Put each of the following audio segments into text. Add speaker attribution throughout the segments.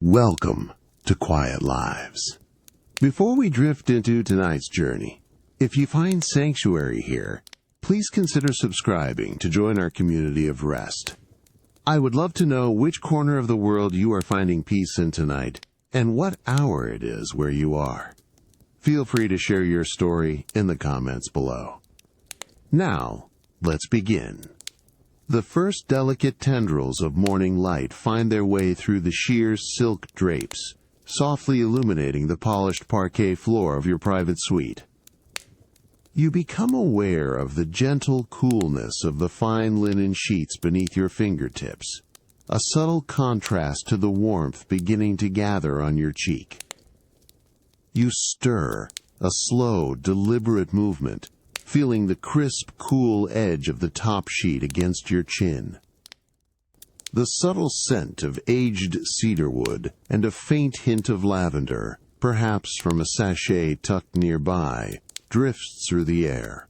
Speaker 1: Welcome to Quiet Lives. Before we drift into tonight's journey, if you find sanctuary here, please consider subscribing to join our community of rest. I would love to know which corner of the world you are finding peace in tonight and what hour it is where you are. Feel free to share your story in the comments below. Now, let's begin. The first delicate tendrils of morning light find their way through the sheer silk drapes, softly illuminating the polished parquet floor of your private suite. You become aware of the gentle coolness of the fine linen sheets beneath your fingertips, a subtle contrast to the warmth beginning to gather on your cheek. You stir, a slow, deliberate movement, feeling the crisp, cool edge of the top sheet against your chin. The subtle scent of aged cedarwood and a faint hint of lavender, perhaps from a sachet tucked nearby, drifts through the air.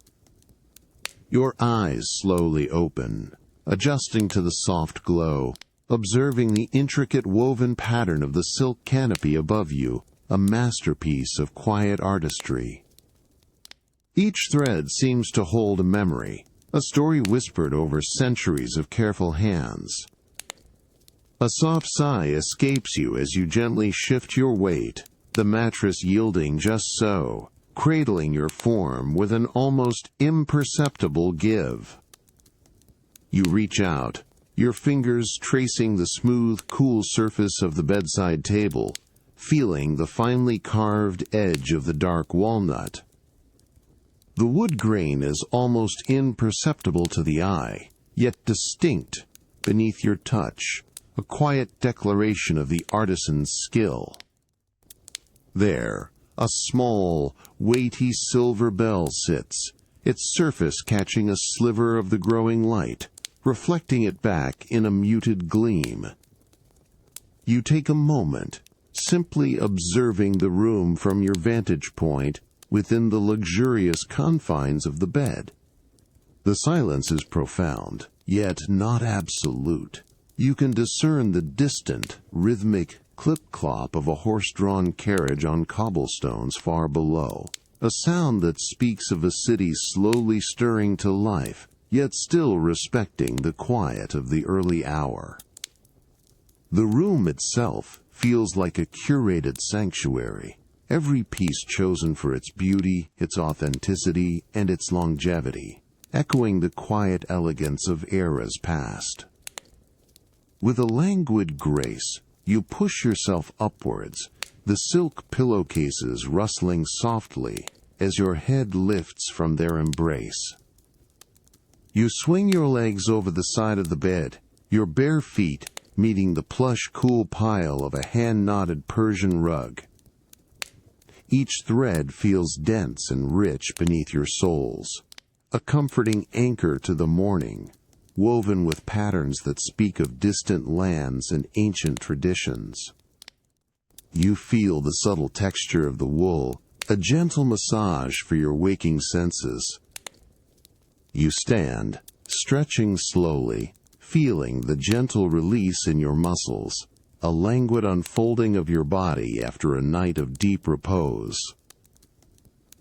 Speaker 1: Your eyes slowly open, adjusting to the soft glow, observing the intricate woven pattern of the silk canopy above you, a masterpiece of quiet artistry. Each thread seems to hold a memory, a story whispered over centuries of careful hands. A soft sigh escapes you as you gently shift your weight, the mattress yielding just so, cradling your form with an almost imperceptible give. You reach out, your fingers tracing the smooth, cool surface of the bedside table, feeling the finely carved edge of the dark walnut. The wood grain is almost imperceptible to the eye, yet distinct beneath your touch, a quiet declaration of the artisan's skill. There, a small, weighty silver bell sits, its surface catching a sliver of the growing light, reflecting it back in a muted gleam. You take a moment, simply observing the room from your vantage point, within the luxurious confines of the bed. The silence is profound, yet not absolute. You can discern the distant, rhythmic clip-clop of a horse-drawn carriage on cobblestones far below, a sound that speaks of a city slowly stirring to life, yet still respecting the quiet of the early hour. The room itself feels like a curated sanctuary, every piece chosen for its beauty, its authenticity, and its longevity, echoing the quiet elegance of eras past. With a languid grace, you push yourself upwards, the silk pillowcases rustling softly as your head lifts from their embrace. You swing your legs over the side of the bed, your bare feet meeting the plush, cool pile of a hand-knotted Persian rug. Each thread feels dense and rich beneath your soles, a comforting anchor to the morning, woven with patterns that speak of distant lands and ancient traditions. You feel the subtle texture of the wool, a gentle massage for your waking senses. You stand, stretching slowly, feeling the gentle release in your muscles, a languid unfolding of your body after a night of deep repose.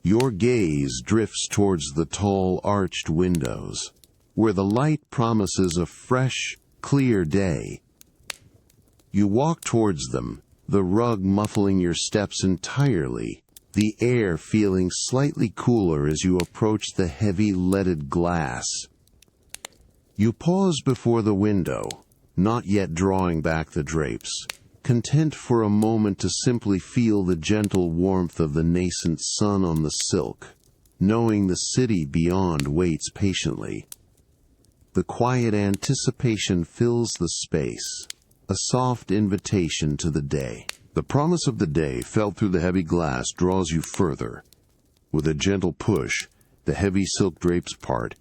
Speaker 1: Your gaze drifts towards the tall, arched windows, where the light promises a fresh, clear day. You walk towards them, the rug muffling your steps entirely, the air feeling slightly cooler as you approach the heavy leaded glass. You pause before the window, not yet drawing back the drapes, content for a moment to simply feel the gentle warmth of the nascent sun on the silk, knowing the city beyond waits patiently. The quiet anticipation fills the space, a soft invitation to the day. The promise of the day felt through the heavy glass draws you further. With a gentle push, the heavy silk drapes part,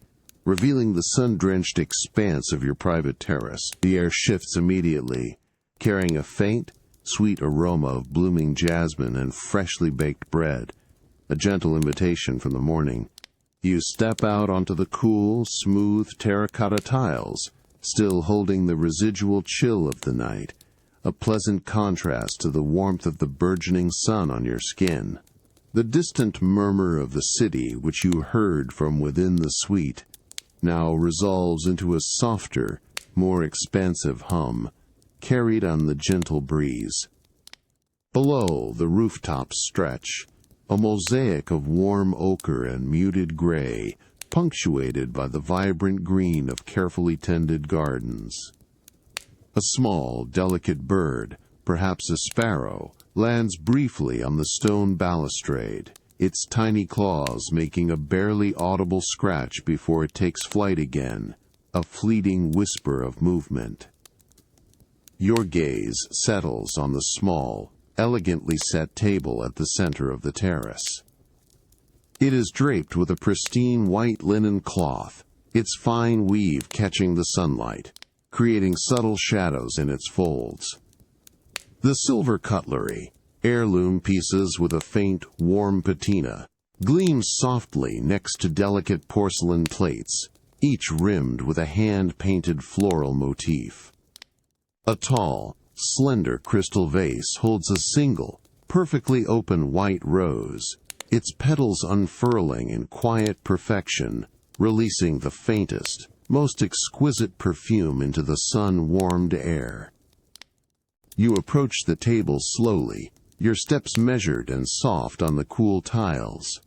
Speaker 1: revealing the sun-drenched expanse of your private terrace. The air shifts immediately, carrying a faint, sweet aroma of blooming jasmine and freshly baked bread, a gentle invitation from the morning. You step out onto the cool, smooth terracotta tiles, still holding the residual chill of the night, a pleasant contrast to the warmth of the burgeoning sun on your skin. The distant murmur of the city, which you heard from within the suite, now resolves into a softer, more expansive hum, carried on the gentle breeze. Below, the rooftops stretch, a mosaic of warm ochre and muted gray, punctuated by the vibrant green of carefully tended gardens. A small, delicate bird, perhaps a sparrow, lands briefly on the stone balustrade, its tiny claws making a barely audible scratch before it takes flight again, a fleeting whisper of movement. Your gaze settles on the small, elegantly set table at the center of the terrace. It is draped with a pristine white linen cloth, its fine weave catching the sunlight, creating subtle shadows in its folds. The silver cutlery, heirloom pieces with a faint, warm patina, gleams softly next to delicate porcelain plates, each rimmed with a hand-painted floral motif. A tall, slender crystal vase holds a single, perfectly open white rose, its petals unfurling in quiet perfection, releasing the faintest, most exquisite perfume into the sun-warmed air. You approach the table slowly, your steps measured and soft on the cool tiles.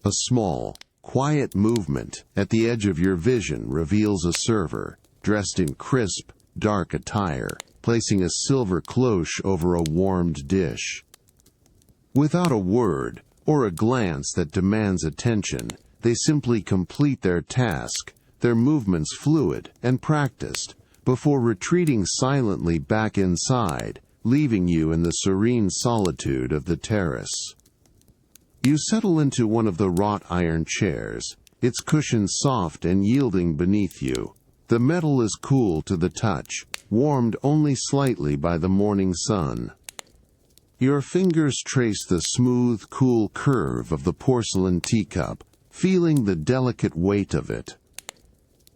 Speaker 1: A small, quiet movement at the edge of your vision reveals a server, dressed in crisp, dark attire, placing a silver cloche over a warmed dish. Without a word, or a glance that demands attention, they simply complete their task, their movements fluid and practiced, before retreating silently back inside, leaving you in the serene solitude of the terrace. You settle into one of the wrought iron chairs, its cushions soft and yielding beneath you. The metal is cool to the touch, warmed only slightly by the morning sun. Your fingers trace the smooth, cool curve of the porcelain teacup, feeling the delicate weight of it.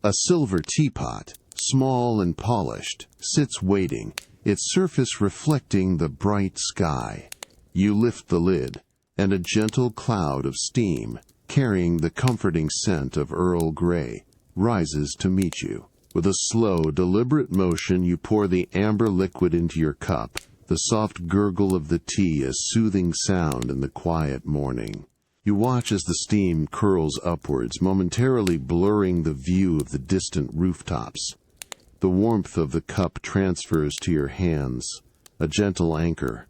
Speaker 1: A silver teapot, small and polished, sits waiting, its surface reflecting the bright sky. You lift the lid, and a gentle cloud of steam, carrying the comforting scent of Earl Grey, rises to meet you. With a slow, deliberate motion, you pour the amber liquid into your cup, the soft gurgle of the tea a soothing sound in the quiet morning. You watch as the steam curls upwards, momentarily blurring the view of the distant rooftops. The warmth of the cup transfers to your hands, a gentle anchor.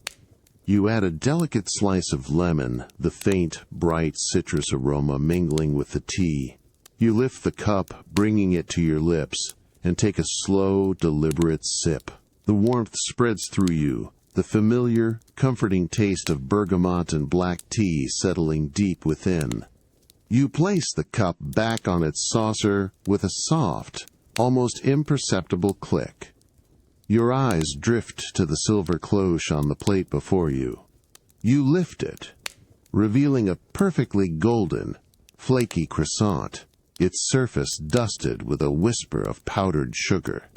Speaker 1: You add a delicate slice of lemon, the faint, bright citrus aroma mingling with the tea. You lift the cup, bringing it to your lips, and take a slow, deliberate sip. The warmth spreads through you, the familiar, comforting taste of bergamot and black tea settling deep within. You place the cup back on its saucer with a soft, almost imperceptible click. Your eyes drift to the silver cloche on the plate before you. You lift it, revealing a perfectly golden, flaky croissant, its surface dusted with a whisper of powdered sugar.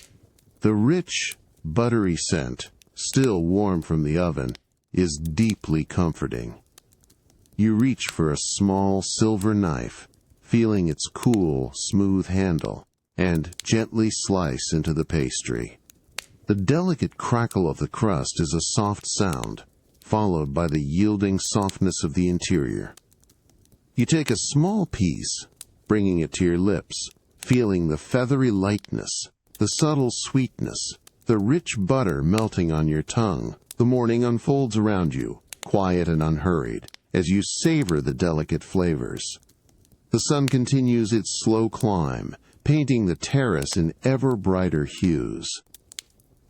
Speaker 1: The rich, buttery scent, still warm from the oven, is deeply comforting. You reach for a small silver knife, feeling its cool, smooth handle, and gently slice into the pastry. The delicate crackle of the crust is a soft sound, followed by the yielding softness of the interior. You take a small piece, bringing it to your lips, feeling the feathery lightness, the subtle sweetness, the rich butter melting on your tongue. The morning unfolds around you, quiet and unhurried, as you savor the delicate flavors. The sun continues its slow climb, painting the terrace in ever brighter hues.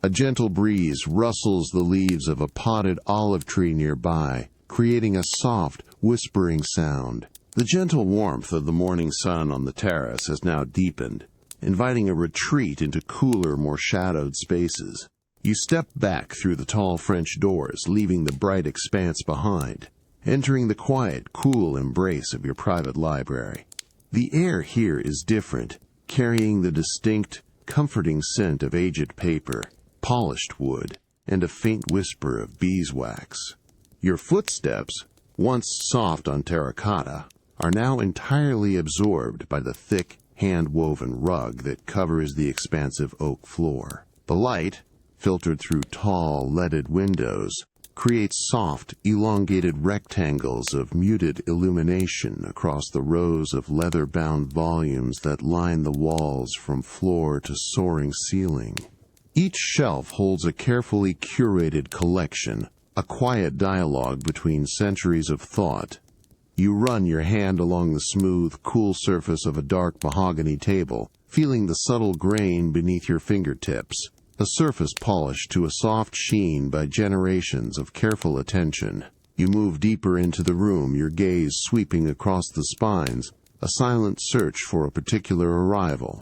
Speaker 1: A gentle breeze rustles the leaves of a potted olive tree nearby, creating a soft, whispering sound. The gentle warmth of the morning sun on the terrace has now deepened, inviting a retreat into cooler, more shadowed spaces. You step back through the tall French doors, leaving the bright expanse behind, entering the quiet, cool embrace of your private library. The air here is different, carrying the distinct, comforting scent of aged paper, polished wood, and a faint whisper of beeswax. Your footsteps, once soft on terracotta, are now entirely absorbed by the thick, hand-woven rug that covers the expansive oak floor. The light, filtered through tall, leaded windows, creates soft, elongated rectangles of muted illumination across the rows of leather-bound volumes that line the walls from floor to soaring ceiling. Each shelf holds a carefully curated collection, a quiet dialogue between centuries of thought. You run your hand along the smooth, cool surface of a dark mahogany table, feeling the subtle grain beneath your fingertips, a surface polished to a soft sheen by generations of careful attention. You move deeper into the room, your gaze sweeping across the spines, a silent search for a particular arrival.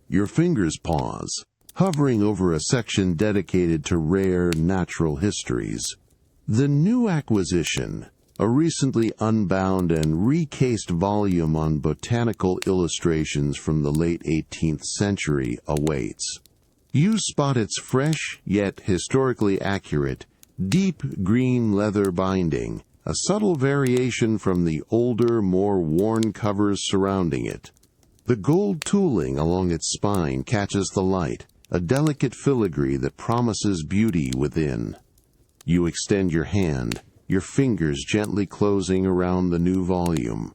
Speaker 1: Your fingers pause, hovering over a section dedicated to rare natural histories. The new acquisition, a recently unbound and recased volume on botanical illustrations from the late 18th century, awaits. You spot its fresh, yet historically accurate, deep green leather binding, a subtle variation from the older, more worn covers surrounding it. The gold tooling along its spine catches the light, a delicate filigree that promises beauty within. You extend your hand, your fingers gently closing around the new volume.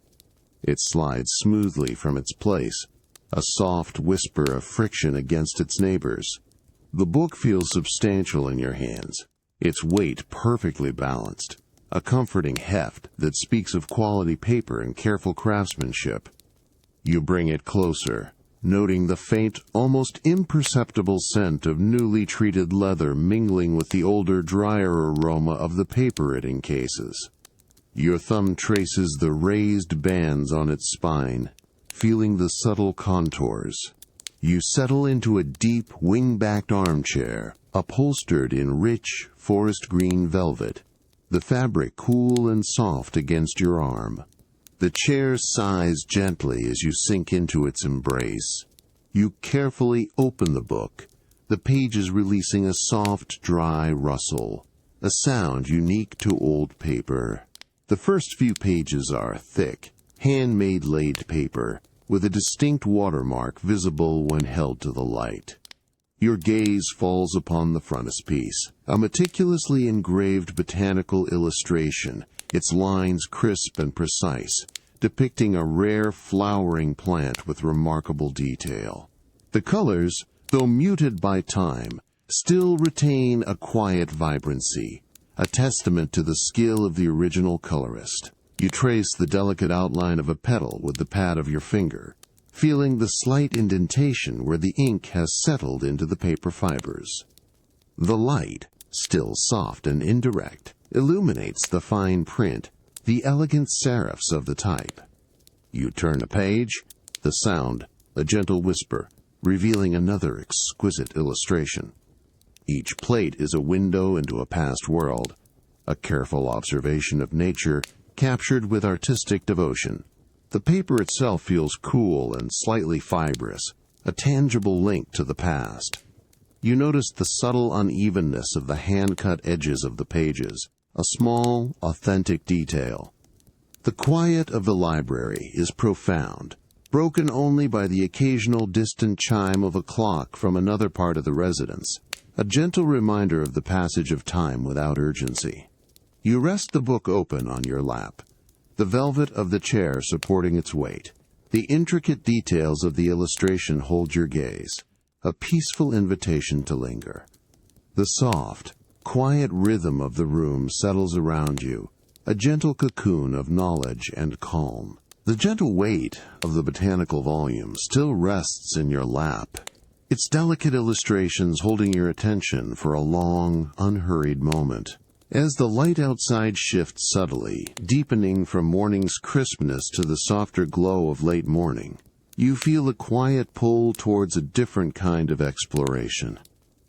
Speaker 1: It slides smoothly from its place, a soft whisper of friction against its neighbors. The book feels substantial in your hands, its weight perfectly balanced, a comforting heft that speaks of quality paper and careful craftsmanship. You bring it closer, noting the faint, almost imperceptible scent of newly treated leather mingling with the older, drier aroma of the paper it encases. Your thumb traces the raised bands on its spine, feeling the subtle contours. You settle into a deep, wing-backed armchair, upholstered in rich, forest green velvet, the fabric cool and soft against your arm. The chair sighs gently as you sink into its embrace. You carefully open the book, the pages releasing a soft, dry rustle, a sound unique to old paper. The first few pages are thick, handmade laid paper, with a distinct watermark visible when held to the light. Your gaze falls upon the frontispiece, a meticulously engraved botanical illustration, its lines crisp and precise, depicting a rare flowering plant with remarkable detail. The colors, though muted by time, still retain a quiet vibrancy, a testament to the skill of the original colorist. You trace the delicate outline of a petal with the pad of your finger, feeling the slight indentation where the ink has settled into the paper fibers. The light, still soft and indirect, illuminates the fine print, the elegant serifs of the type. You turn a page, the sound, a gentle whisper, revealing another exquisite illustration. Each plate is a window into a past world, a careful observation of nature captured with artistic devotion. The paper itself feels cool and slightly fibrous, a tangible link to the past. You notice the subtle unevenness of the hand-cut edges of the pages, a small, authentic detail. The quiet of the library is profound, broken only by the occasional distant chime of a clock from another part of the residence, a gentle reminder of the passage of time without urgency. You rest the book open on your lap, the velvet of the chair supporting its weight. The intricate details of the illustration hold your gaze, a peaceful invitation to linger. The soft, quiet rhythm of the room settles around you, a gentle cocoon of knowledge and calm. The gentle weight of the botanical volume still rests in your lap, its delicate illustrations holding your attention for a long, unhurried moment. As the light outside shifts subtly, deepening from morning's crispness to the softer glow of late morning, you feel a quiet pull towards a different kind of exploration.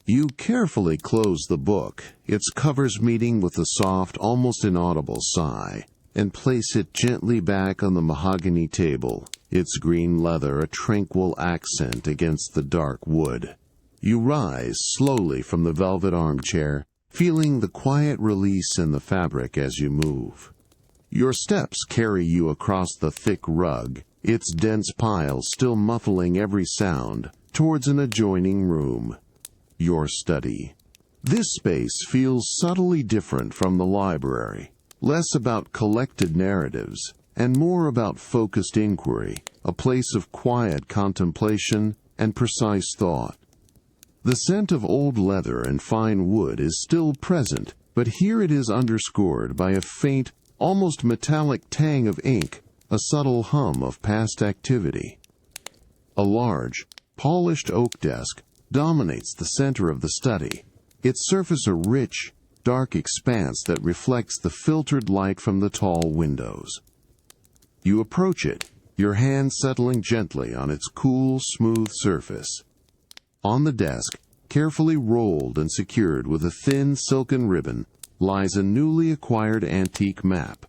Speaker 1: You carefully close the book, its covers meeting with a soft, almost inaudible sigh, and place it gently back on the mahogany table, its green leather a tranquil accent against the dark wood. You rise slowly from the velvet armchair, feeling the quiet release in the fabric as you move. Your steps carry you across the thick rug, its dense piles still muffling every sound, towards an adjoining room. Your study. This space feels subtly different from the library, less about collected narratives, and more about focused inquiry, a place of quiet contemplation and precise thought. The scent of old leather and fine wood is still present, but here it is underscored by a faint, almost metallic tang of ink, a subtle hum of past activity. A large, polished oak desk dominates the center of the study, its surface a rich, dark expanse that reflects the filtered light from the tall windows. You approach it, your hand settling gently on its cool, smooth surface. On the desk, carefully rolled and secured with a thin silken ribbon, lies a newly acquired antique map.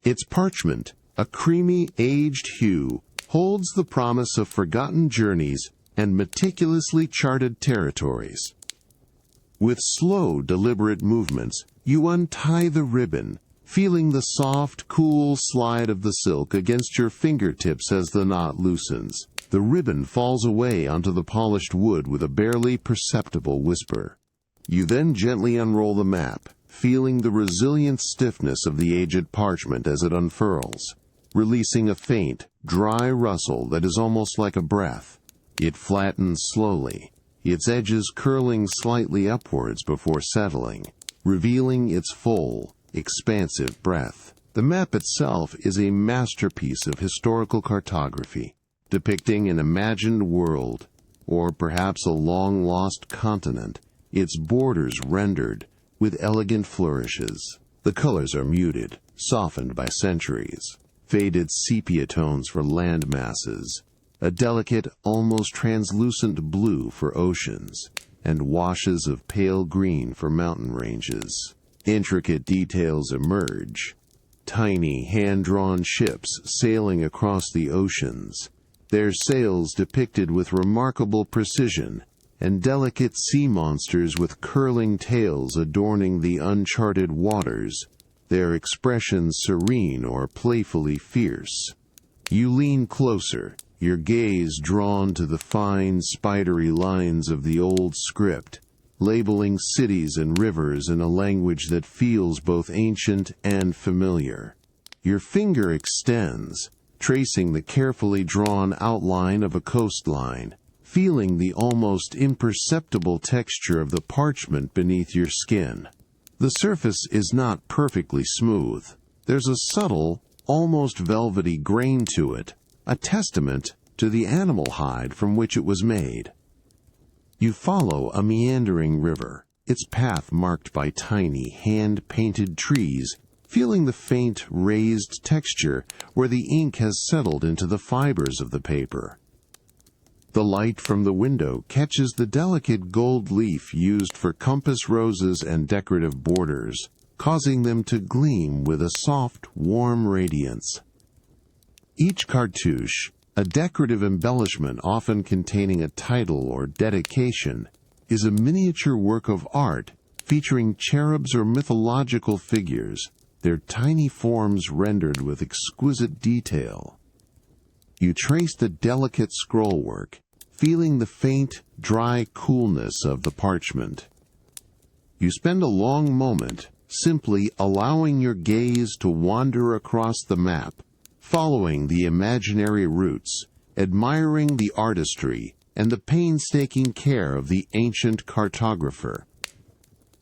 Speaker 1: Its parchment, a creamy, aged hue, holds the promise of forgotten journeys and meticulously charted territories. With slow, deliberate movements, you untie the ribbon, feeling the soft, cool slide of the silk against your fingertips as the knot loosens. The ribbon falls away onto the polished wood with a barely perceptible whisper. You then gently unroll the map, feeling the resilient stiffness of the aged parchment as it unfurls, releasing a faint, dry rustle that is almost like a breath. It flattens slowly, its edges curling slightly upwards before settling, revealing its full, expansive breadth. The map itself is a masterpiece of historical cartography, depicting an imagined world, or perhaps a long-lost continent, its borders rendered with elegant flourishes. The colors are muted, softened by centuries, faded sepia tones for land masses, a delicate, almost translucent blue for oceans, and washes of pale green for mountain ranges. Intricate details emerge, tiny hand-drawn ships sailing across the oceans, their sails depicted with remarkable precision, and delicate sea monsters with curling tails adorning the uncharted waters, their expressions serene or playfully fierce. You lean closer, your gaze drawn to the fine, spidery lines of the old script, labeling cities and rivers in a language that feels both ancient and familiar. Your finger extends, tracing the carefully drawn outline of a coastline, feeling the almost imperceptible texture of the parchment beneath your skin. The surface is not perfectly smooth. There's a subtle, almost velvety grain to it, a testament to the animal hide from which it was made. You follow a meandering river, its path marked by tiny, hand-painted trees, feeling the faint, raised texture where the ink has settled into the fibers of the paper. The light from the window catches the delicate gold leaf used for compass roses and decorative borders, causing them to gleam with a soft, warm radiance. Each cartouche, a decorative embellishment often containing a title or dedication, is a miniature work of art featuring cherubs or mythological figures, their tiny forms rendered with exquisite detail. You trace the delicate scrollwork, feeling the faint, dry coolness of the parchment. You spend a long moment simply allowing your gaze to wander across the map, following the imaginary routes, admiring the artistry and the painstaking care of the ancient cartographer.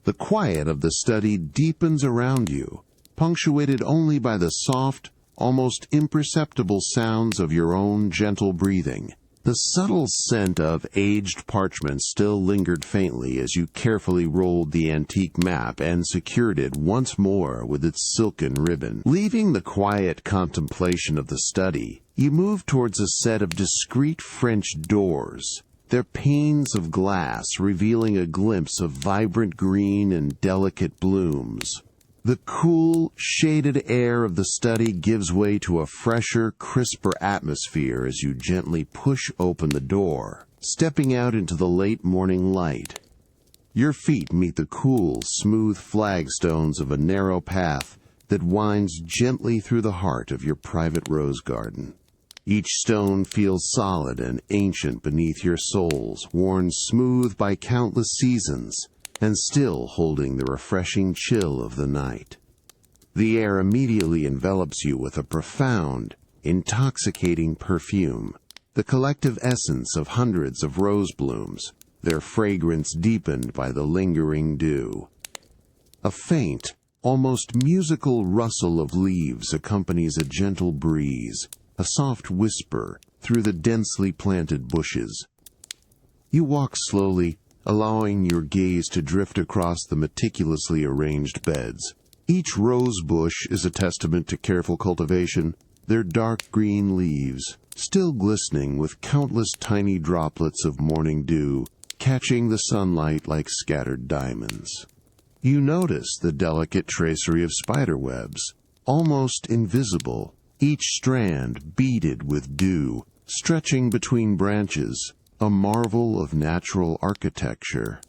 Speaker 1: The quiet of the study deepens around you, punctuated only by the soft, almost imperceptible sounds of your own gentle breathing. The subtle scent of aged parchment still lingered faintly as you carefully rolled the antique map and secured it once more with its silken ribbon. Leaving the quiet contemplation of the study, you move towards a set of discreet French doors, their panes of glass revealing a glimpse of vibrant green and delicate blooms. The cool, shaded air of the study gives way to a fresher, crisper atmosphere as you gently push open the door, stepping out into the late morning light. Your feet meet the cool, smooth flagstones of a narrow path that winds gently through the heart of your private rose garden. Each stone feels solid and ancient beneath your soles, worn smooth by countless seasons, and still holding the refreshing chill of the night. The air immediately envelops you with a profound, intoxicating perfume, the collective essence of hundreds of rose blooms, their fragrance deepened by the lingering dew. A faint, almost musical rustle of leaves accompanies a gentle breeze, a soft whisper through the densely planted bushes. You walk slowly, allowing your gaze to drift across the meticulously arranged beds. Each rose bush is a testament to careful cultivation, their dark green leaves, still glistening with countless tiny droplets of morning dew, catching the sunlight like scattered diamonds. You notice the delicate tracery of spiderwebs, almost invisible, each strand beaded with dew, stretching between branches, a marvel of natural architecture.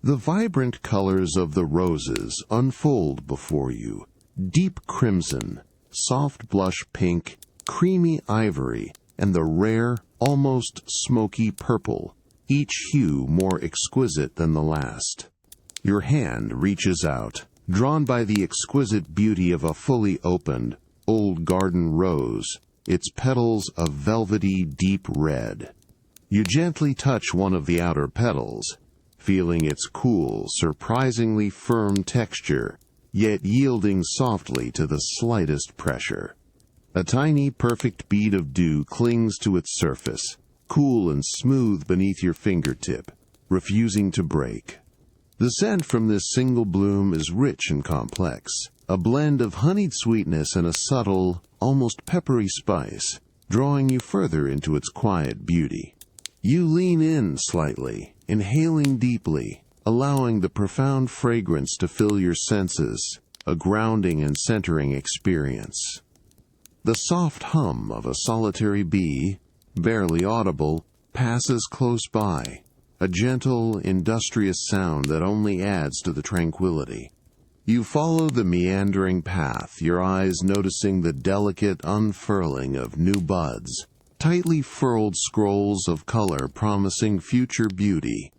Speaker 1: The vibrant colors of the roses unfold before you, deep crimson, soft blush pink, creamy ivory, and the rare, almost smoky purple, each hue more exquisite than the last. Your hand reaches out, drawn by the exquisite beauty of a fully opened, old garden rose, its petals a velvety deep red. You gently touch one of the outer petals, feeling its cool, surprisingly firm texture, yet yielding softly to the slightest pressure. A tiny, perfect bead of dew clings to its surface, cool and smooth beneath your fingertip, refusing to break. The scent from this single bloom is rich and complex, a blend of honeyed sweetness and a subtle, almost peppery spice, drawing you further into its quiet beauty. You lean in slightly, inhaling deeply, allowing the profound fragrance to fill your senses, a grounding and centering experience. The soft hum of a solitary bee, barely audible, passes close by, a gentle, industrious sound that only adds to the tranquility. You follow the meandering path, your eyes noticing the delicate unfurling of new buds, tightly furled scrolls of color promising future beauty.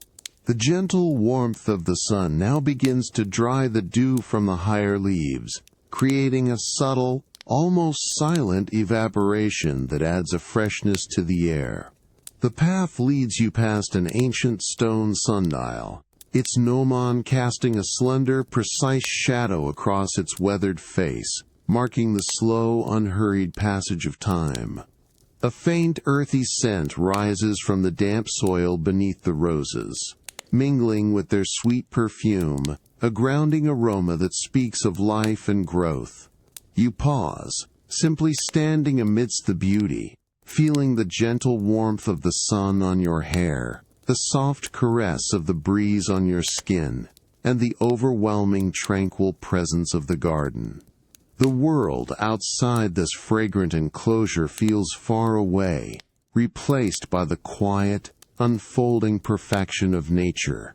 Speaker 1: The gentle warmth of the sun now begins to dry the dew from the higher leaves, creating a subtle, almost silent evaporation that adds a freshness to the air. The path leads you past an ancient stone sundial, its gnomon casting a slender, precise shadow across its weathered face, marking the slow, unhurried passage of time. A faint, earthy scent rises from the damp soil beneath the roses, mingling with their sweet perfume, a grounding aroma that speaks of life and growth. You pause, simply standing amidst the beauty, feeling the gentle warmth of the sun on your hair, the soft caress of the breeze on your skin, and the overwhelming tranquil presence of the garden. The world outside this fragrant enclosure feels far away, replaced by the quiet, unfolding perfection of nature.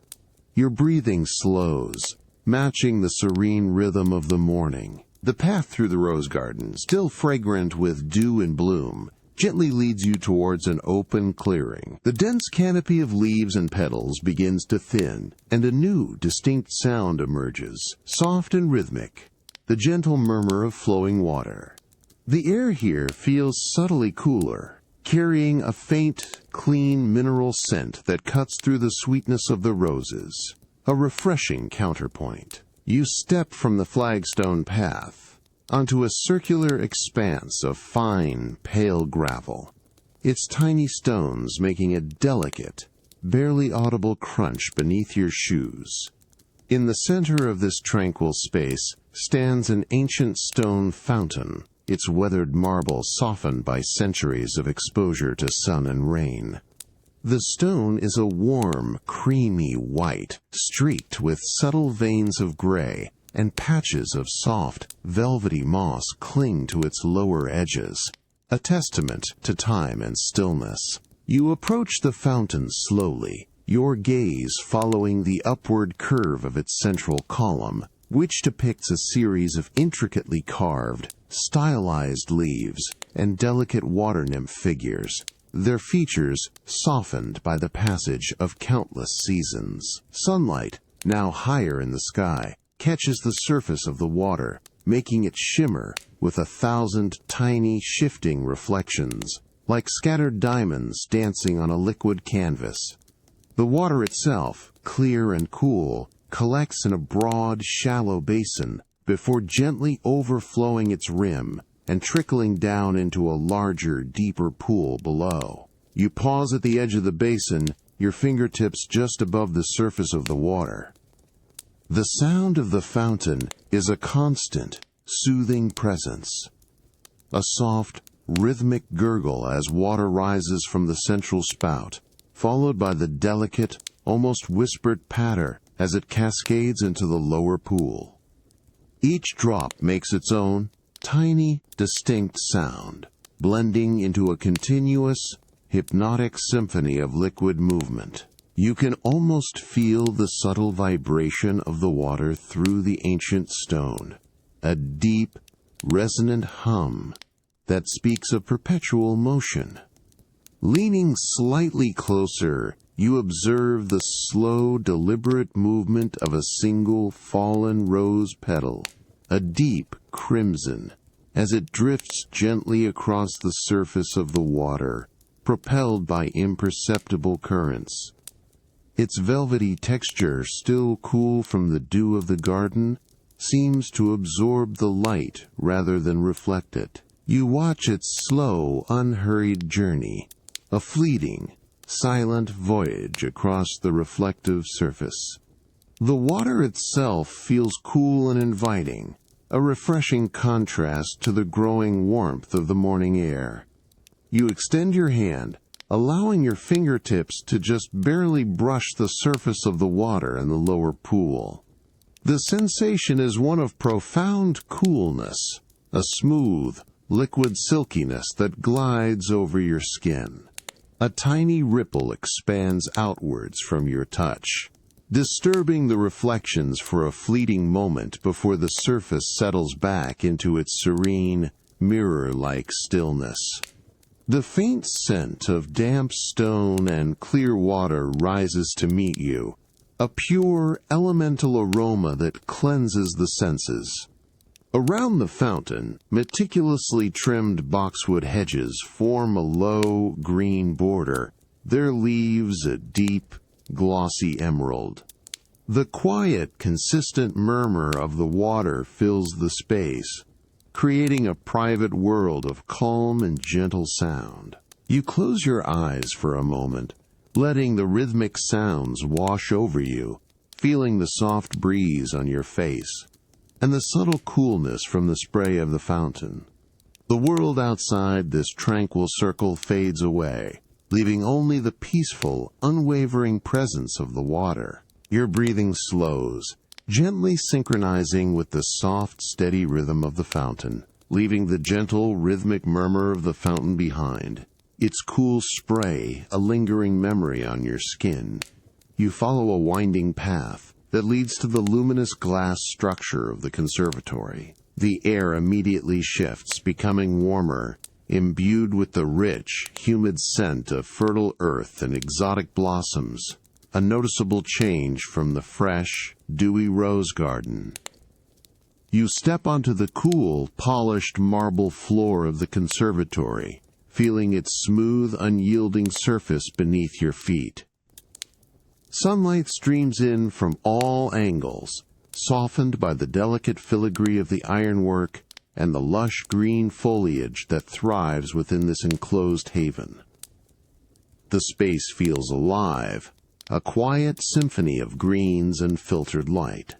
Speaker 1: Your breathing slows, matching the serene rhythm of the morning. The path through the rose garden, still fragrant with dew and bloom, gently leads you towards an open clearing. The dense canopy of leaves and petals begins to thin, and a new, distinct sound emerges, soft and rhythmic, the gentle murmur of flowing water. The air here feels subtly cooler, carrying a faint, clean mineral scent that cuts through the sweetness of the roses, a refreshing counterpoint. You step from the flagstone path onto a circular expanse of fine, pale gravel, its tiny stones making a delicate, barely audible crunch beneath your shoes. In the center of this tranquil space stands an ancient stone fountain, its weathered marble softened by centuries of exposure to sun and rain. The stone is a warm, creamy white, streaked with subtle veins of gray, and patches of soft, velvety moss cling to its lower edges, a testament to time and stillness. You approach the fountain slowly, your gaze following the upward curve of its central column, which depicts a series of intricately carved, stylized leaves and delicate water nymph figures, their features softened by the passage of countless seasons. Sunlight, now higher in the sky, catches the surface of the water, making it shimmer with 1,000 tiny shifting reflections, like scattered diamonds dancing on a liquid canvas. The water itself, clear and cool, collects in a broad, shallow basin before gently overflowing its rim and trickling down into a larger, deeper pool below. You pause at the edge of the basin, your fingertips just above the surface of the water. The sound of the fountain is a constant, soothing presence. A soft, rhythmic gurgle as water rises from the central spout, followed by the delicate, almost whispered patter as it cascades into the lower pool. Each drop makes its own, tiny, distinct sound, blending into a continuous, hypnotic symphony of liquid movement. You can almost feel the subtle vibration of the water through the ancient stone, a deep, resonant hum that speaks of perpetual motion. Leaning slightly closer, you observe the slow, deliberate movement of a single fallen rose petal, a deep crimson, as it drifts gently across the surface of the water, propelled by imperceptible currents. Its velvety texture, still cool from the dew of the garden, seems to absorb the light rather than reflect it. You watch its slow, unhurried journey, a fleeting, silent voyage across the reflective surface. The water itself feels cool and inviting, a refreshing contrast to the growing warmth of the morning air. You extend your hand, allowing your fingertips to just barely brush the surface of the water in the lower pool. The sensation is one of profound coolness, a smooth, liquid silkiness that glides over your skin. A tiny ripple expands outwards from your touch, disturbing the reflections for a fleeting moment before the surface settles back into its serene, mirror-like stillness. The faint scent of damp stone and clear water rises to meet you, a pure, elemental aroma that cleanses the senses. Around the fountain, meticulously trimmed boxwood hedges form a low, green border, their leaves a deep, glossy emerald. The quiet, consistent murmur of the water fills the space, creating a private world of calm and gentle sound. You close your eyes for a moment, letting the rhythmic sounds wash over you, feeling the soft breeze on your face, and the subtle coolness from the spray of the fountain. The world outside this tranquil circle fades away, leaving only the peaceful, unwavering presence of the water. Your breathing slows, gently synchronizing with the soft, steady rhythm of the fountain, leaving the gentle, rhythmic murmur of the fountain behind, its cool spray a lingering memory on your skin. You follow a winding path that leads to the luminous glass structure of the conservatory. The air immediately shifts, becoming warmer, imbued with the rich, humid scent of fertile earth and exotic blossoms, a noticeable change from the fresh, dewy rose garden. You step onto the cool, polished marble floor of the conservatory, feeling its smooth, unyielding surface beneath your feet. Sunlight streams in from all angles, softened by the delicate filigree of the ironwork and the lush green foliage that thrives within this enclosed haven. The space feels alive, a quiet symphony of greens and filtered light.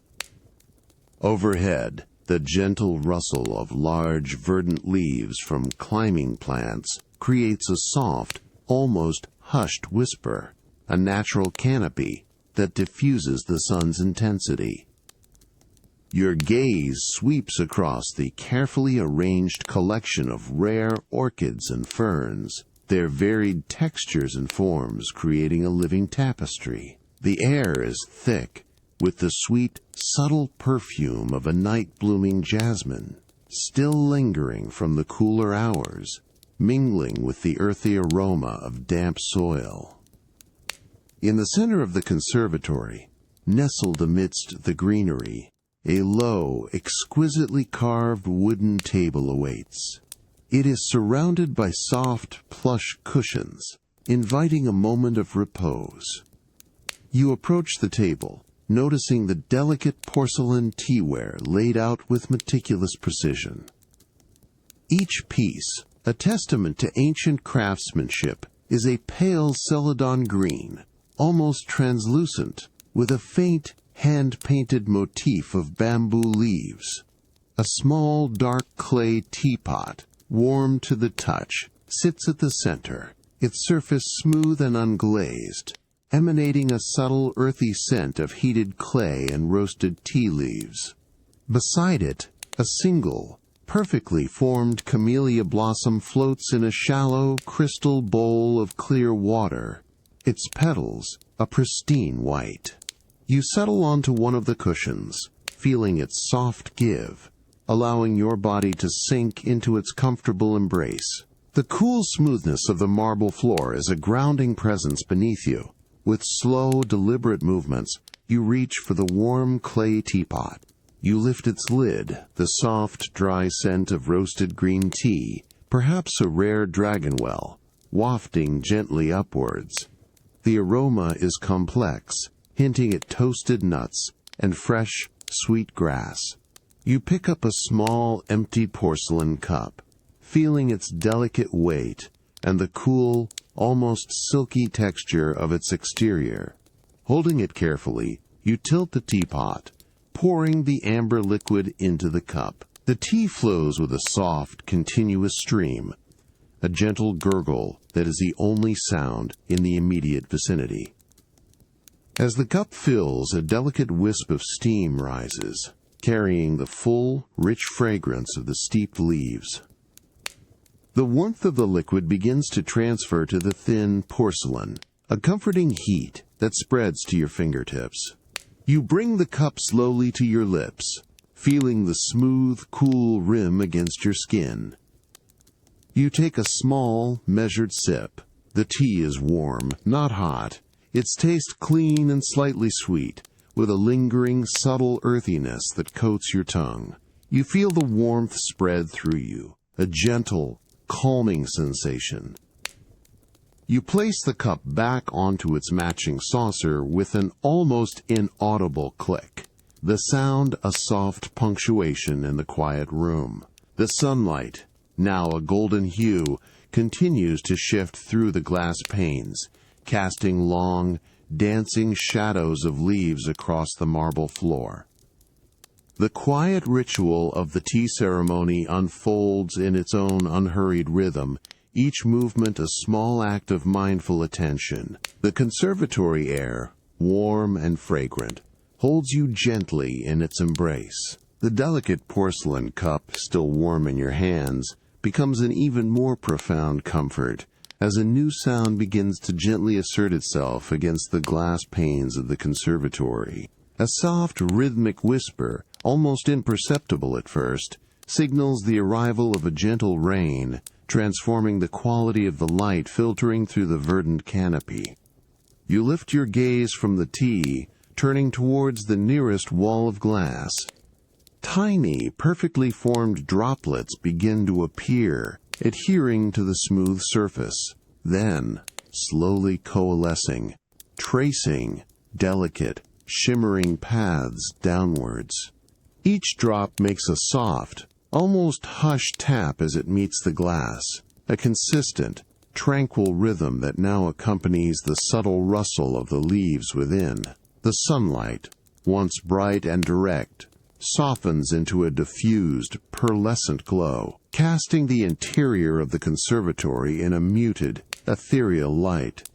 Speaker 1: Overhead, the gentle rustle of large verdant leaves from climbing plants creates a soft, almost hushed whisper, a natural canopy that diffuses the sun's intensity. Your gaze sweeps across the carefully arranged collection of rare orchids and ferns, their varied textures and forms creating a living tapestry. The air is thick, with the sweet, subtle perfume of a night-blooming jasmine, still lingering from the cooler hours, mingling with the earthy aroma of damp soil. In the center of the conservatory, nestled amidst the greenery, a low, exquisitely carved wooden table awaits. It is surrounded by soft, plush cushions, inviting a moment of repose. You approach the table, noticing the delicate porcelain teaware laid out with meticulous precision. Each piece, a testament to ancient craftsmanship, is a pale celadon green, almost translucent, with a faint, hand-painted motif of bamboo leaves. A small, dark clay teapot, warm to the touch, sits at the center, its surface smooth and unglazed, emanating a subtle, earthy scent of heated clay and roasted tea leaves. Beside it, a single, perfectly formed camellia blossom floats in a shallow, crystal bowl of clear water, its petals a pristine white. You settle onto one of the cushions, feeling its soft give, allowing your body to sink into its comfortable embrace. The cool smoothness of the marble floor is a grounding presence beneath you. With slow, deliberate movements, you reach for the warm clay teapot. You lift its lid, the soft, dry scent of roasted green tea, perhaps a rare dragonwell, wafting gently upwards. The aroma is complex, hinting at toasted nuts and fresh, sweet grass. You pick up a small, empty porcelain cup, feeling its delicate weight and the cool, almost silky texture of its exterior. Holding it carefully, you tilt the teapot, pouring the amber liquid into the cup. The tea flows with a soft, continuous stream, a gentle gurgle that is the only sound in the immediate vicinity. As the cup fills, a delicate wisp of steam rises, carrying the full, rich fragrance of the steeped leaves. The warmth of the liquid begins to transfer to the thin porcelain, a comforting heat that spreads to your fingertips. You bring the cup slowly to your lips, feeling the smooth, cool rim against your skin. You take a small, measured sip. The tea is warm, not hot. Its taste clean and slightly sweet, with a lingering, subtle earthiness that coats your tongue. You feel the warmth spread through you, a gentle, calming sensation. You place the cup back onto its matching saucer with an almost inaudible click, the sound a soft punctuation in the quiet room. The sunlight, now a golden hue, continues to shift through the glass panes, casting long, dancing shadows of leaves across the marble floor. The quiet ritual of the tea ceremony unfolds in its own unhurried rhythm, each movement a small act of mindful attention. The conservatory air, warm and fragrant, holds you gently in its embrace. The delicate porcelain cup, still warm in your hands, becomes an even more profound comfort as a new sound begins to gently assert itself against the glass panes of the conservatory. A soft, rhythmic whisper, almost imperceptible at first, signals the arrival of a gentle rain, transforming the quality of the light filtering through the verdant canopy. You lift your gaze from the tea, turning towards the nearest wall of glass. Tiny, perfectly formed droplets begin to appear, adhering to the smooth surface, then slowly coalescing, tracing delicate, shimmering paths downwards. Each drop makes a soft, almost hushed tap as it meets the glass, a consistent, tranquil rhythm that now accompanies the subtle rustle of the leaves within. The sunlight, once bright and direct, softens into a diffused, pearlescent glow, casting the interior of the conservatory in a muted, ethereal light.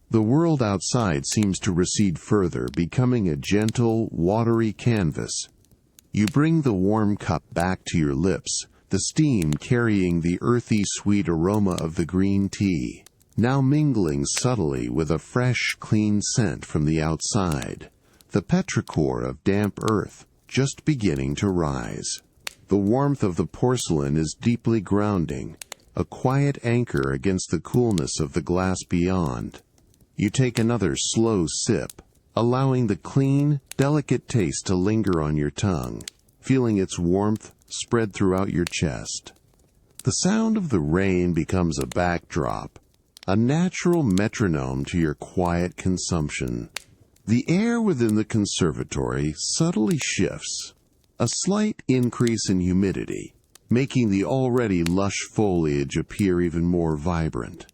Speaker 1: The world outside seems to recede further, becoming a gentle, watery canvas. You bring the warm cup back to your lips, the steam carrying the earthy sweet aroma of the green tea, now mingling subtly with a fresh, clean scent from the outside. The petrichor of damp earth just beginning to rise. The warmth of the porcelain is deeply grounding, a quiet anchor against the coolness of the glass beyond. You take another slow sip, allowing the clean, delicate taste to linger on your tongue, feeling its warmth spread throughout your chest. The sound of the rain becomes a backdrop, a natural metronome to your quiet consumption. The air within the conservatory subtly shifts, a slight increase in humidity, making the already lush foliage appear even more vibrant.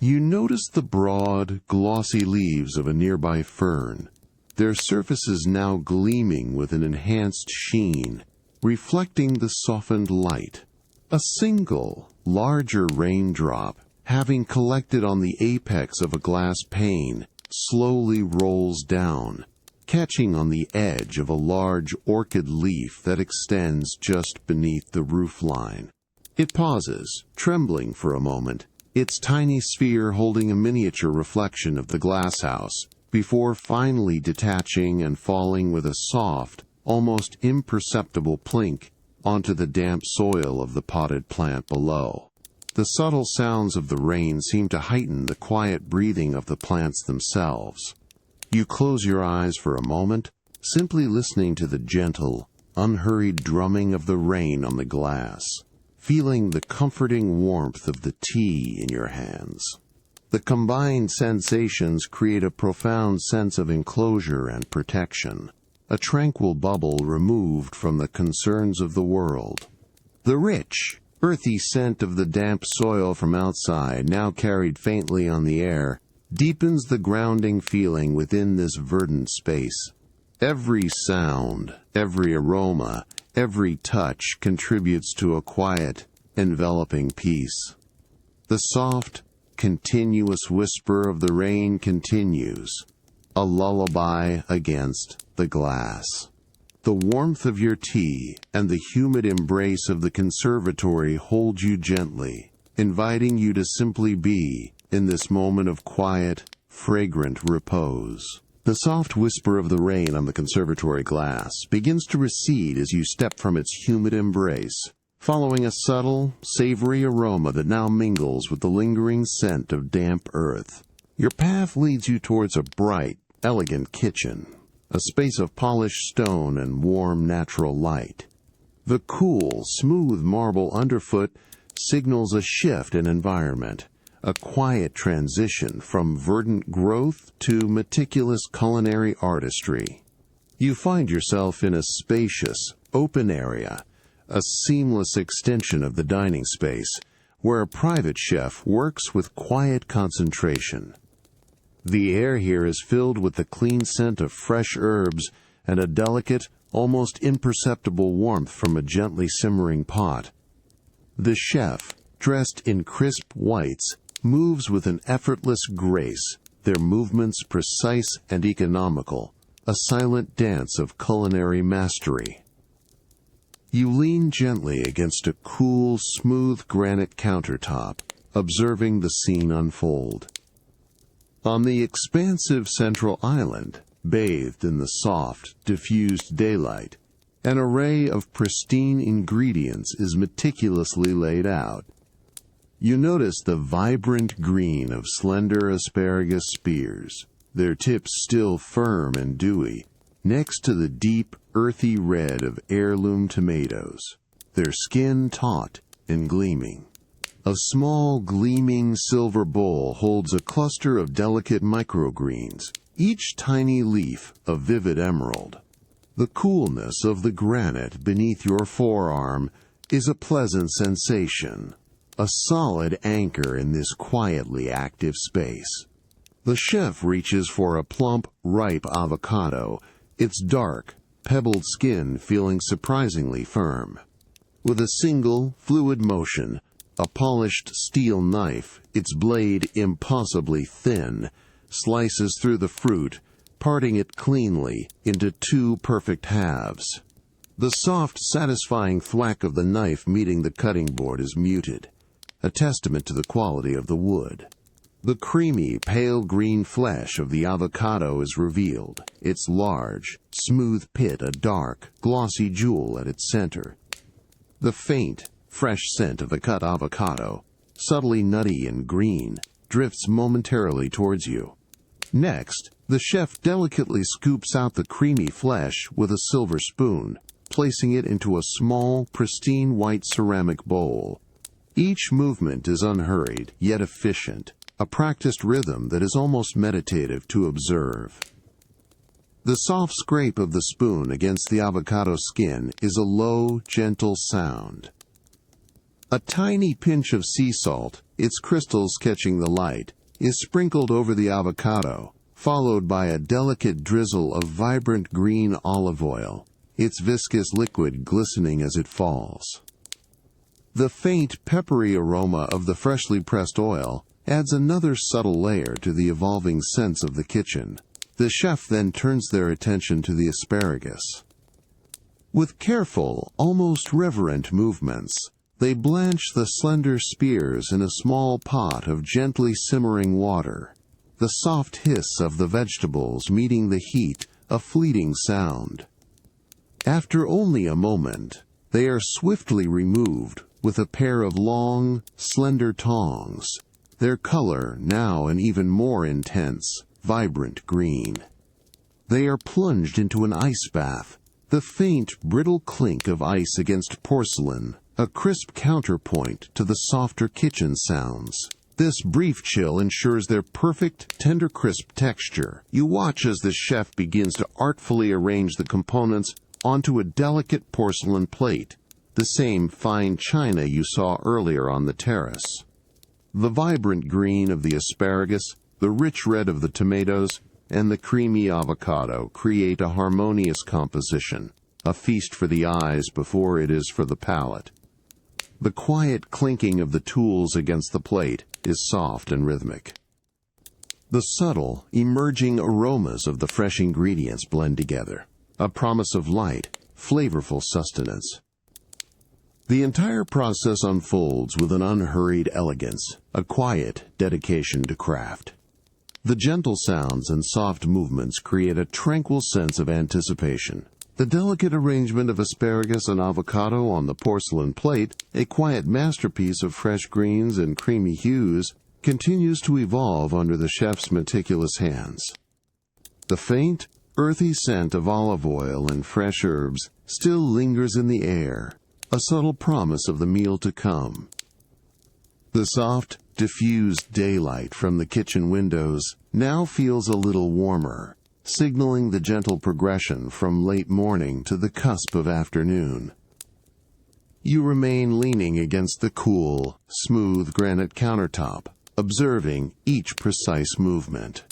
Speaker 1: You notice the broad, glossy leaves of a nearby fern, their surfaces now gleaming with an enhanced sheen, reflecting the softened light. A single, larger raindrop, having collected on the apex of a glass pane, slowly rolls down, catching on the edge of a large orchid leaf that extends just beneath the roofline. It pauses, trembling for a moment, its tiny sphere holding a miniature reflection of the glasshouse, before finally detaching and falling with a soft, almost imperceptible plink onto the damp soil of the potted plant below. The subtle sounds of the rain seem to heighten the quiet breathing of the plants themselves. You close your eyes for a moment, simply listening to the gentle, unhurried drumming of the rain on the glass, feeling the comforting warmth of the tea in your hands. The combined sensations create a profound sense of enclosure and protection, a tranquil bubble removed from the concerns of the world. The rich, earthy scent of the damp soil from outside, now carried faintly on the air, deepens the grounding feeling within this verdant space. Every sound, every aroma, every touch contributes to a quiet, enveloping peace. The soft, continuous whisper of the rain continues, a lullaby against the glass. The warmth of your tea and the humid embrace of the conservatory hold you gently, inviting you to simply be in this moment of quiet, fragrant repose. The soft whisper of the rain on the conservatory glass begins to recede as you step from its humid embrace, following a subtle, savory aroma that now mingles with the lingering scent of damp earth. Your path leads you towards a bright, elegant kitchen, a space of polished stone and warm natural light. The cool, smooth marble underfoot signals a shift in environment, a quiet transition from verdant growth to meticulous culinary artistry. You find yourself in a spacious, open area, a seamless extension of the dining space, where a private chef works with quiet concentration. The air here is filled with the clean scent of fresh herbs and a delicate, almost imperceptible warmth from a gently simmering pot. The chef, dressed in crisp whites, moves with an effortless grace, their movements precise and economical, a silent dance of culinary mastery. You lean gently against a cool, smooth granite countertop, observing the scene unfold. On the expansive central island, bathed in the soft, diffused daylight, an array of pristine ingredients is meticulously laid out. You notice the vibrant green of slender asparagus spears, their tips still firm and dewy, next to the deep, earthy red of heirloom tomatoes, their skin taut and gleaming. A small, gleaming silver bowl holds a cluster of delicate microgreens, each tiny leaf a vivid emerald. The coolness of the granite beneath your forearm is a pleasant sensation, a solid anchor in this quietly active space. The chef reaches for a plump, ripe avocado, its dark, pebbled skin feeling surprisingly firm. With a single, fluid motion, a polished steel knife, its blade impossibly thin, slices through the fruit, parting it cleanly into two perfect halves. The soft, satisfying thwack of the knife meeting the cutting board is muted, a testament to the quality of the wood. The creamy, pale green flesh of the avocado is revealed, its large, smooth pit a dark, glossy jewel at its center. The faint, fresh scent of the cut avocado, subtly nutty and green, drifts momentarily towards you. Next, the chef delicately scoops out the creamy flesh with a silver spoon, placing it into a small, pristine white ceramic bowl. Each movement is unhurried, yet efficient, a practiced rhythm that is almost meditative to observe. The soft scrape of the spoon against the avocado skin is a low, gentle sound. A tiny pinch of sea salt, its crystals catching the light, is sprinkled over the avocado, followed by a delicate drizzle of vibrant green olive oil, its viscous liquid glistening as it falls. The faint, peppery aroma of the freshly pressed oil adds another subtle layer to the evolving scents of the kitchen. The chef then turns their attention to the asparagus. With careful, almost reverent movements, they blanch the slender spears in a small pot of gently simmering water, the soft hiss of the vegetables meeting the heat a fleeting sound. After only a moment, they are swiftly removed with a pair of long, slender tongs, their color now an even more intense, vibrant green. They are plunged into an ice bath, the faint, brittle clink of ice against porcelain, a crisp counterpoint to the softer kitchen sounds. This brief chill ensures their perfect, tender crisp texture. You watch as the chef begins to artfully arrange the components onto a delicate porcelain plate, the same fine china you saw earlier on the terrace. The vibrant green of the asparagus, the rich red of the tomatoes, and the creamy avocado create a harmonious composition, a feast for the eyes before it is for the palate. The quiet clinking of the tools against the plate is soft and rhythmic. The subtle, emerging aromas of the fresh ingredients blend together, a promise of light, flavorful sustenance. The entire process unfolds with an unhurried elegance, a quiet dedication to craft. The gentle sounds and soft movements create a tranquil sense of anticipation. The delicate arrangement of asparagus and avocado on the porcelain plate, a quiet masterpiece of fresh greens and creamy hues, continues to evolve under the chef's meticulous hands. The faint, earthy scent of olive oil and fresh herbs still lingers in the air, a subtle promise of the meal to come. The soft, diffused daylight from the kitchen windows now feels a little warmer, signaling the gentle progression from late morning to the cusp of afternoon. You remain leaning against the cool, smooth granite countertop, observing each precise movement.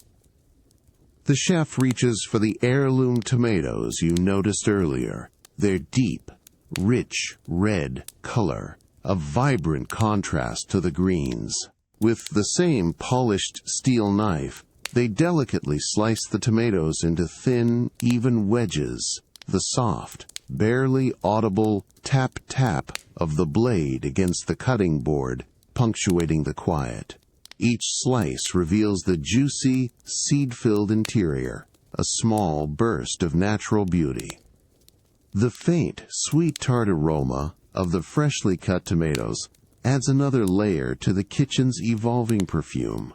Speaker 1: The chef reaches for the heirloom tomatoes you noticed earlier, their deep, rich red color, a vibrant contrast to the greens. With the same polished steel knife, they delicately slice the tomatoes into thin, even wedges, the soft, barely audible tap-tap of the blade against the cutting board punctuating the quiet. Each slice reveals the juicy, seed-filled interior, a small burst of natural beauty. The faint, sweet tart aroma of the freshly cut tomatoes adds another layer to the kitchen's evolving perfume.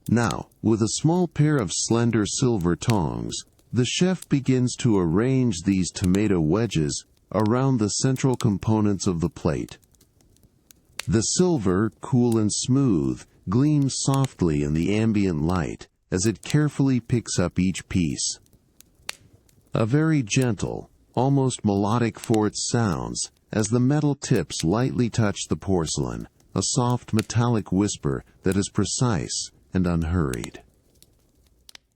Speaker 1: Now, with a small pair of slender silver tongs, the chef begins to arrange these tomato wedges around the central components of the plate. The silver, cool and smooth, gleams softly in the ambient light as it carefully picks up each piece. A very gentle, almost melodic chord sounds as the metal tips lightly touch the porcelain, a soft metallic whisper that is precise and unhurried.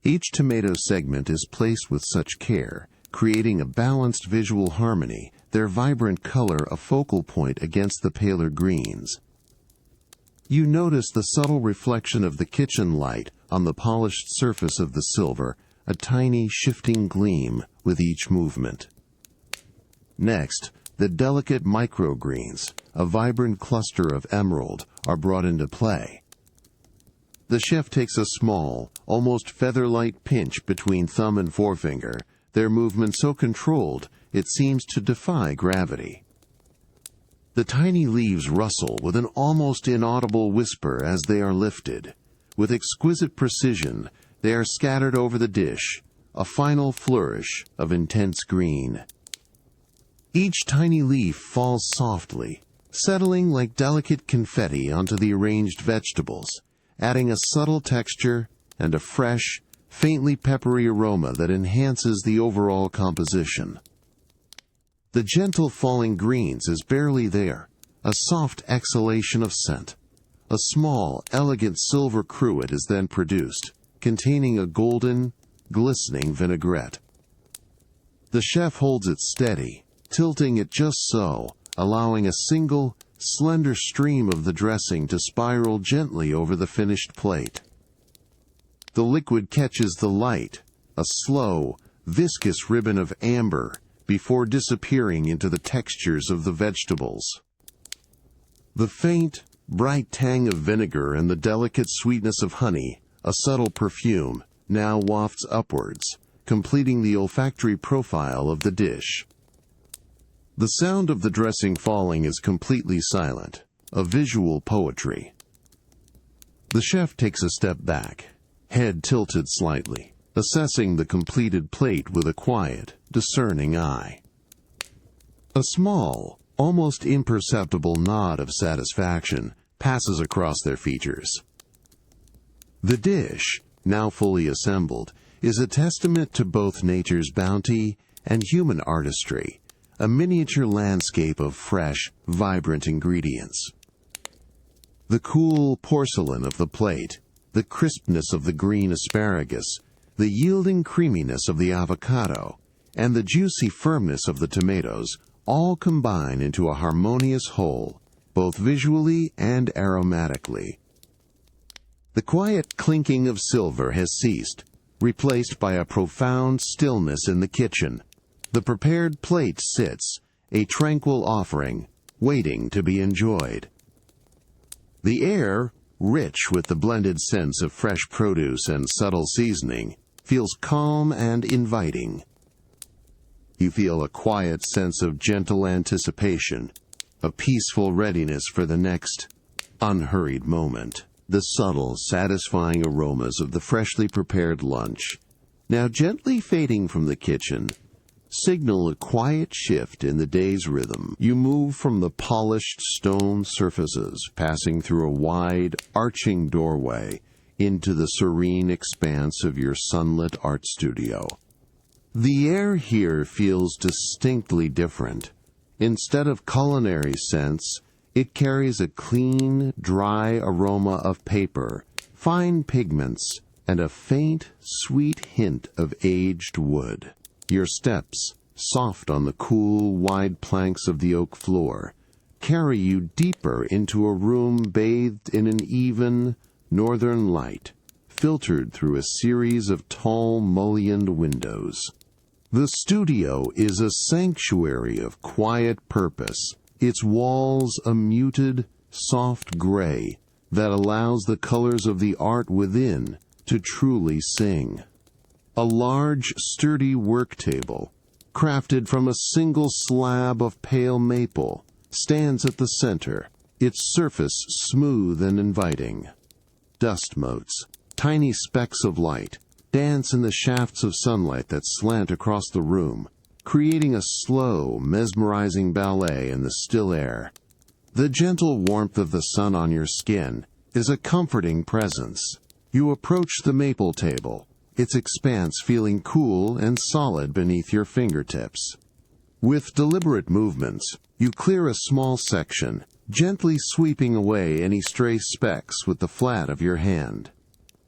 Speaker 1: Each tomato segment is placed with such care, creating a balanced visual harmony, their vibrant color a focal point against the paler greens. You notice the subtle reflection of the kitchen light on the polished surface of the silver, a tiny shifting gleam with each movement. Next, the delicate microgreens, a vibrant cluster of emerald, are brought into play. The chef takes a small, almost feather-light pinch between thumb and forefinger, their movement so controlled it seems to defy gravity. The tiny leaves rustle with an almost inaudible whisper as they are lifted. With exquisite precision, they are scattered over the dish, a final flourish of intense green. Each tiny leaf falls softly, settling like delicate confetti onto the arranged vegetables, adding a subtle texture and a fresh, faintly peppery aroma that enhances the overall composition. The gentle falling greens is barely there, a soft exhalation of scent. A small, elegant silver cruet is then produced, containing a golden, glistening vinaigrette. The chef holds it steady, tilting it just so, allowing a single, slender stream of the dressing to spiral gently over the finished plate. The liquid catches the light, a slow, viscous ribbon of amber, before disappearing into the textures of the vegetables. The faint, bright tang of vinegar and the delicate sweetness of honey, a subtle perfume, now wafts upwards, completing the olfactory profile of the dish. The sound of the dressing falling is completely silent, a visual poetry. The chef takes a step back, head tilted slightly, assessing the completed plate with a quiet, discerning eye. A small, almost imperceptible nod of satisfaction passes across their features. The dish, now fully assembled, is a testament to both nature's bounty and human artistry, a miniature landscape of fresh, vibrant ingredients. The cool porcelain of the plate, the crispness of the green asparagus, the yielding creaminess of the avocado, and the juicy firmness of the tomatoes all combine into a harmonious whole, both visually and aromatically. The quiet clinking of silver has ceased, replaced by a profound stillness in the kitchen. The prepared plate sits, a tranquil offering, waiting to be enjoyed. The air, rich with the blended scents of fresh produce and subtle seasoning, feels calm and inviting. You feel a quiet sense of gentle anticipation, a peaceful readiness for the next unhurried moment. The subtle, satisfying aromas of the freshly prepared lunch, now gently fading from the kitchen, signal a quiet shift in the day's rhythm. You move from the polished stone surfaces, passing through a wide, arching doorway, into the serene expanse of your sunlit art studio. The air here feels distinctly different. Instead of culinary scents, it carries a clean, dry aroma of paper, fine pigments, and a faint, sweet hint of aged wood. Your steps, soft on the cool, wide planks of the oak floor, carry you deeper into a room bathed in an even, northern light, filtered through a series of tall, mullioned windows. The studio is a sanctuary of quiet purpose, its walls a muted, soft gray that allows the colors of the art within to truly sing. A large, sturdy work table, crafted from a single slab of pale maple, stands at the center, its surface smooth and inviting. Dust motes, tiny specks of light, dance in the shafts of sunlight that slant across the room, creating a slow, mesmerizing ballet in the still air. The gentle warmth of the sun on your skin is a comforting presence. You approach the maple table, its expanse feeling cool and solid beneath your fingertips. With deliberate movements, you clear a small section, gently sweeping away any stray specks with the flat of your hand.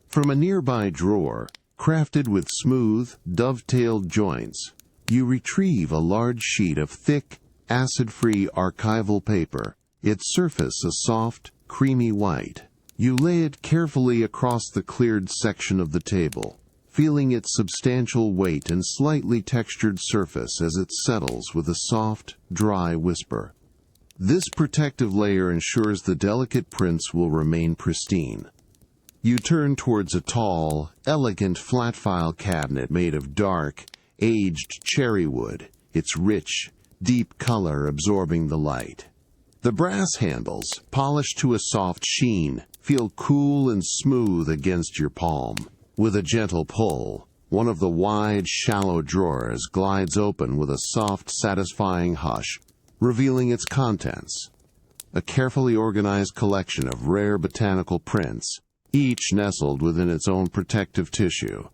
Speaker 1: From a nearby drawer, crafted with smooth, dovetailed joints, you retrieve a large sheet of thick, acid-free archival paper, its surface a soft, creamy white. You lay it carefully across the cleared section of the table, feeling its substantial weight and slightly textured surface as it settles with a soft, dry whisper. This protective layer ensures the delicate prints will remain pristine. You turn towards a tall, elegant flat-file cabinet made of dark, aged cherry wood, its rich, deep color absorbing the light. The brass handles, polished to a soft sheen, feel cool and smooth against your palm. With a gentle pull, one of the wide, shallow drawers glides open with a soft, satisfying hush, revealing its contents. A carefully organized collection of rare botanical prints, each nestled within its own protective tissue.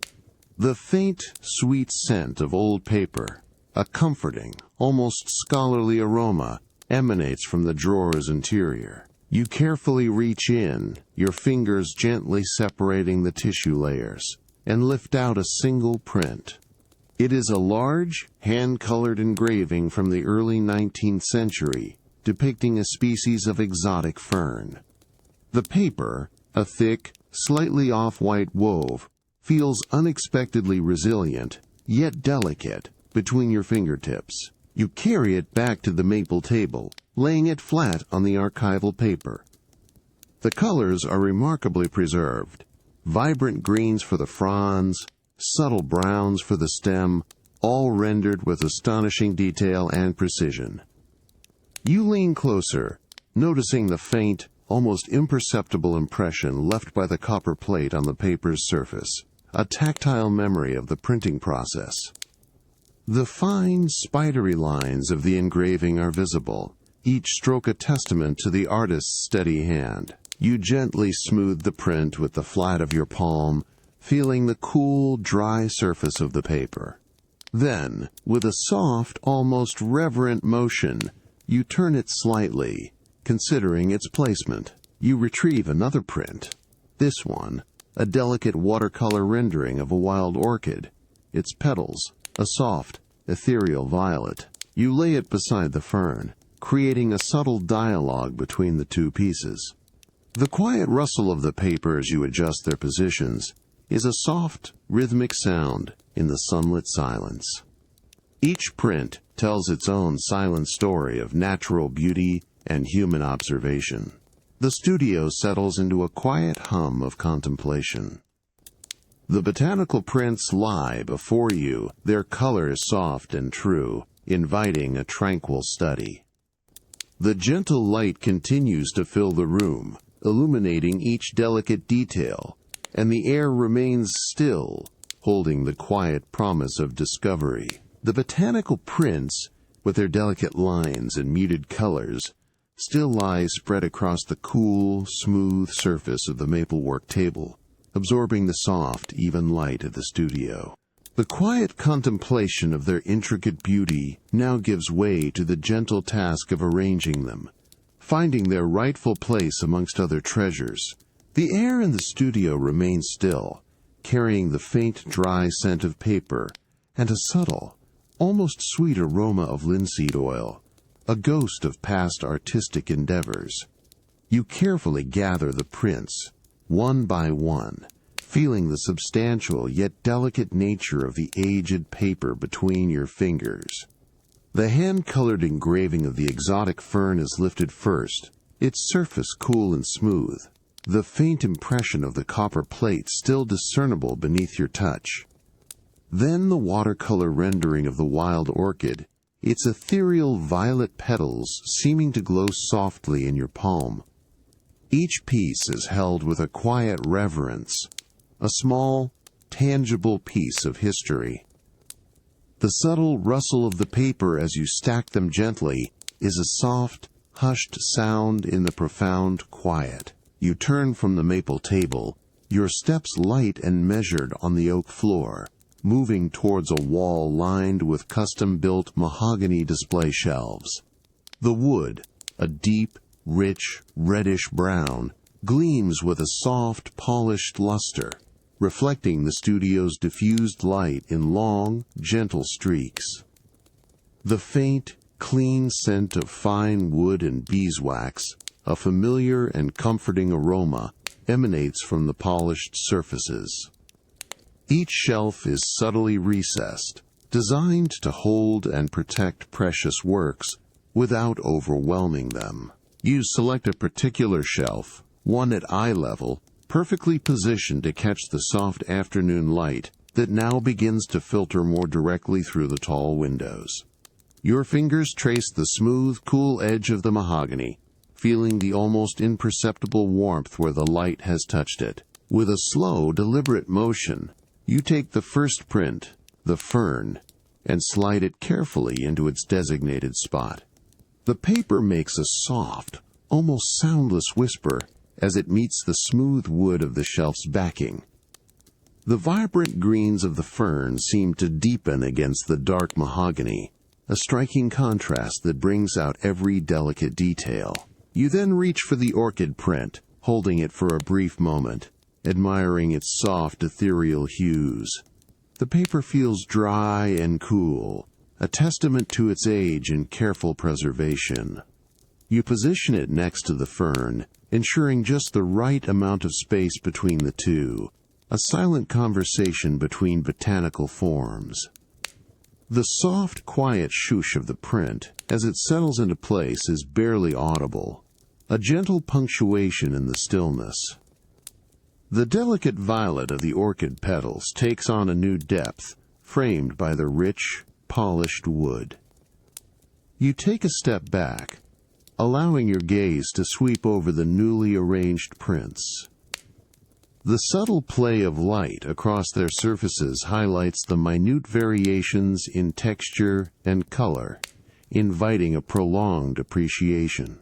Speaker 1: The faint, sweet scent of old paper, a comforting, almost scholarly aroma, emanates from the drawer's interior. You carefully reach in, your fingers gently separating the tissue layers, and lift out a single print. It is a large, hand-colored engraving from the early 19th century, depicting a species of exotic fern. The paper, a thick, slightly off-white wove, feels unexpectedly resilient, yet delicate, between your fingertips. You carry it back to the maple table, laying it flat on the archival paper. The colors are remarkably preserved. Vibrant greens for the fronds, subtle browns for the stem, all rendered with astonishing detail and precision. You lean closer, noticing the faint, almost imperceptible impression left by the copper plate on the paper's surface, a tactile memory of the printing process. The fine, spidery lines of the engraving are visible, each stroke a testament to the artist's steady hand. You gently smooth the print with the flat of your palm, feeling the cool, dry surface of the paper. Then, with a soft, almost reverent motion, you turn it slightly, considering its placement. You retrieve another print. This one, a delicate watercolor rendering of a wild orchid, its petals, a soft, ethereal violet. You lay it beside the fern, creating a subtle dialogue between the two pieces. The quiet rustle of the paper as you adjust their positions is a soft, rhythmic sound in the sunlit silence. Each print tells its own silent story of natural beauty and human observation. The studio settles into a quiet hum of contemplation. The botanical prints lie before you, their colors soft and true, inviting a tranquil study. The gentle light continues to fill the room, illuminating each delicate detail, and the air remains still, holding the quiet promise of discovery. The botanical prints, with their delicate lines and muted colors, still lie spread across the cool, smooth surface of the maplework table, absorbing the soft, even light of the studio. The quiet contemplation of their intricate beauty now gives way to the gentle task of arranging them, finding their rightful place amongst other treasures. The air in the studio remains still, carrying the faint, dry scent of paper and a subtle, almost sweet aroma of linseed oil, a ghost of past artistic endeavors. You carefully gather the prints, one by one, feeling the substantial yet delicate nature of the aged paper between your fingers. The hand-colored engraving of the exotic fern is lifted first, its surface cool and smooth, the faint impression of the copper plate still discernible beneath your touch. Then the watercolor rendering of the wild orchid, its ethereal violet petals seeming to glow softly in your palm. Each piece is held with a quiet reverence, a small, tangible piece of history. The subtle rustle of the paper as you stack them gently is a soft, hushed sound in the profound quiet. You turn from the maple table, your steps light and measured on the oak floor, moving towards a wall lined with custom-built mahogany display shelves. The wood, a deep, rich, reddish brown, gleams with a soft, polished luster, reflecting the studio's diffused light in long, gentle streaks. The faint, clean scent of fine wood and beeswax, a familiar and comforting aroma, emanates from the polished surfaces. Each shelf is subtly recessed, designed to hold and protect precious works without overwhelming them. You select a particular shelf, one at eye level, perfectly positioned to catch the soft afternoon light that now begins to filter more directly through the tall windows. Your fingers trace the smooth, cool edge of the mahogany, feeling the almost imperceptible warmth where the light has touched it. With a slow, deliberate motion, you take the first print, the fern, and slide it carefully into its designated spot. The paper makes a soft, almost soundless whisper as it meets the smooth wood of the shelf's backing. The vibrant greens of the fern seem to deepen against the dark mahogany, a striking contrast that brings out every delicate detail. You then reach for the orchid print, holding it for a brief moment, admiring its soft, ethereal hues. The paper feels dry and cool, a testament to its age and careful preservation. You position it next to the fern, ensuring just the right amount of space between the two, a silent conversation between botanical forms. The soft, quiet swoosh of the print, as it settles into place, is barely audible, a gentle punctuation in the stillness. The delicate violet of the orchid petals takes on a new depth, framed by the rich, polished wood. You take a step back, allowing your gaze to sweep over the newly arranged prints. The subtle play of light across their surfaces highlights the minute variations in texture and color, inviting a prolonged appreciation.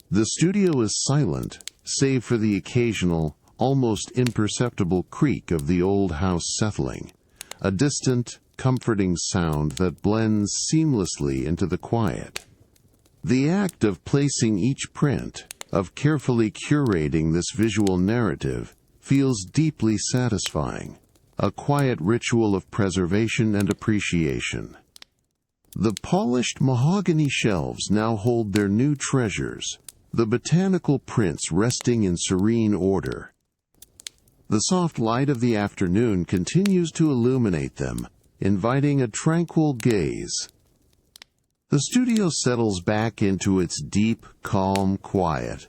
Speaker 1: The studio is silent, save for the occasional, almost imperceptible creak of the old house settling, a distant, comforting sound that blends seamlessly into the quiet. The act of placing each print, of carefully curating this visual narrative, feels deeply satisfying, a quiet ritual of preservation and appreciation. The polished mahogany shelves now hold their new treasures, the botanical prints resting in serene order. The soft light of the afternoon continues to illuminate them, inviting a tranquil gaze. The studio settles back into its deep, calm quiet,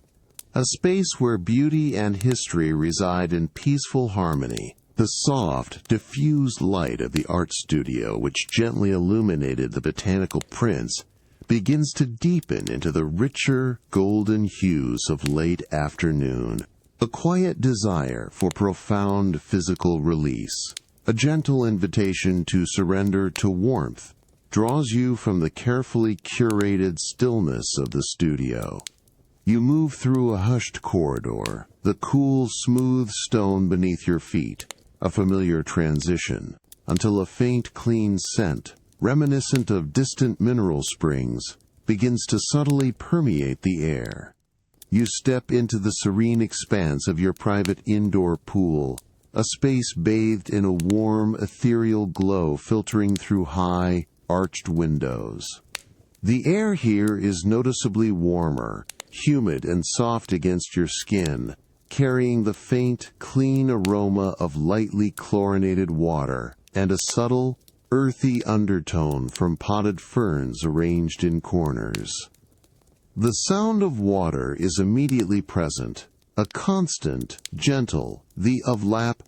Speaker 1: a space where beauty and history reside in peaceful harmony. The soft, diffused light of the art studio, which gently illuminated the botanical prints, begins to deepen into the richer, golden hues of late afternoon, a quiet desire for profound physical release. A gentle invitation to surrender to warmth draws you from the carefully curated stillness of the studio. You move through a hushed corridor, the cool, smooth stone beneath your feet, a familiar transition, until a faint, clean scent, reminiscent of distant mineral springs, begins to subtly permeate the air. You step into the serene expanse of your private indoor pool, a space bathed in a warm, ethereal glow filtering through high, arched windows. The air here is noticeably warmer, humid and soft against your skin, carrying the faint, clean aroma of lightly chlorinated water and a subtle, earthy undertone from potted ferns arranged in corners. The sound of water is immediately present, a constant, gentle, the of lap,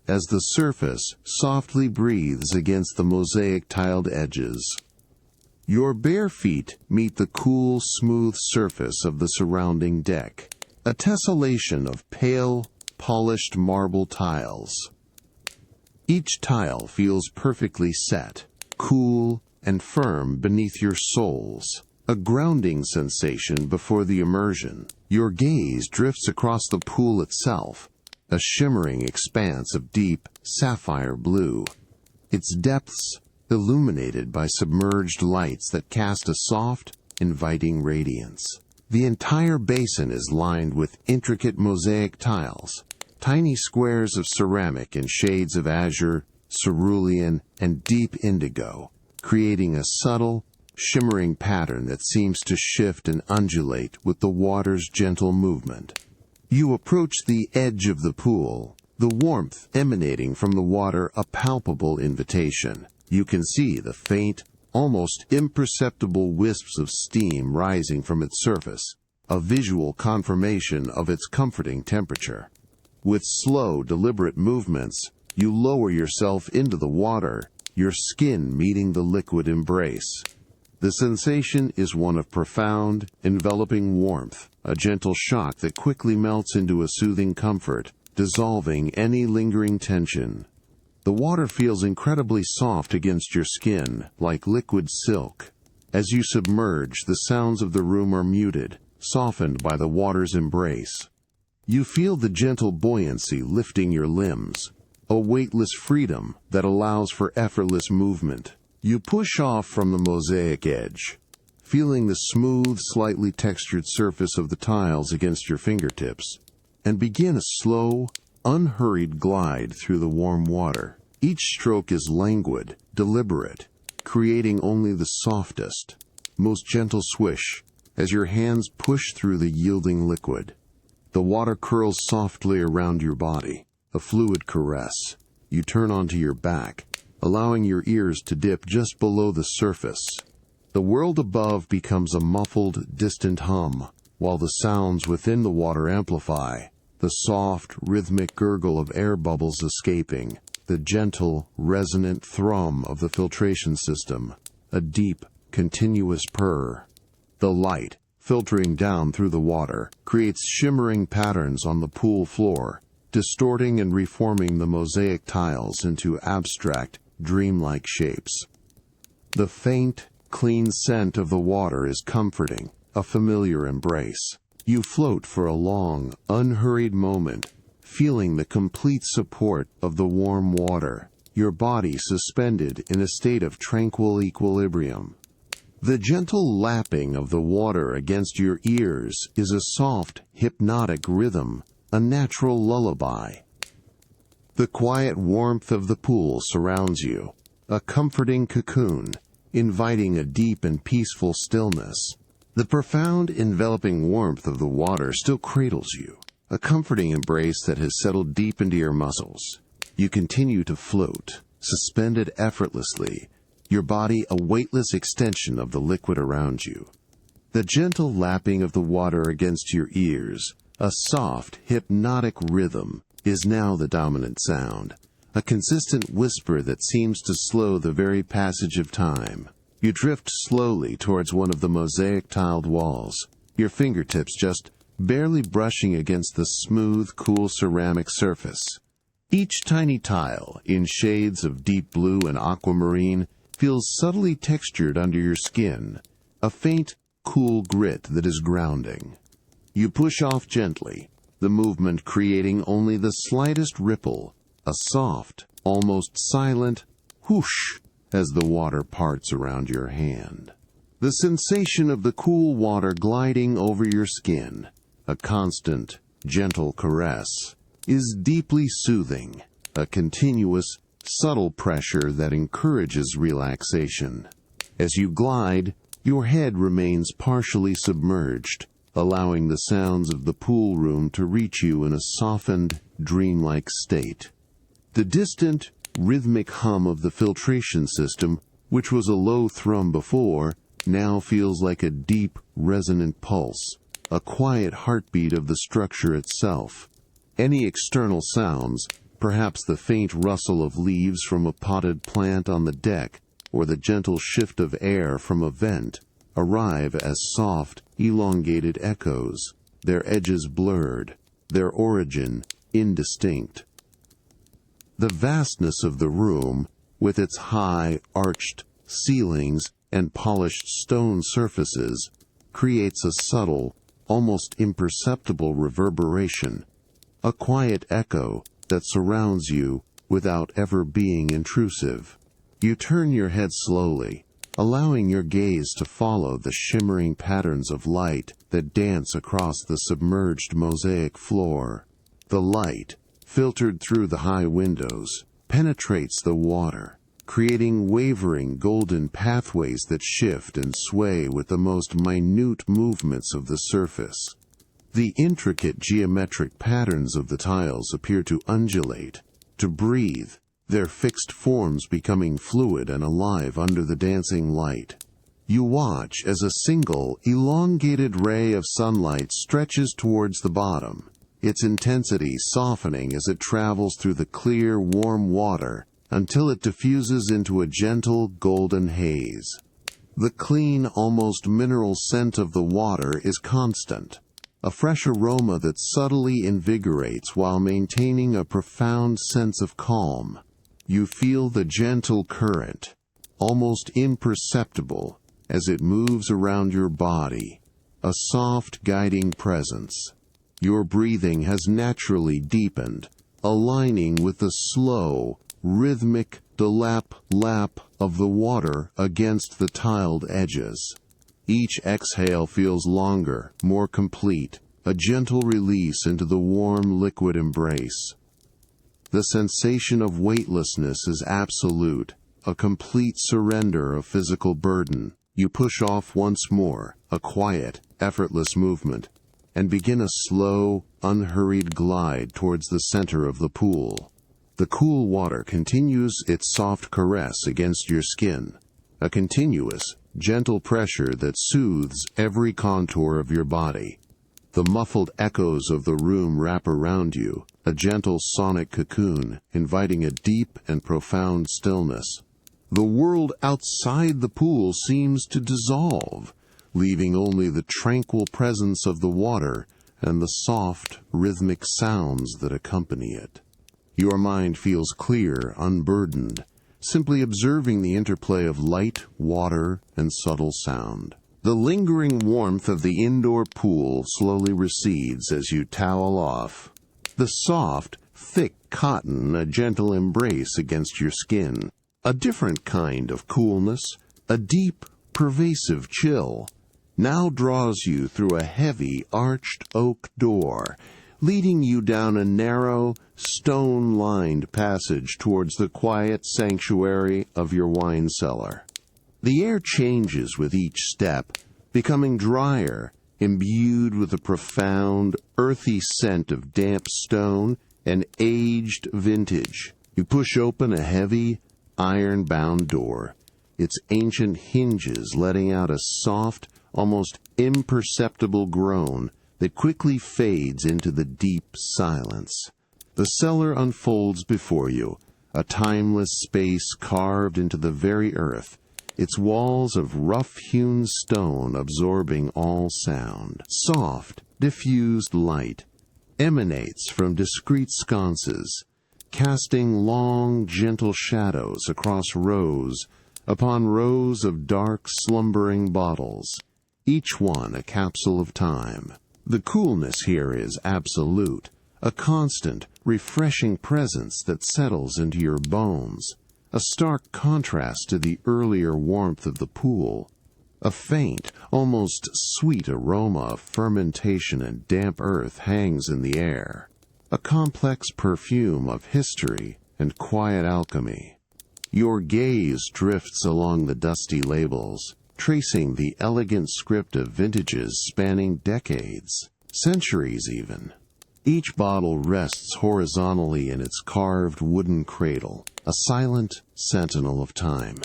Speaker 1: as the surface softly breathes against the mosaic-tiled edges. Your bare feet meet the cool, smooth surface of the surrounding deck, a tessellation of pale, polished marble tiles. Each tile feels perfectly set, cool, and firm beneath your soles, a grounding sensation before the immersion. Your gaze drifts across the pool itself, a shimmering expanse of deep, sapphire blue, its depths illuminated by submerged lights that cast a soft, inviting radiance. The entire basin is lined with intricate mosaic tiles, tiny squares of ceramic in shades of azure, cerulean, and deep indigo, creating a subtle, shimmering pattern that seems to shift and undulate with the water's gentle movement. You approach the edge of the pool, the warmth emanating from the water a palpable invitation. You can see the faint, almost imperceptible wisps of steam rising from its surface, a visual confirmation of its comforting temperature. With slow, deliberate movements, you lower yourself into the water, your skin meeting the liquid embrace. The sensation is one of profound, enveloping warmth, a gentle shock that quickly melts into a soothing comfort, dissolving any lingering tension. The water feels incredibly soft against your skin, like liquid silk. As you submerge, the sounds of the room are muted, softened by the water's embrace. You feel the gentle buoyancy lifting your limbs, a weightless freedom that allows for effortless movement. You push off from the mosaic edge, feeling the smooth, slightly textured surface of the tiles against your fingertips, and begin a slow, unhurried glide through the warm water. Each stroke is languid, deliberate, creating only the softest, most gentle swish as your hands push through the yielding liquid. The water curls softly around your body, a fluid caress. You turn onto your back, allowing your ears to dip just below the surface. The world above becomes a muffled, distant hum, while the sounds within the water amplify, the soft, rhythmic gurgle of air bubbles escaping, the gentle, resonant thrum of the filtration system, a deep, continuous purr. The light, filtering down through the water, creates shimmering patterns on the pool floor, distorting and reforming the mosaic tiles into abstract, dreamlike shapes. The faint, clean scent of the water is comforting, a familiar embrace. You float for a long, unhurried moment, feeling the complete support of the warm water, your body suspended in a state of tranquil equilibrium. The gentle lapping of the water against your ears is a soft, hypnotic rhythm, a natural lullaby. The quiet warmth of the pool surrounds you, a comforting cocoon, inviting a deep and peaceful stillness. The profound, enveloping warmth of the water still cradles you, a comforting embrace that has settled deep into your muscles. You continue to float, suspended effortlessly, your body a weightless extension of the liquid around you. The gentle lapping of the water against your ears, a soft, hypnotic rhythm, is now the dominant sound, a consistent whisper that seems to slow the very passage of time. You drift slowly towards one of the mosaic-tiled walls, your fingertips just barely brushing against the smooth, cool ceramic surface. Each tiny tile, in shades of deep blue and aquamarine, feels subtly textured under your skin, a faint, cool grit that is grounding. You push off gently, the movement creating only the slightest ripple, a soft, almost silent whoosh as the water parts around your hand. The sensation of the cool water gliding over your skin, a constant, gentle caress, is deeply soothing, a continuous, subtle pressure that encourages relaxation. As you glide, your head remains partially submerged, allowing the sounds of the pool room to reach you in a softened, dreamlike state. The distant, rhythmic hum of the filtration system, which was a low thrum before, now feels like a deep, resonant pulse, a quiet heartbeat of the structure itself. Any external sounds, perhaps the faint rustle of leaves from a potted plant on the deck, or the gentle shift of air from a vent, arrive as soft, elongated echoes, their edges blurred, their origin indistinct. The vastness of the room, with its high, arched ceilings and polished stone surfaces, creates a subtle, almost imperceptible reverberation, a quiet echo that surrounds you without ever being intrusive. You turn your head slowly, allowing your gaze to follow the shimmering patterns of light that dance across the submerged mosaic floor. The light, filtered through the high windows, penetrates the water, creating wavering golden pathways that shift and sway with the most minute movements of the surface. The intricate geometric patterns of the tiles appear to undulate, to breathe, their fixed forms becoming fluid and alive under the dancing light. You watch as a single, elongated ray of sunlight stretches towards the bottom, its intensity softening as it travels through the clear, warm water until it diffuses into a gentle, golden haze. The clean, almost mineral scent of the water is constant, a fresh aroma that subtly invigorates while maintaining a profound sense of calm. You feel the gentle current, almost imperceptible, as it moves around your body, a soft guiding presence. Your breathing has naturally deepened, aligning with the slow, rhythmic lap of the water against the tiled edges. Each exhale feels longer, more complete, a gentle release into the warm liquid embrace. The sensation of weightlessness is absolute, a complete surrender of physical burden. You push off once more, a quiet, effortless movement, and begin a slow, unhurried glide towards the center of the pool. The cool water continues its soft caress against your skin, a continuous, gentle pressure that soothes every contour of your body. The muffled echoes of the room wrap around you, a gentle sonic cocoon, inviting a deep and profound stillness. The world outside the pool seems to dissolve, leaving only the tranquil presence of the water and the soft, rhythmic sounds that accompany it. Your mind feels clear, unburdened, simply observing the interplay of light, water, and subtle sound. The lingering warmth of the indoor pool slowly recedes as you towel off. The soft, thick cotton a gentle embrace against your skin. A different kind of coolness, a deep, pervasive chill, now draws you through a heavy, arched oak door, leading you down a narrow, stone-lined passage towards the quiet sanctuary of your wine cellar. The air changes with each step, becoming drier, imbued with a profound, earthy scent of damp stone and aged vintage. You push open a heavy, iron-bound door, its ancient hinges letting out a soft, almost imperceptible groan that quickly fades into the deep silence. The cellar unfolds before you, a timeless space carved into the very earth, its walls of rough-hewn stone absorbing all sound. Soft, diffused light emanates from discreet sconces, casting long, gentle shadows across rows upon rows of dark, slumbering bottles, each one a capsule of time. The coolness here is absolute, a constant, refreshing presence that settles into your bones, a stark contrast to the earlier warmth of the pool. A faint, almost sweet aroma of fermentation and damp earth hangs in the air, a complex perfume of history and quiet alchemy. Your gaze drifts along the dusty labels, tracing the elegant script of vintages spanning decades, centuries even. Each bottle rests horizontally in its carved wooden cradle, a silent sentinel of time.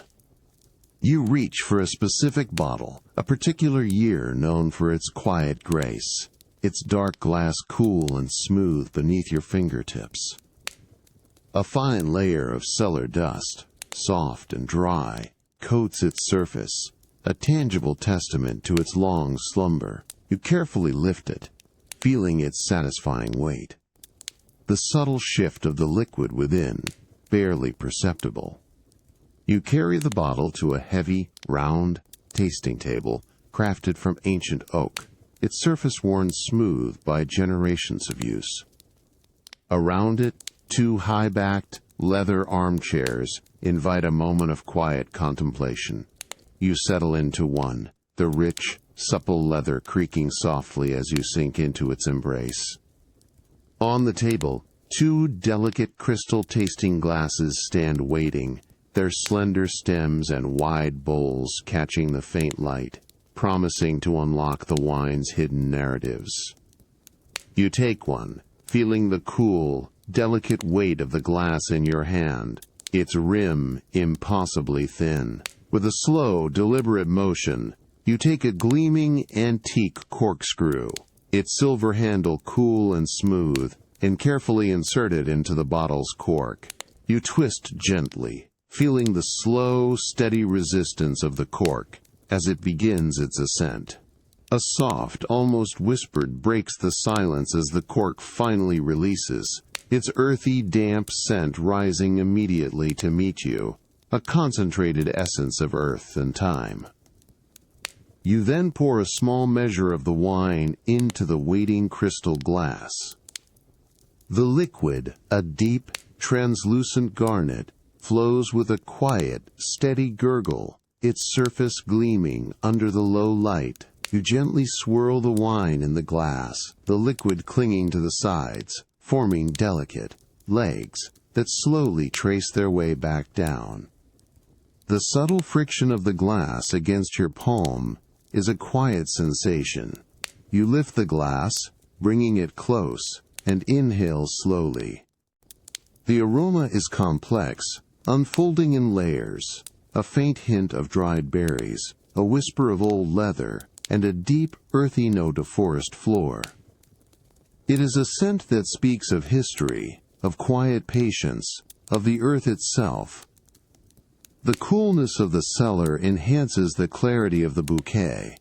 Speaker 1: You reach for a specific bottle, a particular year known for its quiet grace, its dark glass cool and smooth beneath your fingertips. A fine layer of cellar dust, soft and dry, coats its surface, a tangible testament to its long slumber. You carefully lift it, feeling its satisfying weight. The subtle shift of the liquid within, barely perceptible. You carry the bottle to a heavy, round, tasting table crafted from ancient oak, its surface worn smooth by generations of use. Around it, two high-backed, leather armchairs invite a moment of quiet contemplation. You settle into one, the rich, supple leather creaking softly as you sink into its embrace. On the table, two delicate crystal tasting glasses stand waiting, their slender stems and wide bowls catching the faint light, promising to unlock the wine's hidden narratives. You take one, feeling the cool, delicate weight of the glass in your hand, its rim impossibly thin. With a slow, deliberate motion, you take a gleaming, antique corkscrew, its silver handle cool and smooth, and carefully insert it into the bottle's cork. You twist gently, feeling the slow, steady resistance of the cork as it begins its ascent. A soft, almost whispered breaks the silence as the cork finally releases, its earthy, damp scent rising immediately to meet you, a concentrated essence of earth and time. You then pour a small measure of the wine into the waiting crystal glass. The liquid, a deep, translucent garnet, flows with a quiet, steady gurgle, its surface gleaming under the low light. You gently swirl the wine in the glass, the liquid clinging to the sides, forming delicate legs that slowly trace their way back down. The subtle friction of the glass against your palm is a quiet sensation. You lift the glass, bringing it close, and inhale slowly. The aroma is complex, unfolding in layers, a faint hint of dried berries, a whisper of old leather, and a deep, earthy note of forest floor. It is a scent that speaks of history, of quiet patience, of the earth itself. The coolness of the cellar enhances the clarity of the bouquet.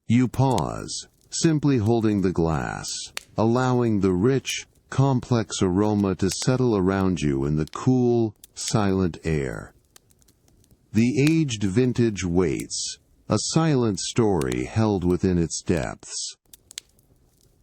Speaker 1: You pause, simply holding the glass, allowing the rich, complex aroma to settle around you in the cool, silent air. The aged vintage waits, a silent story held within its depths.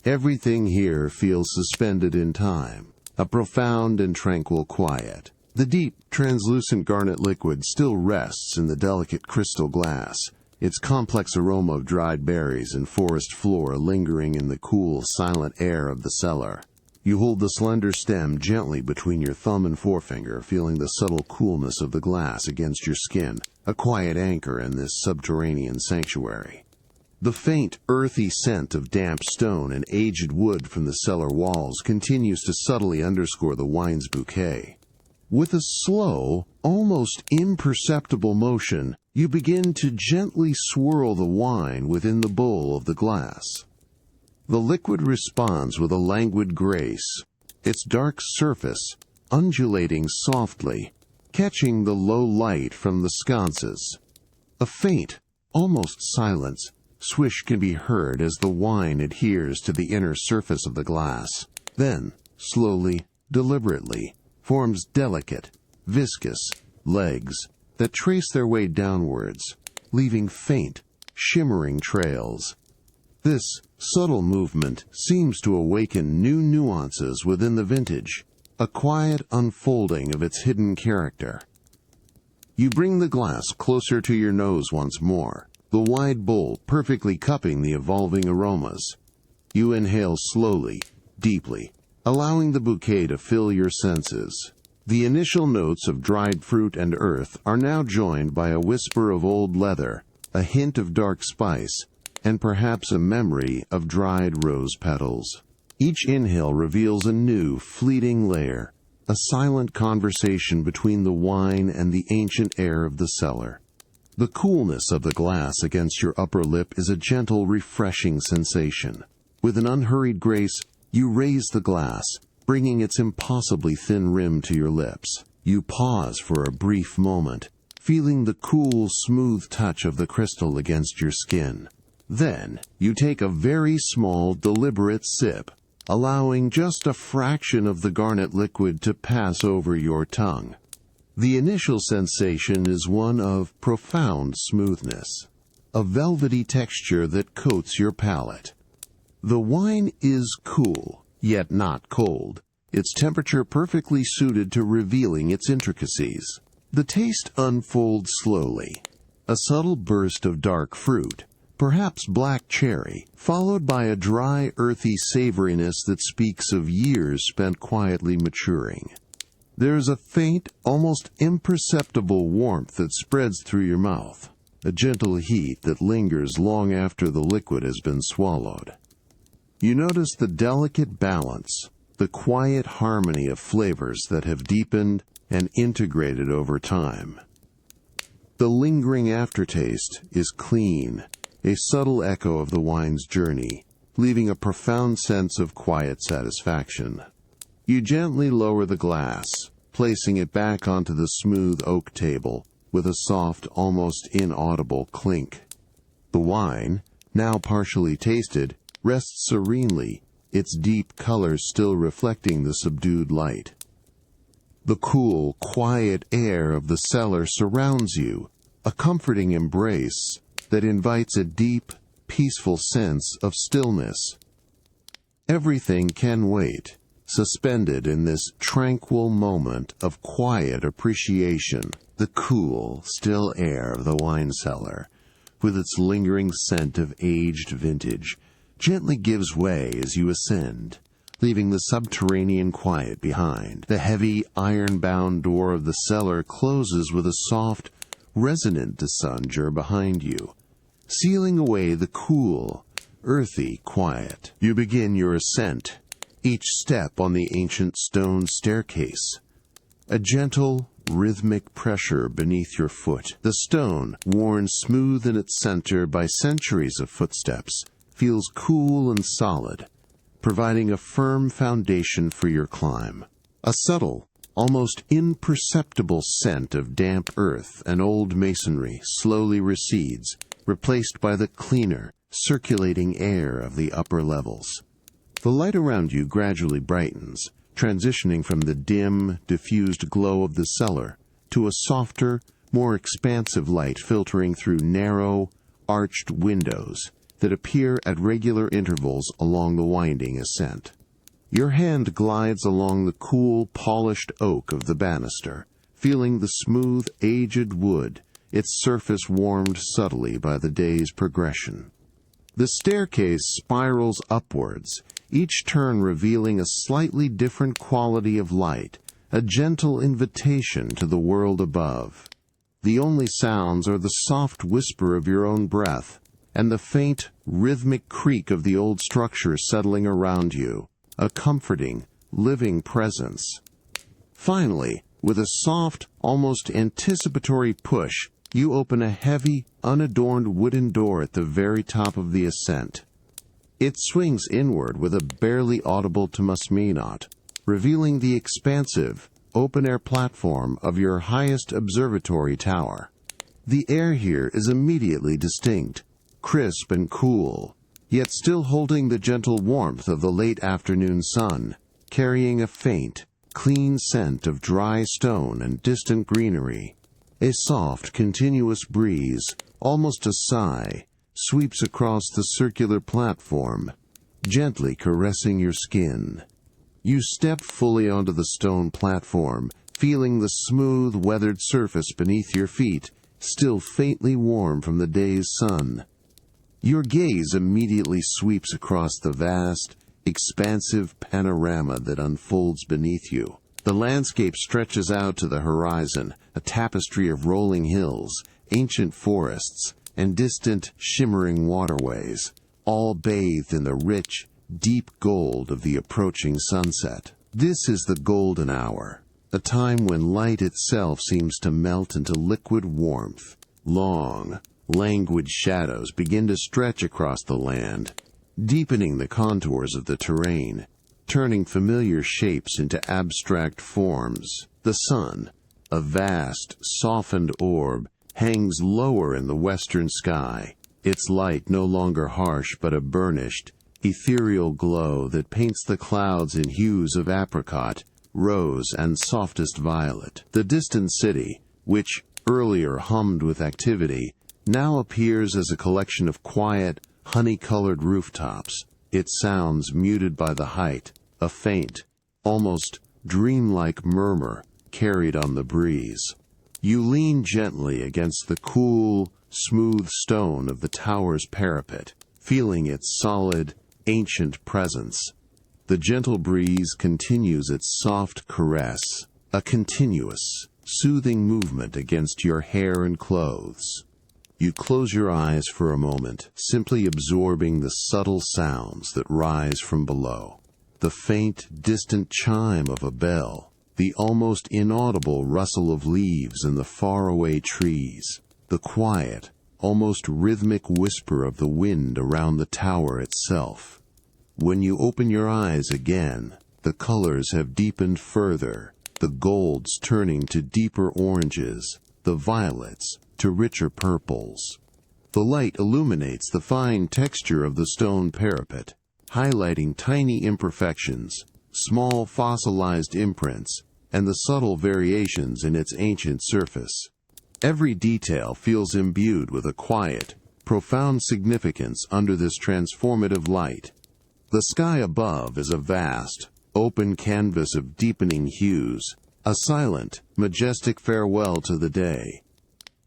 Speaker 1: Everything here feels suspended in time, a profound and tranquil quiet. The deep, translucent garnet liquid still rests in the delicate crystal glass, its complex aroma of dried berries and forest floor lingering in the cool, silent air of the cellar. You hold the slender stem gently between your thumb and forefinger, feeling the subtle coolness of the glass against your skin, a quiet anchor in this subterranean sanctuary. The faint, earthy scent of damp stone and aged wood from the cellar walls continues to subtly underscore the wine's bouquet. With a slow, almost imperceptible motion, you begin to gently swirl the wine within the bowl of the glass. The liquid responds with a languid grace, its dark surface undulating softly, catching the low light from the sconces. A faint, almost silent, swish can be heard as the wine adheres to the inner surface of the glass, then, slowly, deliberately, forms delicate, viscous legs that trace their way downwards, leaving faint, shimmering trails. This subtle movement seems to awaken new nuances within the vintage, a quiet unfolding of its hidden character. You bring the glass closer to your nose once more, the wide bowl perfectly cupping the evolving aromas. You inhale slowly, deeply, allowing the bouquet to fill your senses. The initial notes of dried fruit and earth are now joined by a whisper of old leather, a hint of dark spice, and perhaps a memory of dried rose petals. Each inhale reveals a new, fleeting layer, a silent conversation between the wine and the ancient air of the cellar. The coolness of the glass against your upper lip is a gentle, refreshing sensation. With an unhurried grace, you raise the glass, bringing its impossibly thin rim to your lips. You pause for a brief moment, feeling the cool, smooth touch of the crystal against your skin. Then, you take a very small, deliberate sip, allowing just a fraction of the garnet liquid to pass over your tongue. The initial sensation is one of profound smoothness, a velvety texture that coats your palate. The wine is cool, yet not cold, its temperature perfectly suited to revealing its intricacies. The taste unfolds slowly, a subtle burst of dark fruit, perhaps black cherry, followed by a dry, earthy savoriness that speaks of years spent quietly maturing. There's a faint, almost imperceptible warmth that spreads through your mouth, a gentle heat that lingers long after the liquid has been swallowed. You notice the delicate balance, the quiet harmony of flavors that have deepened and integrated over time. The lingering aftertaste is clean, a subtle echo of the wine's journey, leaving a profound sense of quiet satisfaction. You gently lower the glass, placing it back onto the smooth oak table with a soft, almost inaudible clink. The wine, now partially tasted, rests serenely, its deep colors still reflecting the subdued light. The cool, quiet air of the cellar surrounds you, a comforting embrace that invites a deep, peaceful sense of stillness. Everything can wait, suspended in this tranquil moment of quiet appreciation. The cool, still air of the wine cellar, with its lingering scent of aged vintage, gently gives way as you ascend, leaving the subterranean quiet behind. The heavy, iron-bound door of the cellar closes with a soft, resonant dissonure behind you, sealing away the cool, earthy quiet. You begin your ascent, each step on the ancient stone staircase. A gentle, rhythmic pressure beneath your foot. The stone, worn smooth in its center by centuries of footsteps, feels cool and solid, providing a firm foundation for your climb. A subtle, almost imperceptible scent of damp earth and old masonry slowly recedes, replaced by the cleaner, circulating air of the upper levels. The light around you gradually brightens, transitioning from the dim, diffused glow of the cellar to a softer, more expansive light filtering through narrow, arched windows that appear at regular intervals along the winding ascent. Your hand glides along the cool, polished oak of the banister, feeling the smooth, aged wood, its surface warmed subtly by the day's progression. The staircase spirals upwards, each turn revealing a slightly different quality of light, a gentle invitation to the world above. The only sounds are the soft whisper of your own breath and the faint, rhythmic creak of the old structure settling around you, a comforting, living presence. Finally, with a soft, almost anticipatory push, you open a heavy, unadorned wooden door at the very top of the ascent. It swings inward with a barely audible tomusminot, revealing the expansive, open-air platform of your highest observatory tower. The air here is immediately distinct, crisp and cool, yet still holding the gentle warmth of the late afternoon sun, carrying a faint, clean scent of dry stone and distant greenery. A soft, continuous breeze, almost a sigh, sweeps across the circular platform, gently caressing your skin. You step fully onto the stone platform, feeling the smooth, weathered surface beneath your feet, still faintly warm from the day's sun. Your gaze immediately sweeps across the vast, expansive panorama that unfolds beneath you. The landscape stretches out to the horizon, a tapestry of rolling hills, ancient forests, and distant, shimmering waterways, all bathed in the rich, deep gold of the approaching sunset. This is the golden hour, a time when light itself seems to melt into liquid warmth. Long, languid shadows begin to stretch across the land, deepening the contours of the terrain, turning familiar shapes into abstract forms. The sun, a vast, softened orb, hangs lower in the western sky, its light no longer harsh but a burnished, ethereal glow that paints the clouds in hues of apricot, rose, and softest violet. The distant city, which earlier hummed with activity, now appears as a collection of quiet, honey-colored rooftops, its sounds muted by the height, a faint, almost dreamlike murmur carried on the breeze. You lean gently against the cool, smooth stone of the tower's parapet, feeling its solid, ancient presence. The gentle breeze continues its soft caress, a continuous, soothing movement against your hair and clothes. You close your eyes for a moment, simply absorbing the subtle sounds that rise from below. The faint, distant chime of a bell, the almost inaudible rustle of leaves in the faraway trees, the quiet, almost rhythmic whisper of the wind around the tower itself. When you open your eyes again, the colors have deepened further, the golds turning to deeper oranges, the violets to richer purples. The light illuminates the fine texture of the stone parapet, highlighting tiny imperfections, small fossilized imprints, and the subtle variations in its ancient surface. Every detail feels imbued with a quiet, profound significance under this transformative light. The sky above is a vast, open canvas of deepening hues, a silent, majestic farewell to the day.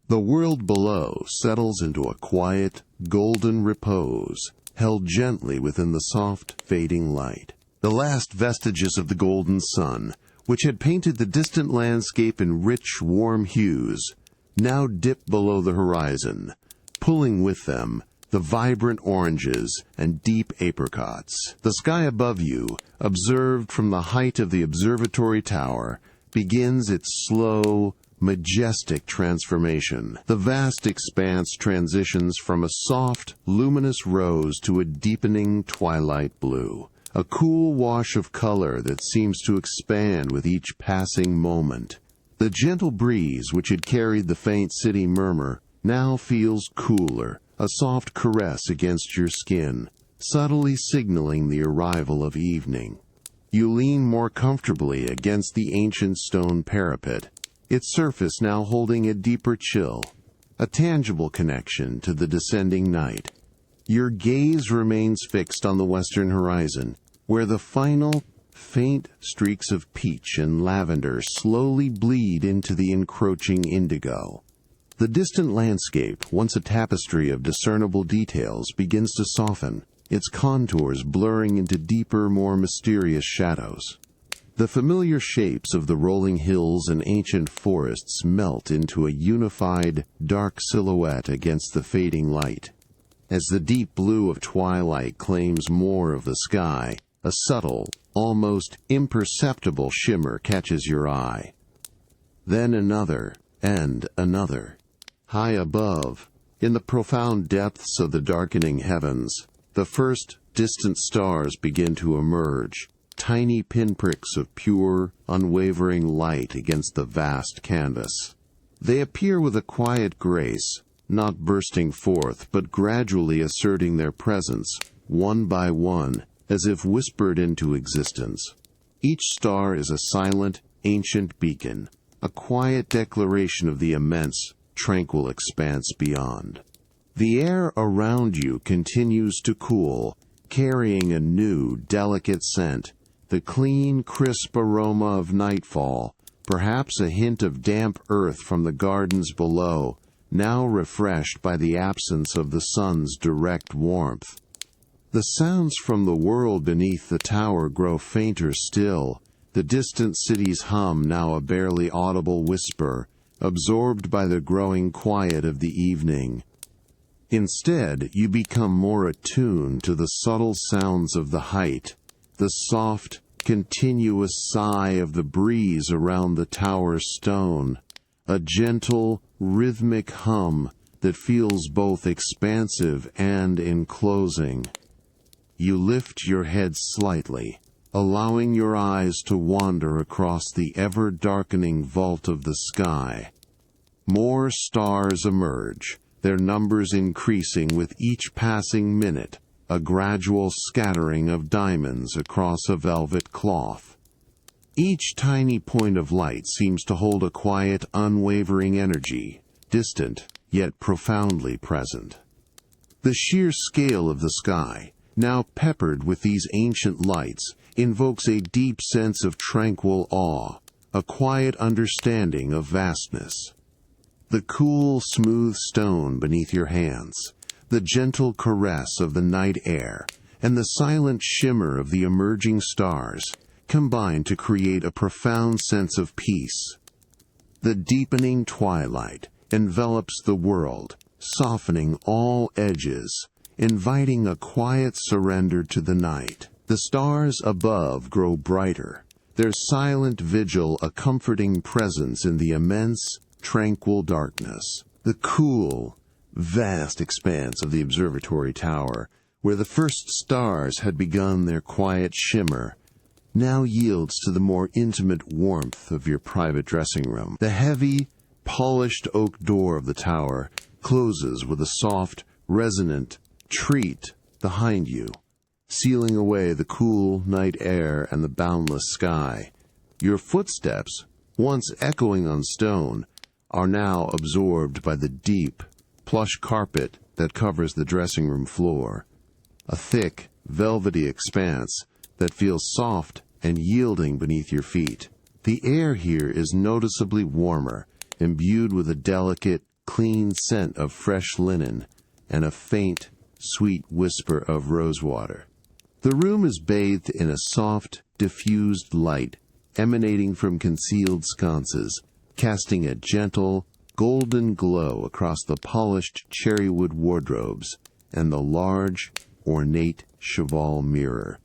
Speaker 1: The world below settles into a quiet, golden repose, held gently within the soft, fading light. The last vestiges of the golden sun, which had painted the distant landscape in rich, warm hues, now dip below the horizon, pulling with them the vibrant oranges and deep apricots. The sky above you, observed from the height of the observatory tower, begins its slow, majestic transformation. The vast expanse transitions from a soft, luminous rose to a deepening twilight blue, a cool wash of color that seems to expand with each passing moment. The gentle breeze which had carried the faint city murmur now feels cooler, a soft caress against your skin, subtly signaling the arrival of evening. You lean more comfortably against the ancient stone parapet, its surface now holding a deeper chill, a tangible connection to the descending night. Your gaze remains fixed on the western horizon, where the final, faint streaks of peach and lavender slowly bleed into the encroaching indigo. The distant landscape, once a tapestry of discernible details, begins to soften, its contours blurring into deeper, more mysterious shadows. The familiar shapes of the rolling hills and ancient forests melt into a unified, dark silhouette against the fading light. As the deep blue of twilight claims more of the sky, a subtle, almost imperceptible shimmer catches your eye. Then another, and another. High above, in the profound depths of the darkening heavens, the first distant stars begin to emerge, tiny pinpricks of pure, unwavering light against the vast canvas. They appear with a quiet grace, not bursting forth, but gradually asserting their presence, one by one, as if whispered into existence. Each star is a silent, ancient beacon, a quiet declaration of the immense, tranquil expanse beyond. The air around you continues to cool, carrying a new, delicate scent, the clean, crisp aroma of nightfall, perhaps a hint of damp earth from the gardens below, now refreshed by the absence of the sun's direct warmth. The sounds from the world beneath the tower grow fainter still, the distant city's hum now a barely audible whisper, absorbed by the growing quiet of the evening. Instead, you become more attuned to the subtle sounds of the height, the soft, continuous sigh of the breeze around the tower's stone, a gentle, rhythmic hum that feels both expansive and enclosing. You lift your head slightly, allowing your eyes to wander across the ever-darkening vault of the sky. More stars emerge, their numbers increasing with each passing minute, a gradual scattering of diamonds across a velvet cloth. Each tiny point of light seems to hold a quiet, unwavering energy, distant, yet profoundly present. The sheer scale of the sky, now peppered with these ancient lights, invokes a deep sense of tranquil awe, a quiet understanding of vastness. The cool, smooth stone beneath your hands, the gentle caress of the night air, and the silent shimmer of the emerging stars combine to create a profound sense of peace. The deepening twilight envelops the world, softening all edges, inviting a quiet surrender to the night. The stars above grow brighter, their silent vigil a comforting presence in the immense, tranquil darkness. The cool, vast expanse of the observatory tower, where the first stars had begun their quiet shimmer, now yields to the more intimate warmth of your private dressing room. The heavy, polished oak door of the tower closes with a soft, resonant treat behind you, sealing away the cool night air and the boundless sky. Your footsteps, once echoing on stone, are now absorbed by the deep, plush carpet that covers the dressing room floor, a thick, velvety expanse that feels soft and yielding beneath your feet. The air here is noticeably warmer, imbued with a delicate, clean scent of fresh linen and a faint, sweet whisper of rosewater. The room is bathed in a soft, diffused light emanating from concealed sconces, casting a gentle, golden glow across the polished cherrywood wardrobes and the large, ornate cheval mirror.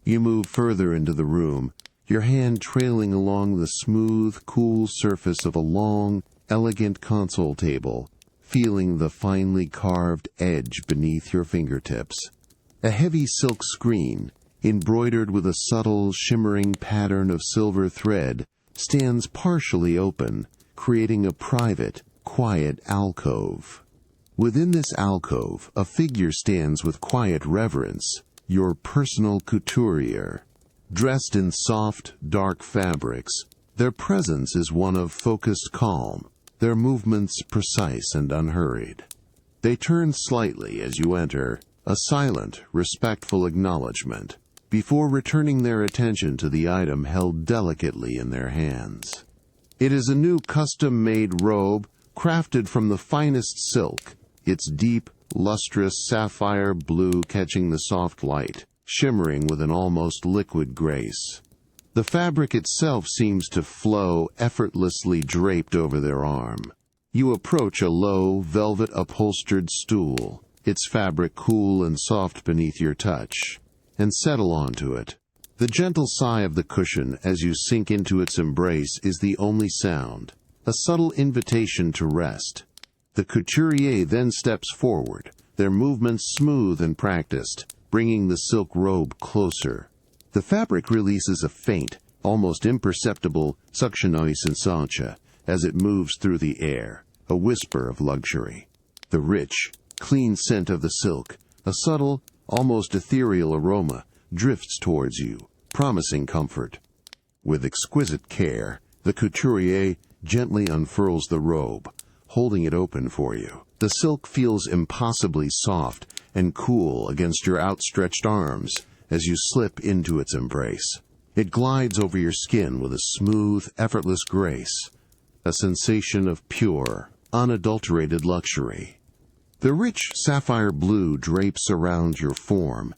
Speaker 1: You move further into the room, your hand trailing along the smooth, cool surface of a long, elegant console table, feeling the finely carved edge beneath your fingertips. A heavy silk screen, embroidered with a subtle, shimmering pattern of silver thread, stands partially open, creating a private, quiet alcove. Within this alcove, a figure stands with quiet reverence, your personal couturier. Dressed in soft, dark fabrics, their presence is one of focused calm, their movements precise and unhurried. They turn slightly as you enter, a silent, respectful acknowledgement, before returning their attention to the item held delicately in their hands. It is a new custom-made robe, crafted from the finest silk, its deep, lustrous sapphire blue catching the soft light, shimmering with an almost liquid grace. The fabric itself seems to flow effortlessly draped over their arm. You approach a low, velvet-upholstered stool, its fabric cool and soft beneath your touch, and settle onto it. The gentle sigh of the cushion as you sink into its embrace is the only sound, a subtle invitation to rest. The couturier then steps forward, their movements smooth and practiced, bringing the silk robe closer. The fabric releases a faint, almost imperceptible succione sensation as it moves through the air, a whisper of luxury. The rich, clean scent of the silk, a subtle, almost ethereal aroma, drifts towards you, promising comfort. With exquisite care, the couturier gently unfurls the robe, holding it open for you. The silk feels impossibly soft and cool against your outstretched arms as you slip into its embrace. It glides over your skin with a smooth, effortless grace, a sensation of pure, unadulterated luxury. The rich sapphire blue drapes around your form,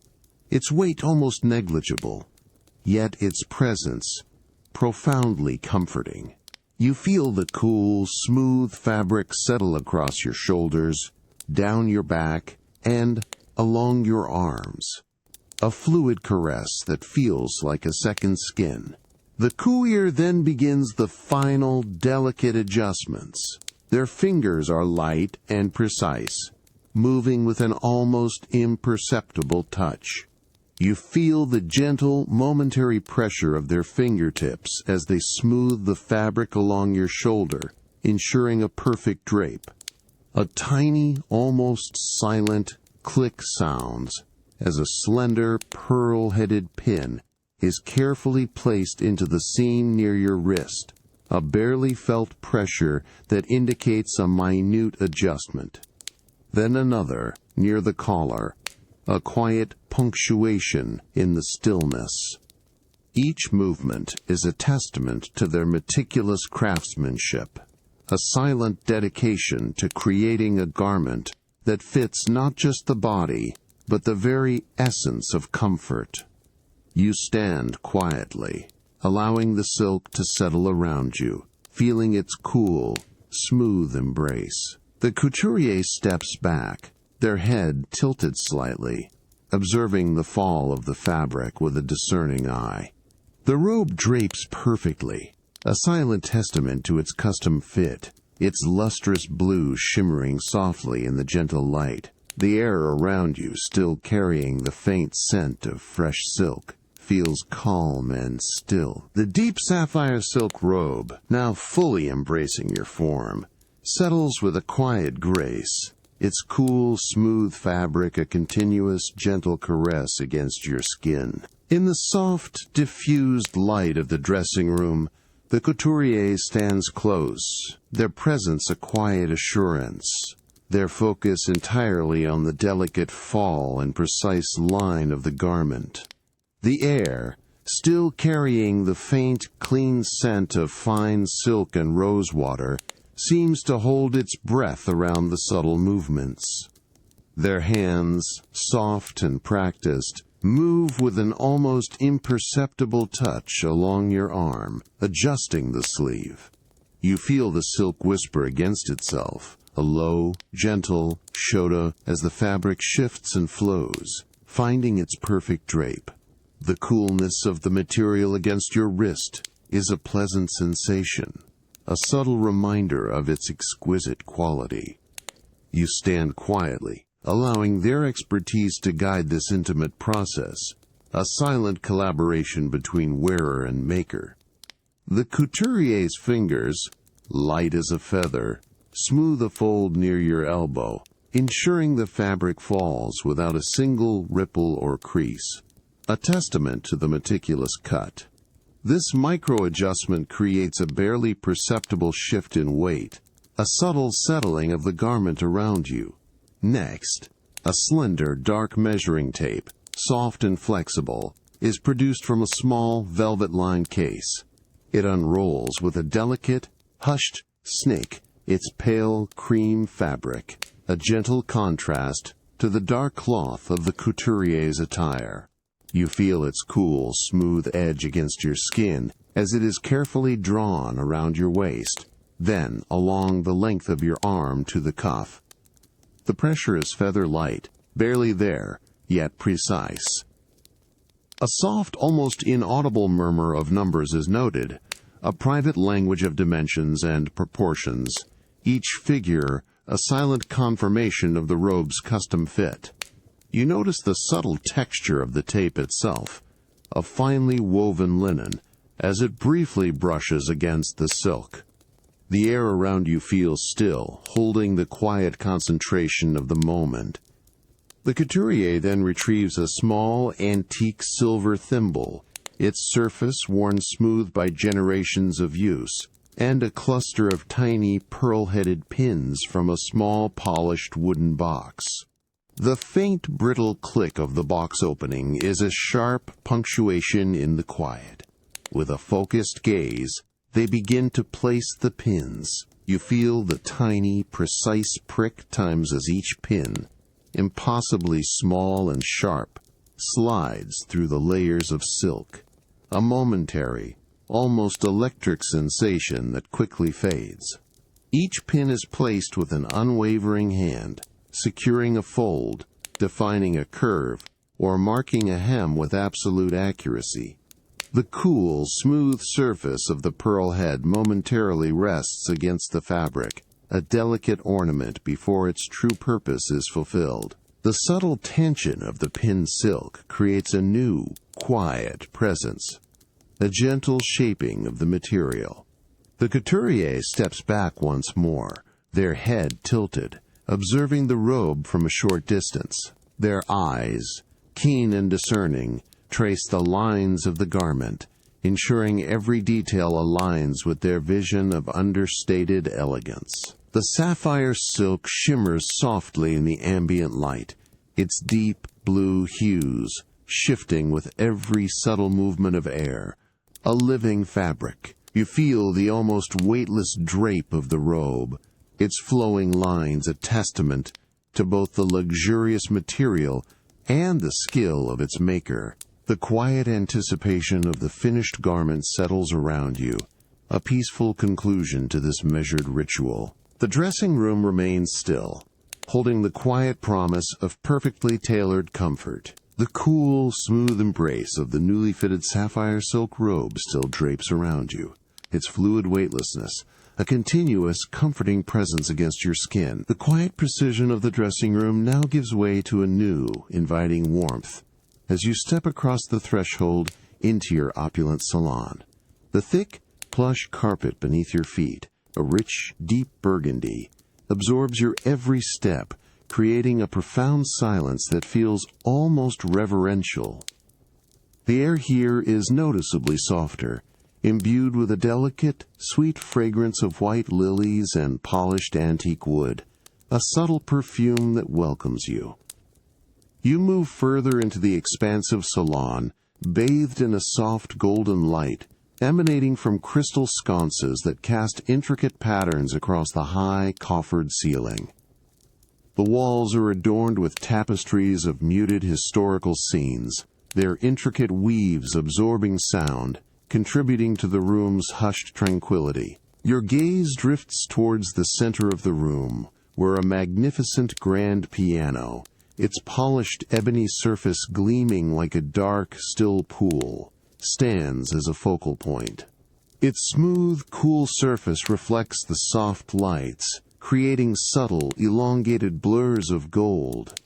Speaker 1: its weight almost negligible, yet its presence profoundly comforting. You feel the cool, smooth fabric settle across your shoulders, down your back, and along your arms. A fluid caress that feels like a second skin. The courier then begins the final, delicate adjustments. Their fingers are light and precise, moving with an almost imperceptible touch. You feel the gentle, momentary pressure of their fingertips as they smooth the fabric along your shoulder, ensuring a perfect drape. A tiny, almost silent click sounds as a slender, pearl-headed pin is carefully placed into the seam near your wrist, a barely felt pressure that indicates a minute adjustment. Then another, near the collar, a quiet punctuation in the stillness. Each movement is a testament to their meticulous craftsmanship, a silent dedication to creating a garment that fits not just the body, but the very essence of comfort. You stand quietly, allowing the silk to settle around you, feeling its cool, smooth embrace. The couturier steps back, their head tilted slightly, observing the fall of the fabric with a discerning eye. The robe drapes perfectly, a silent testament to its custom fit, its lustrous blue shimmering softly in the gentle light, the air around you still carrying the faint scent of fresh silk. Feels calm and still. The deep sapphire silk robe, now fully embracing your form, settles with a quiet grace, its cool, smooth fabric a continuous, gentle caress against your skin. In the soft, diffused light of the dressing room, the couturier stands close, their presence a quiet assurance, their focus entirely on the delicate fall and precise line of the garment. The air, still carrying the faint, clean scent of fine silk and rosewater, seems to hold its breath around the subtle movements. Their hands, soft and practiced, move with an almost imperceptible touch along your arm, adjusting the sleeve. You feel the silk whisper against itself, a low, gentle shoda as the fabric shifts and flows, finding its perfect drape. The coolness of the material against your wrist is a pleasant sensation, a subtle reminder of its exquisite quality. You stand quietly, allowing their expertise to guide this intimate process, a silent collaboration between wearer and maker. The couturier's fingers, light as a feather, smooth a fold near your elbow, ensuring the fabric falls without a single ripple or crease. A testament to the meticulous cut. This micro-adjustment creates a barely perceptible shift in weight, a subtle settling of the garment around you. Next, a slender, dark measuring tape, soft and flexible, is produced from a small, velvet-lined case. It unrolls with a delicate, hushed snick, its pale cream fabric, a gentle contrast to the dark cloth of the couturier's attire. You feel its cool, smooth edge against your skin as it is carefully drawn around your waist, then along the length of your arm to the cuff. The pressure is feather light, barely there, yet precise. A soft, almost inaudible murmur of numbers is noted, a private language of dimensions and proportions, each figure a silent confirmation of the robe's custom fit. You notice the subtle texture of the tape itself, a finely woven linen, as it briefly brushes against the silk. The air around you feels still, holding the quiet concentration of the moment. The couturier then retrieves a small, antique silver thimble, its surface worn smooth by generations of use, and a cluster of tiny, pearl-headed pins from a small, polished wooden box. The faint, brittle click of the box opening is a sharp punctuation in the quiet. With a focused gaze, they begin to place the pins. You feel the tiny, precise prick times as each pin, impossibly small and sharp, slides through the layers of silk. A momentary, almost electric sensation that quickly fades. Each pin is placed with an unwavering hand, securing a fold, defining a curve, or marking a hem with absolute accuracy. The cool, smooth surface of the pearl head momentarily rests against the fabric, a delicate ornament before its true purpose is fulfilled. The subtle tension of the pin silk creates a new, quiet presence, a gentle shaping of the material. The couturier steps back once more, their head tilted, observing the robe from a short distance. Their eyes, keen and discerning, trace the lines of the garment, ensuring every detail aligns with their vision of understated elegance. The sapphire silk shimmers softly in the ambient light, its deep blue hues shifting with every subtle movement of air. A living fabric. You feel the almost weightless drape of the robe, its flowing lines a testament to both the luxurious material and the skill of its maker. The quiet anticipation of the finished garment settles around you, a peaceful conclusion to this measured ritual. The dressing room remains still, holding the quiet promise of perfectly tailored comfort. The cool, smooth embrace of the newly fitted sapphire silk robe still drapes around you, its fluid weightlessness, a continuous, comforting presence against your skin. The quiet precision of the dressing room now gives way to a new, inviting warmth as you step across the threshold into your opulent salon. The thick, plush carpet beneath your feet, a rich, deep burgundy, absorbs your every step, creating a profound silence that feels almost reverential. The air here is noticeably softer, imbued with a delicate, sweet fragrance of white lilies and polished antique wood, a subtle perfume that welcomes you. You move further into the expansive salon, bathed in a soft golden light, emanating from crystal sconces that cast intricate patterns across the high, coffered ceiling. The walls are adorned with tapestries of muted historical scenes, their intricate weaves absorbing sound, contributing to the room's hushed tranquility. Your gaze drifts towards the center of the room, where a magnificent grand piano, its polished ebony surface gleaming like a dark, still pool, stands as a focal point. Its smooth, cool surface reflects the soft lights, creating subtle, elongated blurs of gold.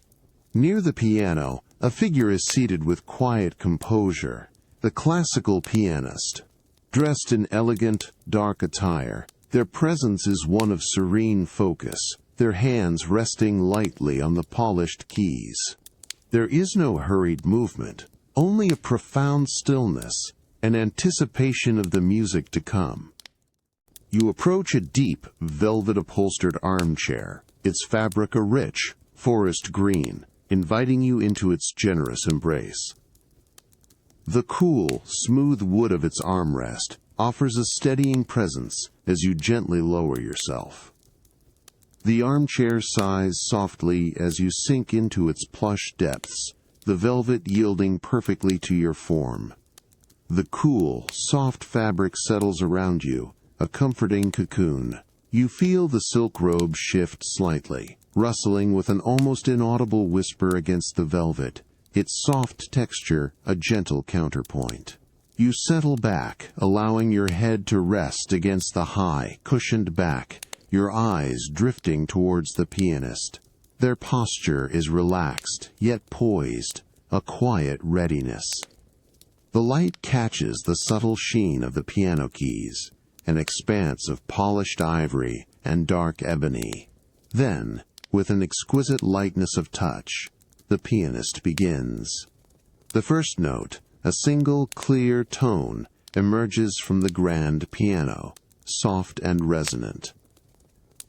Speaker 1: Near the piano, a figure is seated with quiet composure, the classical pianist. Dressed in elegant, dark attire, their presence is one of serene focus, their hands resting lightly on the polished keys. There is no hurried movement, only a profound stillness, an anticipation of the music to come. You approach a deep, velvet-upholstered armchair, its fabric a rich, forest green, inviting you into its generous embrace. The cool, smooth wood of its armrest offers a steadying presence as you gently lower yourself. The armchair sighs softly as you sink into its plush depths, the velvet yielding perfectly to your form. The cool, soft fabric settles around you, a comforting cocoon. You feel the silk robe shift slightly, rustling with an almost inaudible whisper against the velvet, its soft texture a gentle counterpoint. You settle back, allowing your head to rest against the high, cushioned back, your eyes drifting towards the pianist. Their posture is relaxed, yet poised, a quiet readiness. The light catches the subtle sheen of the piano keys, an expanse of polished ivory and dark ebony. Then, with an exquisite lightness of touch, the pianist begins. The first note, a single clear tone, emerges from the grand piano, soft and resonant.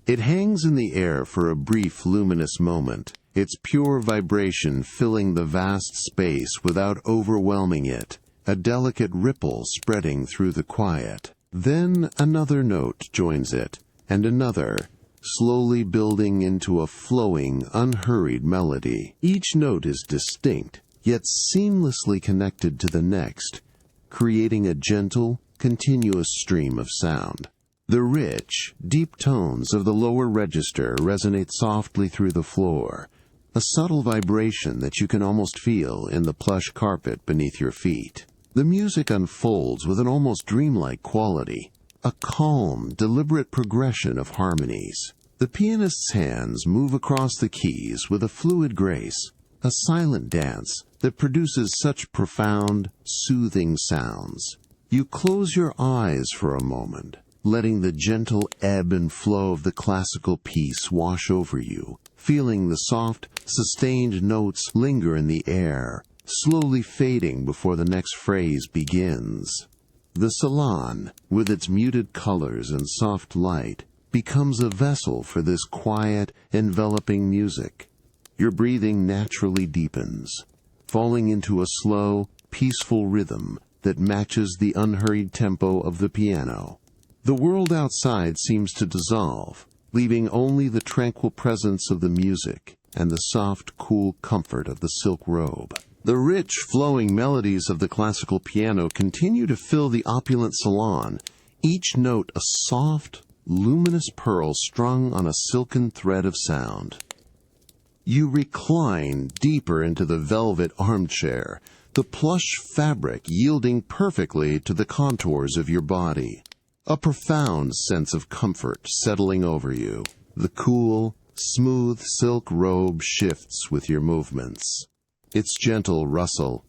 Speaker 1: It hangs in the air for a brief luminous moment, its pure vibration filling the vast space without overwhelming it, a delicate ripple spreading through the quiet. Then another note joins it, and another, slowly building into a flowing, unhurried melody. Each note is distinct, yet seamlessly connected to the next, creating a gentle, continuous stream of sound. The rich, deep tones of the lower register resonate softly through the floor, a subtle vibration that you can almost feel in the plush carpet beneath your feet. The music unfolds with an almost dreamlike quality, a calm, deliberate progression of harmonies. The pianist's hands move across the keys with a fluid grace, a silent dance that produces such profound, soothing sounds. You close your eyes for a moment, letting the gentle ebb and flow of the classical piece wash over you, feeling the soft, sustained notes linger in the air, slowly fading before the next phrase begins. The salon, with its muted colors and soft light, becomes a vessel for this quiet, enveloping music. Your breathing naturally deepens, falling into a slow, peaceful rhythm that matches the unhurried tempo of the piano. The world outside seems to dissolve, leaving only the tranquil presence of the music and the soft, cool comfort of the silk robe. The rich, flowing melodies of the classical piano continue to fill the opulent salon, each note a soft, luminous pearl strung on a silken thread of sound. You recline deeper into the velvet armchair, the plush fabric yielding perfectly to the contours of your body. A profound sense of comfort settling over you. The cool, smooth silk robe shifts with your movements. Its gentle rustle,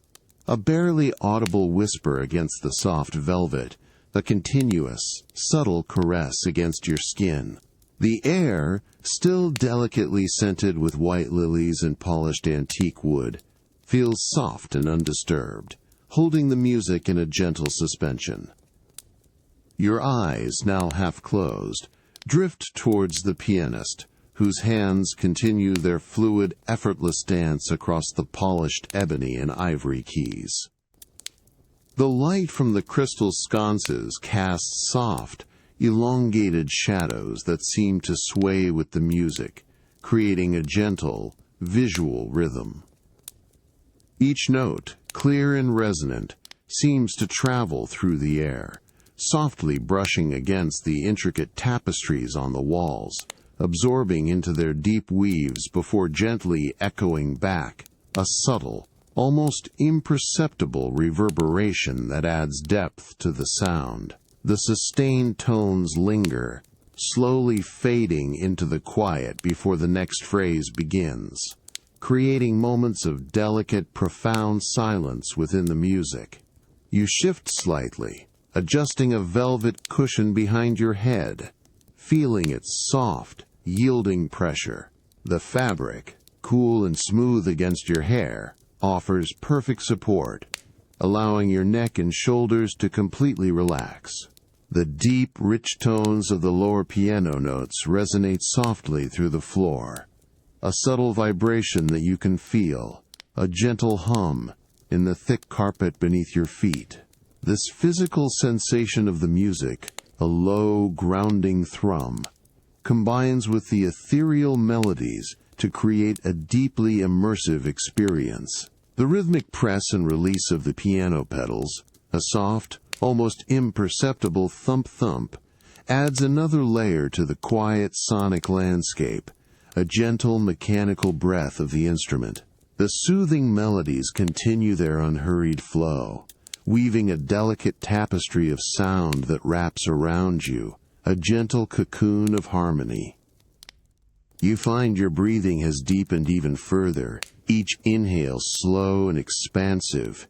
Speaker 1: a barely audible whisper against the soft velvet, a continuous, subtle caress against your skin. The air, still delicately scented with white lilies and polished antique wood, feels soft and undisturbed, holding the music in a gentle suspension. Your eyes, now half closed, drift towards the pianist, whose hands continue their fluid, effortless dance across the polished ebony and ivory keys. The light from the crystal sconces casts soft, elongated shadows that seem to sway with the music, creating a gentle, visual rhythm. Each note, clear and resonant, seems to travel through the air, softly brushing against the intricate tapestries on the walls, absorbing into their deep weaves before gently echoing back, a subtle, almost imperceptible reverberation that adds depth to the sound. The sustained tones linger, slowly fading into the quiet before the next phrase begins, creating moments of delicate, profound silence within the music. You shift slightly, adjusting a velvet cushion behind your head, feeling its soft, yielding pressure. The fabric, cool and smooth against your hair, offers perfect support, allowing your neck and shoulders to completely relax. The deep, rich tones of the lower piano notes resonate softly through the floor, a subtle vibration that you can feel, a gentle hum in the thick carpet beneath your feet. This physical sensation of the music, a low, grounding thrum, combines with the ethereal melodies to create a deeply immersive experience. The rhythmic press and release of the piano pedals, a soft, almost imperceptible thump-thump, adds another layer to the quiet sonic landscape, a gentle mechanical breath of the instrument. The soothing melodies continue their unhurried flow, weaving a delicate tapestry of sound that wraps around you, a gentle cocoon of harmony. You find your breathing has deepened even further, each inhale slow and expansive,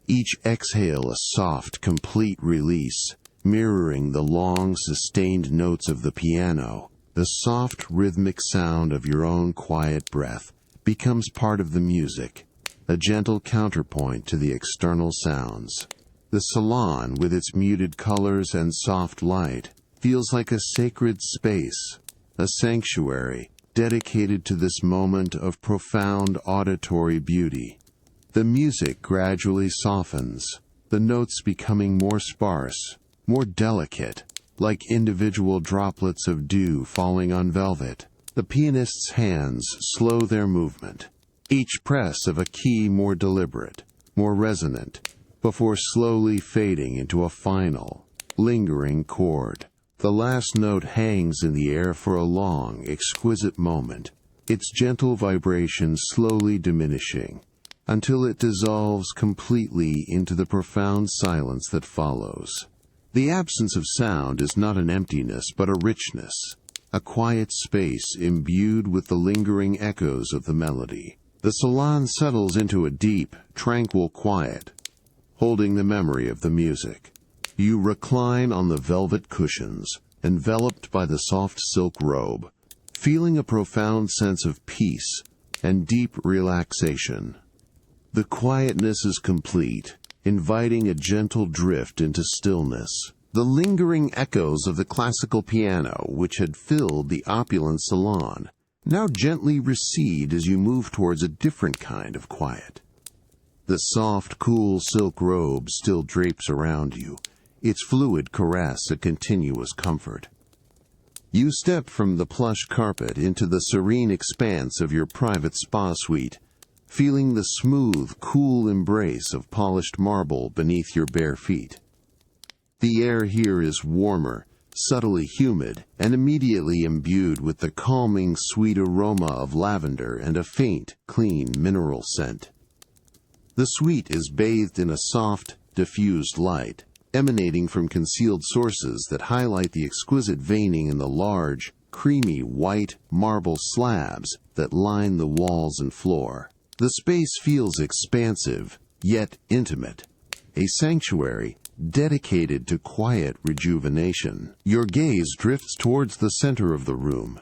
Speaker 1: each exhale a soft, complete release, mirroring the long, sustained notes of the piano. The soft, rhythmic sound of your own quiet breath becomes part of the music, a gentle counterpoint to the external sounds. The salon, with its muted colors and soft light, feels like a sacred space, a sanctuary dedicated to this moment of profound auditory beauty. The music gradually softens, the notes becoming more sparse, more delicate, like individual droplets of dew falling on velvet. The pianist's hands slow their movement, each press of a key more deliberate, more resonant, before slowly fading into a final, lingering chord. The last note hangs in the air for a long, exquisite moment, its gentle vibration slowly diminishing, until it dissolves completely into the profound silence that follows. The absence of sound is not an emptiness but a richness, a quiet space imbued with the lingering echoes of the melody. The salon settles into a deep, tranquil quiet, holding the memory of the music. You recline on the velvet cushions, enveloped by the soft silk robe, feeling a profound sense of peace and deep relaxation. The quietness is complete, inviting a gentle drift into stillness. The lingering echoes of the classical piano, which had filled the opulent salon, now gently recede as you move towards a different kind of quiet. The soft, cool silk robe still drapes around you, its fluid caress a continuous comfort. You step from the plush carpet into the serene expanse of your private spa suite, feeling the smooth, cool embrace of polished marble beneath your bare feet. The air here is warmer, subtly humid, and immediately imbued with the calming, sweet aroma of lavender and a faint, clean mineral scent. The suite is bathed in a soft, diffused light, emanating from concealed sources that highlight the exquisite veining in the large, creamy white marble slabs that line the walls and floor. The space feels expansive, yet intimate, a sanctuary dedicated to quiet rejuvenation. Your gaze drifts towards the center of the room,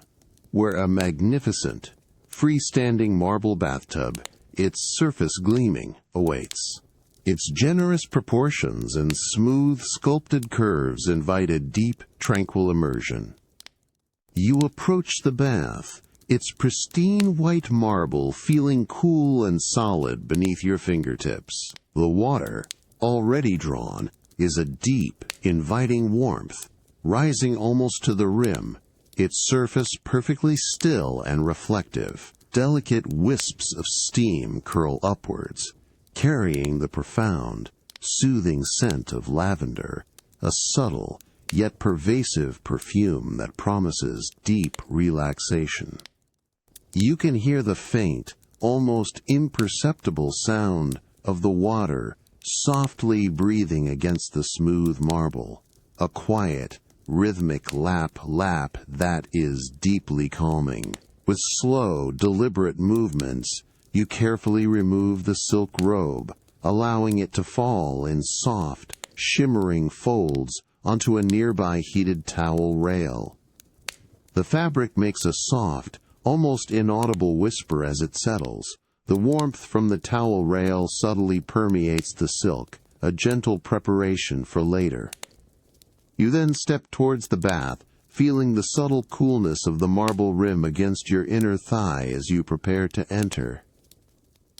Speaker 1: where a magnificent, freestanding marble bathtub, its surface gleaming, awaits. Its generous proportions and smooth, sculpted curves invite a deep, tranquil immersion. You approach the bath, its pristine white marble feeling cool and solid beneath your fingertips. The water, already drawn, is a deep, inviting warmth, rising almost to the rim, its surface perfectly still and reflective. Delicate wisps of steam curl upwards, carrying the profound, soothing scent of lavender, a subtle, yet pervasive perfume that promises deep relaxation. You can hear the faint, almost imperceptible sound of the water softly breathing against the smooth marble, a quiet, rhythmic lap that is deeply calming. With slow, deliberate movements, you carefully remove the silk robe, allowing it to fall in soft, shimmering folds onto a nearby heated towel rail. The fabric makes a soft, almost inaudible whisper as it settles. The warmth from the towel rail subtly permeates the silk, a gentle preparation for later. You then step towards the bath, feeling the subtle coolness of the marble rim against your inner thigh as you prepare to enter.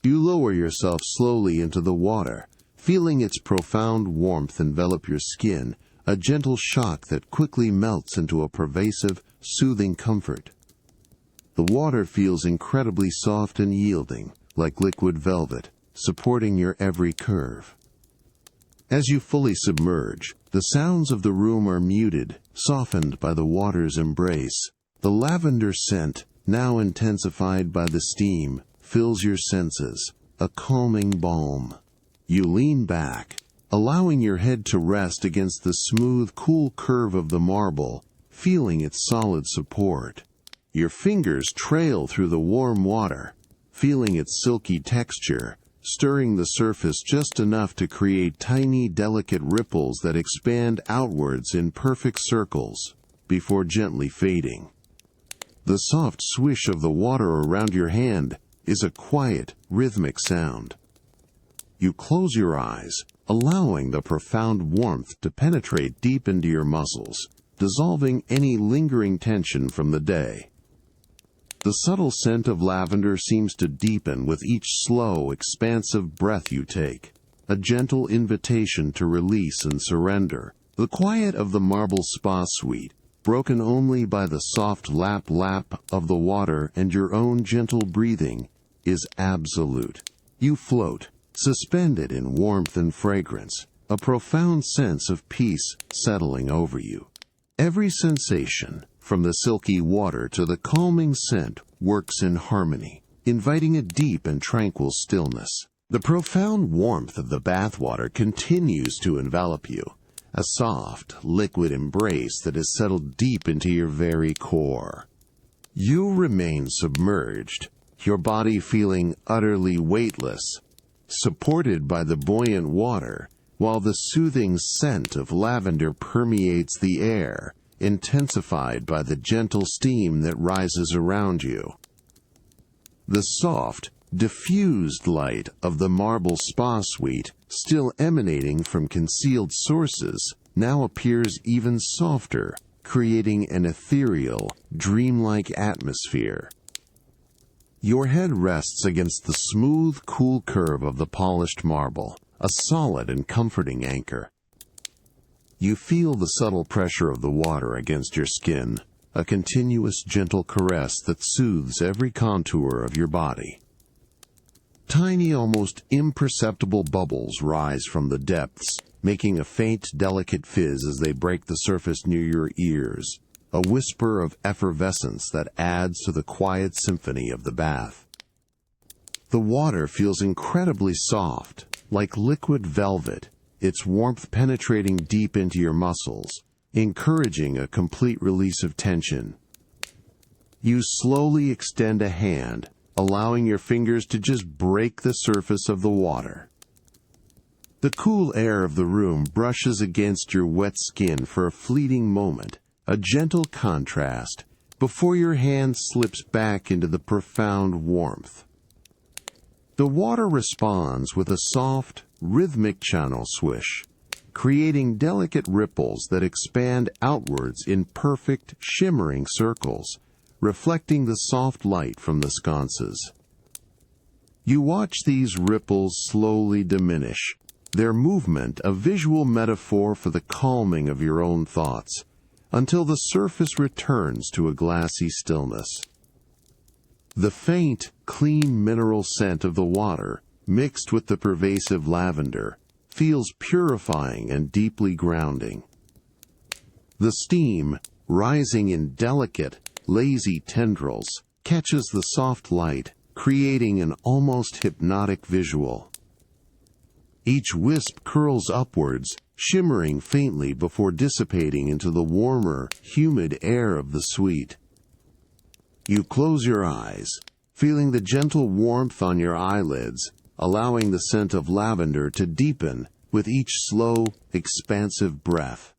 Speaker 1: You lower yourself slowly into the water, feeling its profound warmth envelop your skin, a gentle shock that quickly melts into a pervasive, soothing comfort. The water feels incredibly soft and yielding, like liquid velvet, supporting your every curve. As you fully submerge, the sounds of the room are muted, softened by the water's embrace. The lavender scent, now intensified by the steam, fills your senses, a calming balm. You lean back, allowing your head to rest against the smooth, cool curve of the marble, feeling its solid support. Your fingers trail through the warm water, feeling its silky texture, stirring the surface just enough to create tiny, delicate ripples that expand outwards in perfect circles, before gently fading. The soft swish of the water around your hand is a quiet, rhythmic sound. You close your eyes, allowing the profound warmth to penetrate deep into your muscles, dissolving any lingering tension from the day. The subtle scent of lavender seems to deepen with each slow, expansive breath you take, a gentle invitation to release and surrender. The quiet of the marble spa suite, broken only by the soft lap of the water and your own gentle breathing, is absolute. You float, suspended in warmth and fragrance, a profound sense of peace settling over you. Every sensation, from the silky water to the calming scent, works in harmony, inviting a deep and tranquil stillness. The profound warmth of the bathwater continues to envelop you, a soft, liquid embrace that has settled deep into your very core. You remain submerged, your body feeling utterly weightless, supported by the buoyant water, while the soothing scent of lavender permeates the air, intensified by the gentle steam that rises around you. The soft, diffused light of the marble spa suite, still emanating from concealed sources, now appears even softer, creating an ethereal, dreamlike atmosphere. Your head rests against the smooth, cool curve of the polished marble, a solid and comforting anchor. You feel the subtle pressure of the water against your skin, a continuous gentle caress that soothes every contour of your body. Tiny, almost imperceptible bubbles rise from the depths, making a faint, delicate fizz as they break the surface near your ears, a whisper of effervescence that adds to the quiet symphony of the bath. The water feels incredibly soft, like liquid velvet, its warmth penetrating deep into your muscles, encouraging a complete release of tension. You slowly extend a hand, allowing your fingers to just break the surface of the water. The cool air of the room brushes against your wet skin for a fleeting moment, a gentle contrast, before your hand slips back into the profound warmth. The water responds with a soft, rhythmic channel swish, creating delicate ripples that expand outwards in perfect, shimmering circles, reflecting the soft light from the sconces. You watch these ripples slowly diminish, their movement a visual metaphor for the calming of your own thoughts, until the surface returns to a glassy stillness. The faint, clean mineral scent of the water, mixed with the pervasive lavender, feels purifying and deeply grounding. The steam, rising in delicate, lazy tendrils, catches the soft light, creating an almost hypnotic visual. Each wisp curls upwards, shimmering faintly before dissipating into the warmer, humid air of the suite. You close your eyes, feeling the gentle warmth on your eyelids, allowing the scent of lavender to deepen with each slow, expansive breath.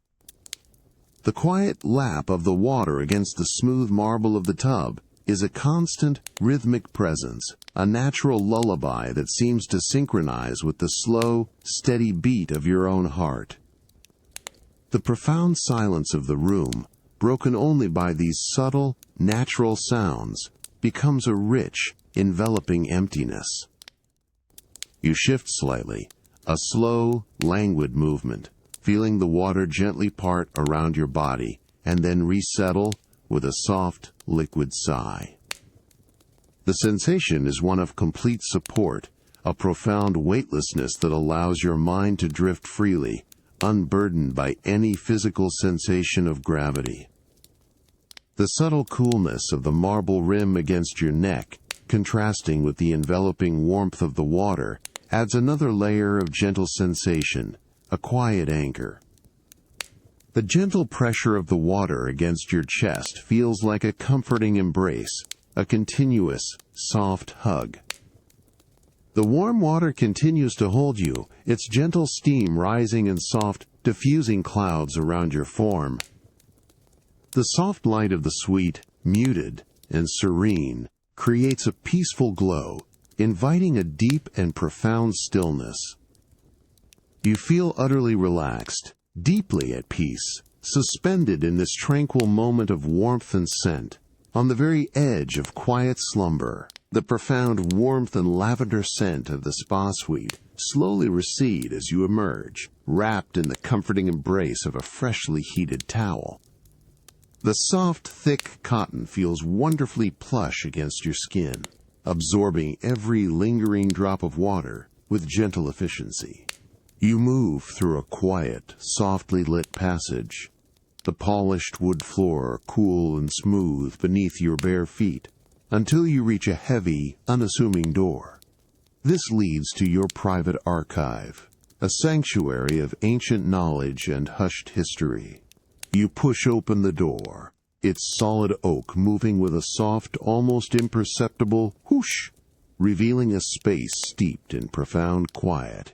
Speaker 1: The quiet lap of the water against the smooth marble of the tub is a constant, rhythmic presence, a natural lullaby that seems to synchronize with the slow, steady beat of your own heart. The profound silence of the room, broken only by these subtle, natural sounds, becomes a rich, enveloping emptiness. You shift slightly, a slow, languid movement, feeling the water gently part around your body, and then resettle with a soft, liquid sigh. The sensation is one of complete support, a profound weightlessness that allows your mind to drift freely, unburdened by any physical sensation of gravity. The subtle coolness of the marble rim against your neck, contrasting with the enveloping warmth of the water, adds another layer of gentle sensation, a quiet anchor. The gentle pressure of the water against your chest feels like a comforting embrace, a continuous, soft hug. The warm water continues to hold you, its gentle steam rising in soft, diffusing clouds around your form. The soft light of the suite, muted and serene, creates a peaceful glow, inviting a deep and profound stillness. You feel utterly relaxed, deeply at peace, suspended in this tranquil moment of warmth and scent, on the very edge of quiet slumber. The profound warmth and lavender scent of the spa suite slowly recede as you emerge, wrapped in the comforting embrace of a freshly heated towel. The soft, thick cotton feels wonderfully plush against your skin, absorbing every lingering drop of water with gentle efficiency. You move through a quiet, softly lit passage. The polished wood floor cool and smooth beneath your bare feet, until you reach a heavy, unassuming door. This leads to your private archive, a sanctuary of ancient knowledge and hushed history. You push open the door, its solid oak moving with a soft, almost imperceptible whoosh, revealing a space steeped in profound quiet.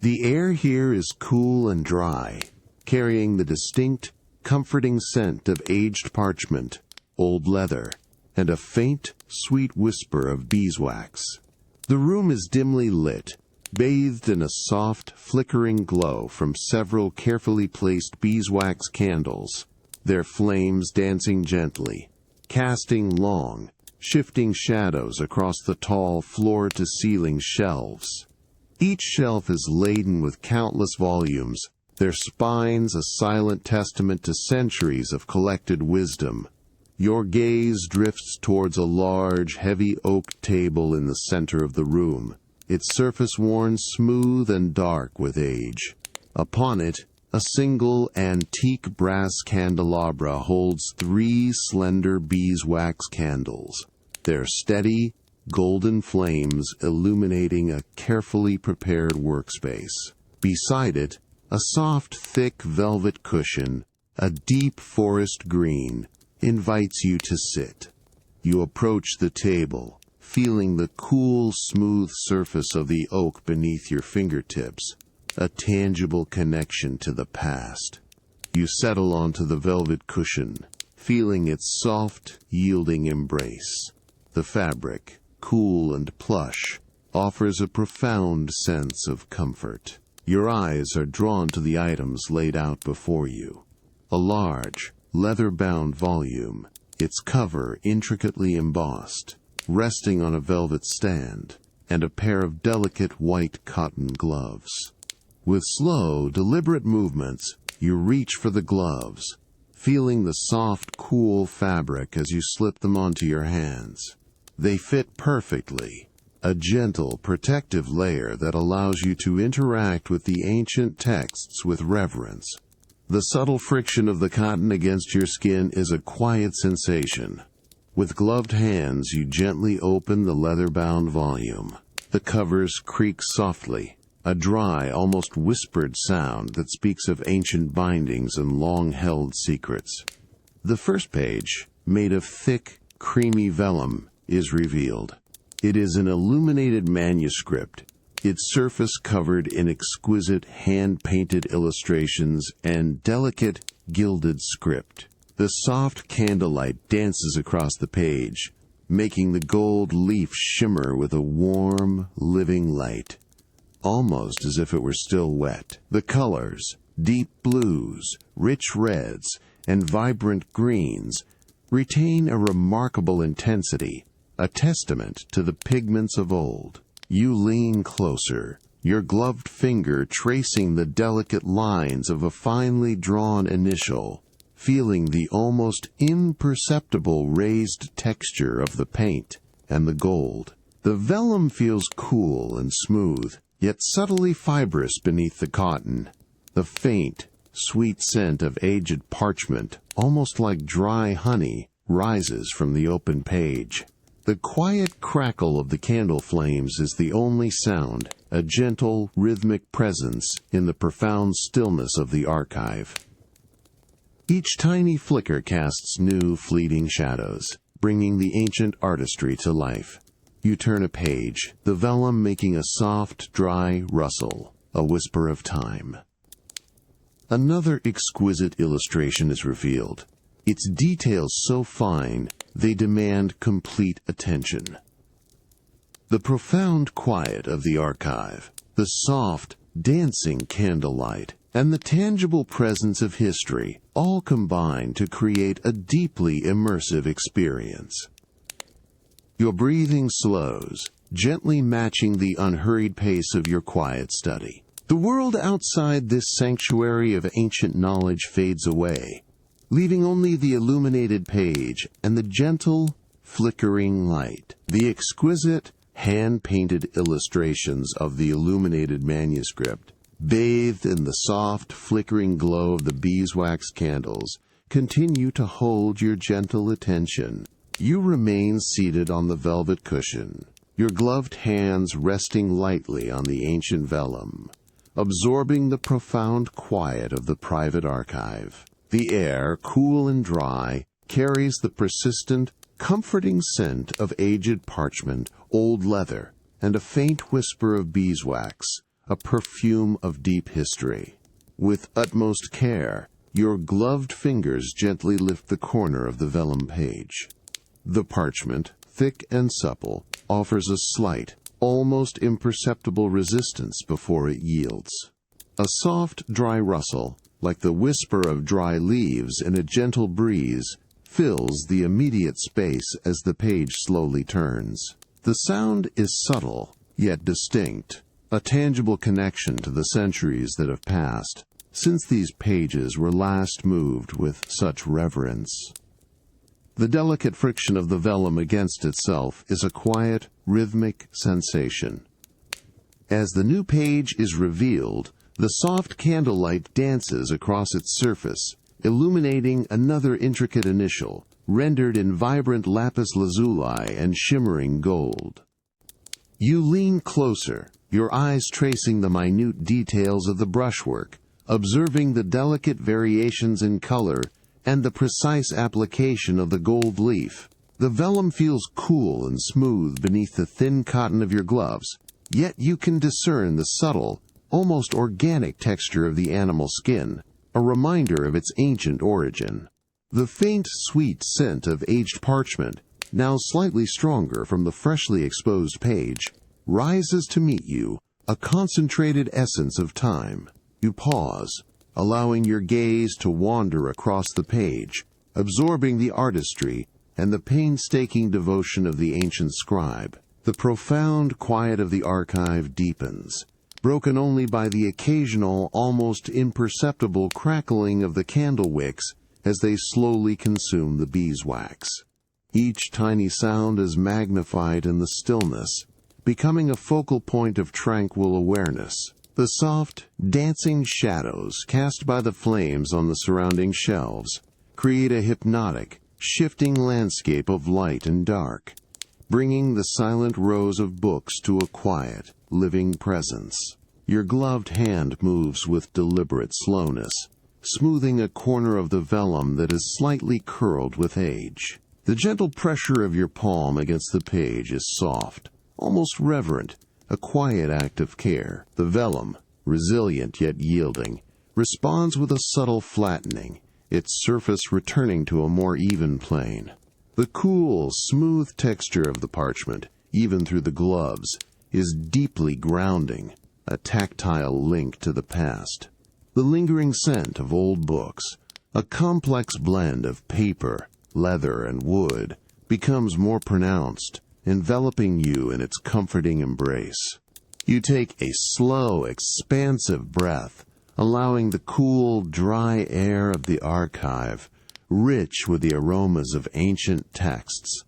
Speaker 1: The air here is cool and dry, carrying the distinct, comforting scent of aged parchment, old leather, and a faint, sweet whisper of beeswax. The room is dimly lit, bathed in a soft, flickering glow from several carefully placed beeswax candles, their flames dancing gently, casting long, shifting shadows across the tall floor-to-ceiling shelves. Each shelf is laden with countless volumes, their spines a silent testament to centuries of collected wisdom. Your gaze drifts towards a large, heavy oak table in the center of the room, its surface worn smooth and dark with age. Upon it, a single antique brass candelabra holds 3 slender beeswax candles, their steady, golden flames illuminating a carefully prepared workspace. Beside it, a soft, thick velvet cushion, a deep forest green, invites you to sit. You approach the table, feeling the cool, smooth surface of the oak beneath your fingertips, a tangible connection to the past. You settle onto the velvet cushion, feeling its soft, yielding embrace. The fabric, cool and plush, offers a profound sense of comfort. Your eyes are drawn to the items laid out before you. A large, leather-bound volume, its cover intricately embossed, resting on a velvet stand, and a pair of delicate white cotton gloves. With slow, deliberate movements, you reach for the gloves, feeling the soft, cool fabric as you slip them onto your hands. They fit perfectly, a gentle, protective layer that allows you to interact with the ancient texts with reverence. The subtle friction of the cotton against your skin is a quiet sensation. With gloved hands, you gently open the leather-bound volume. The covers creak softly, a dry, almost whispered sound that speaks of ancient bindings and long-held secrets. The first page, made of thick, creamy vellum, is revealed. It is an illuminated manuscript, its surface covered in exquisite hand-painted illustrations and delicate, gilded script. The soft candlelight dances across the page, making the gold leaf shimmer with a warm, living light, almost as if it were still wet. The colors, deep blues, rich reds, and vibrant greens, retain a remarkable intensity, a testament to the pigments of old. You lean closer, your gloved finger tracing the delicate lines of a finely drawn initial, feeling the almost imperceptible raised texture of the paint and the gold. The vellum feels cool and smooth, yet subtly fibrous beneath the cotton. The faint, sweet scent of aged parchment, almost like dry honey, rises from the open page. The quiet crackle of the candle flames is the only sound, a gentle, rhythmic presence in the profound stillness of the archive. Each tiny flicker casts new, fleeting shadows, bringing the ancient artistry to life. You turn a page, the vellum making a soft, dry rustle, a whisper of time. Another exquisite illustration is revealed, its details so fine they demand complete attention. The profound quiet of the archive, the soft, dancing candlelight, and the tangible presence of history all combine to create a deeply immersive experience. Your breathing slows, gently matching the unhurried pace of your quiet study. The world outside this sanctuary of ancient knowledge fades away, leaving only the illuminated page and the gentle, flickering light. The exquisite, hand-painted illustrations of the illuminated manuscript, bathed in the soft, flickering glow of the beeswax candles, continue to hold your gentle attention. You remain seated on the velvet cushion, your gloved hands resting lightly on the ancient vellum, absorbing the profound quiet of the private archive. The air, cool and dry, carries the persistent, comforting scent of aged parchment, old leather, and a faint whisper of beeswax, a perfume of deep history. With utmost care, your gloved fingers gently lift the corner of the vellum page. The parchment, thick and supple, offers a slight, almost imperceptible resistance before it yields. A soft, dry rustle, like the whisper of dry leaves in a gentle breeze, fills the immediate space as the page slowly turns. The sound is subtle, yet distinct, a tangible connection to the centuries that have passed, since these pages were last moved with such reverence. The delicate friction of the vellum against itself is a quiet, rhythmic sensation. As the new page is revealed, The soft candlelight dances across its surface, illuminating another intricate initial, rendered in vibrant lapis lazuli and shimmering gold. You lean closer, your eyes tracing the minute details of the brushwork, observing the delicate variations in color and the precise application of the gold leaf. The vellum feels cool and smooth beneath the thin cotton of your gloves, yet you can discern the subtle, almost organic texture of the animal skin, a reminder of its ancient origin. The faint, sweet scent of aged parchment, now slightly stronger from the freshly exposed page, rises to meet you, a concentrated essence of time. You pause, allowing your gaze to wander across the page, absorbing the artistry and the painstaking devotion of the ancient scribe. The profound quiet of the archive deepens, broken only by the occasional, almost imperceptible crackling of the candle wicks as they slowly consume the beeswax. Each tiny sound is magnified in the stillness, becoming a focal point of tranquil awareness. The soft, dancing shadows cast by the flames on the surrounding shelves create a hypnotic, shifting landscape of light and dark, bringing the silent rows of books to a quiet, living presence. Your gloved hand moves with deliberate slowness, smoothing a corner of the vellum that is slightly curled with age. The gentle pressure of your palm against the page is soft, almost reverent, a quiet act of care. The vellum, resilient yet yielding, responds with a subtle flattening, its surface returning to a more even plane. The cool, smooth texture of the parchment, even through the gloves, is deeply grounding, a tactile link to the past. The lingering scent of old books, a complex blend of paper, leather, and wood, becomes more pronounced, enveloping you in its comforting embrace. You take a slow, expansive breath, allowing the cool, dry air of the archive, rich with the aromas of ancient texts,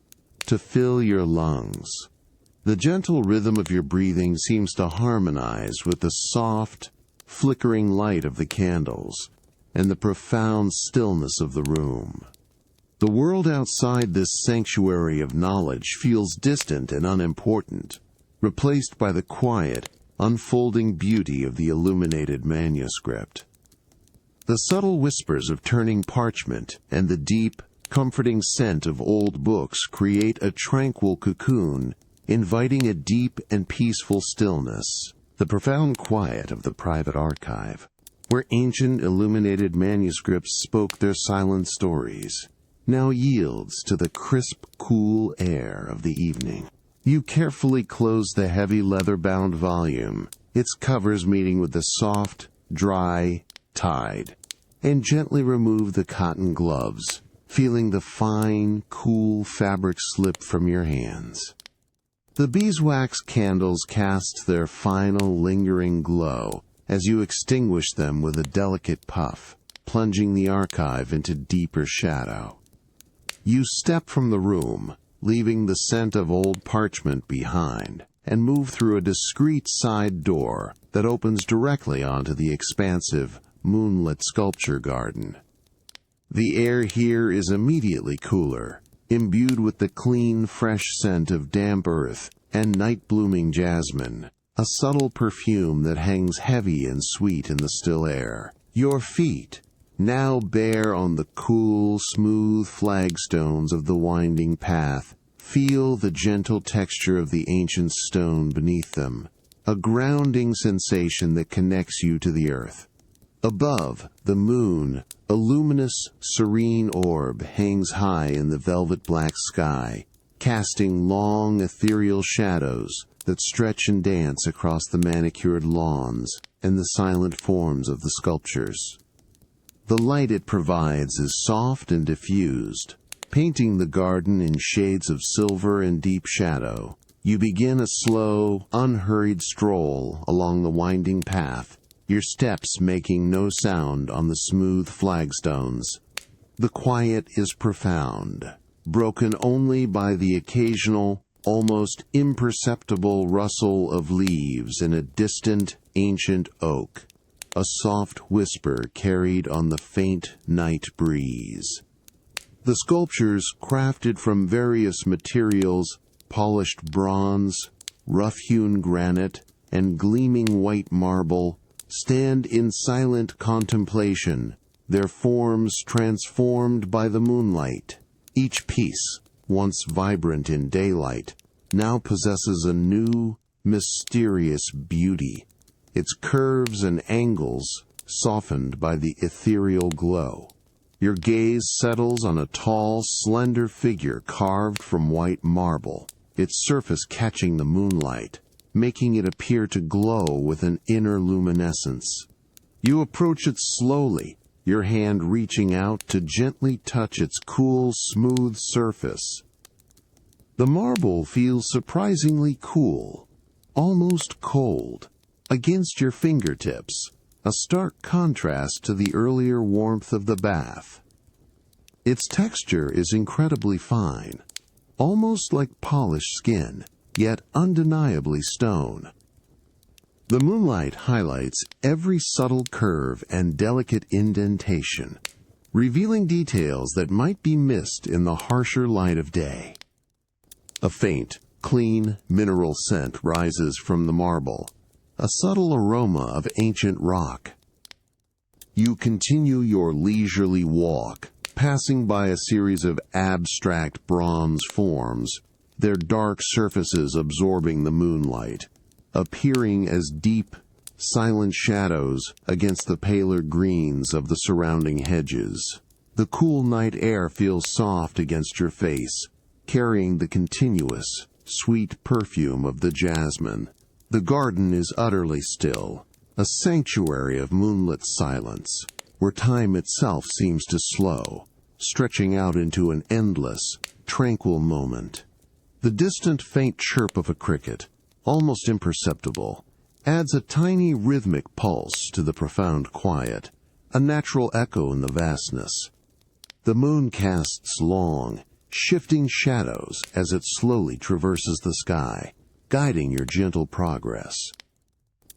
Speaker 1: to fill your lungs. The gentle rhythm of your breathing seems to harmonize with the soft, flickering light of the candles and the profound stillness of the room. The world outside this sanctuary of knowledge feels distant and unimportant, replaced by the quiet, unfolding beauty of the illuminated manuscript. The subtle whispers of turning parchment and the deep, comforting scent of old books create a tranquil cocoon, inviting a deep and peaceful stillness. The profound quiet of the private archive, where ancient illuminated manuscripts spoke their silent stories, now yields to the crisp, cool air of the evening. You carefully close the heavy leather-bound volume, its covers meeting with the soft, dry tide, and gently remove the cotton gloves, feeling the fine, cool fabric slip from your hands. The beeswax candles cast their final lingering glow as you extinguish them with a delicate puff, plunging the archive into deeper shadow. You step from the room, leaving the scent of old parchment behind, and move through a discreet side door that opens directly onto the expansive, moonlit sculpture garden. The air here is immediately cooler, imbued with the clean, fresh scent of damp earth and night-blooming jasmine, a subtle perfume that hangs heavy and sweet in the still air. Your feet, now bare on the cool, smooth flagstones of the winding path, feel the gentle texture of the ancient stone beneath them, a grounding sensation that connects you to the earth. Above, the moon, a luminous, serene orb, hangs high in the velvet-black sky, casting long, ethereal shadows that stretch and dance across the manicured lawns and the silent forms of the sculptures. The light it provides is soft and diffused, painting the garden in shades of silver and deep shadow. You begin a slow, unhurried stroll along the winding path, your steps making no sound on the smooth flagstones. The quiet is profound, broken only by the occasional, almost imperceptible rustle of leaves in a distant, ancient oak. a soft whisper carried on the faint night breeze. The sculptures, crafted from various materials, polished bronze, rough-hewn granite, and gleaming white marble, stand in silent contemplation, their forms transformed by the moonlight. Each piece, once vibrant in daylight, now possesses a new, mysterious beauty, its curves and angles softened by the ethereal glow. Your gaze settles on a tall, slender figure carved from white marble, its surface catching the moonlight, making it appear to glow with an inner luminescence. You approach it slowly, your hand reaching out to gently touch its cool, smooth surface. The marble feels surprisingly cool, almost cold, against your fingertips, a stark contrast to the earlier warmth of the bath. Its texture is incredibly fine, almost like polished skin, yet undeniably stone. The moonlight highlights every subtle curve and delicate indentation, revealing details that might be missed in the harsher light of day. A faint, clean, mineral scent rises from the marble, a subtle aroma of ancient rock. You continue your leisurely walk, passing by a series of abstract bronze forms, their dark surfaces absorbing the moonlight, appearing as deep, silent shadows against the paler greens of the surrounding hedges. The cool night air feels soft against your face, carrying the continuous, sweet perfume of the jasmine. The garden is utterly still, a sanctuary of moonlit silence, where time itself seems to slow, stretching out into an endless, tranquil moment. The distant faint chirp of a cricket, almost imperceptible, adds a tiny rhythmic pulse to the profound quiet, a natural echo in the vastness. The moon casts long, shifting shadows as it slowly traverses the sky, guiding your gentle progress.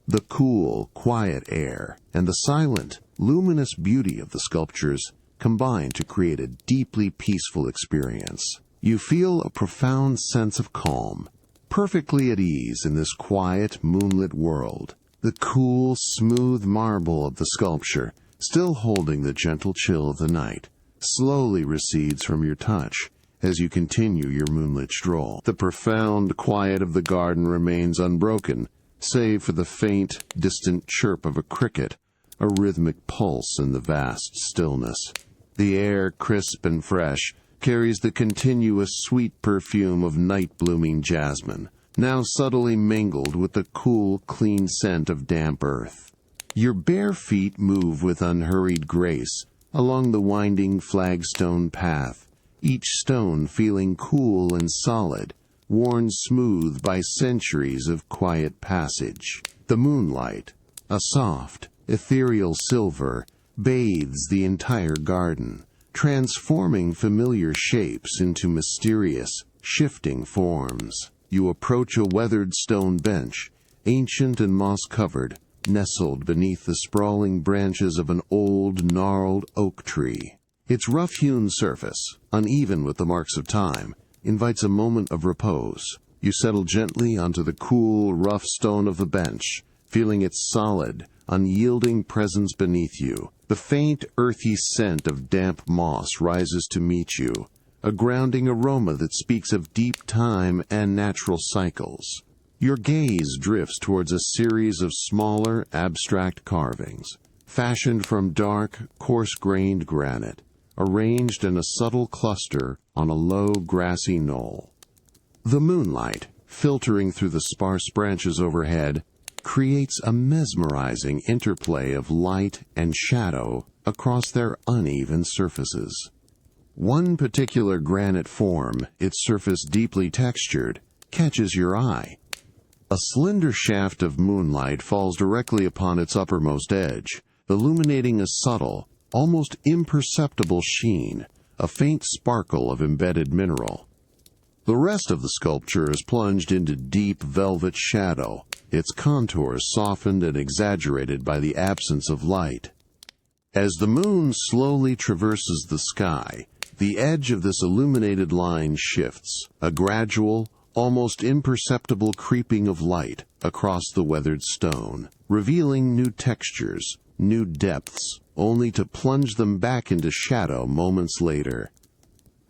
Speaker 1: The cool, quiet air and the silent, luminous beauty of the sculptures combine to create a deeply peaceful experience. You feel a profound sense of calm, perfectly at ease in this quiet, moonlit world. The cool, smooth marble of the sculpture, still holding the gentle chill of the night, slowly recedes from your touch as you continue your moonlit stroll. The profound quiet of the garden remains unbroken, save for the faint, distant chirp of a cricket, a rhythmic pulse in the vast stillness. The air, crisp and fresh, carries the continuous sweet perfume of night-blooming jasmine, now subtly mingled with the cool, clean scent of damp earth. Your bare feet move with unhurried grace along the winding flagstone path, each stone feeling cool and solid, worn smooth by centuries of quiet passage. The moonlight, a soft, ethereal silver, bathes the entire garden, transforming familiar shapes into mysterious, shifting forms. You approach a weathered stone bench, ancient and moss-covered, nestled beneath the sprawling branches of an old, gnarled oak tree. Its rough-hewn surface, uneven with the marks of time, invites a moment of repose. You settle gently onto the cool, rough stone of the bench, feeling its solid, unyielding presence beneath you. The faint, earthy scent of damp moss rises to meet you, a grounding aroma that speaks of deep time and natural cycles. Your gaze drifts towards a series of smaller, abstract carvings, fashioned from dark, coarse-grained granite, arranged in a subtle cluster on a low, grassy knoll. The moonlight, filtering through the sparse branches overhead, creates a mesmerizing interplay of light and shadow across their uneven surfaces. One particular granite form, its surface deeply textured, catches your eye. A slender shaft of moonlight falls directly upon its uppermost edge, illuminating a subtle, almost imperceptible sheen, a faint sparkle of embedded mineral. The rest of the sculpture is plunged into deep velvet shadow, its contours softened and exaggerated by the absence of light. As the moon slowly traverses the sky, the edge of this illuminated line shifts, a gradual, almost imperceptible creeping of light across the weathered stone, revealing new textures, new depths, only to plunge them back into shadow moments later.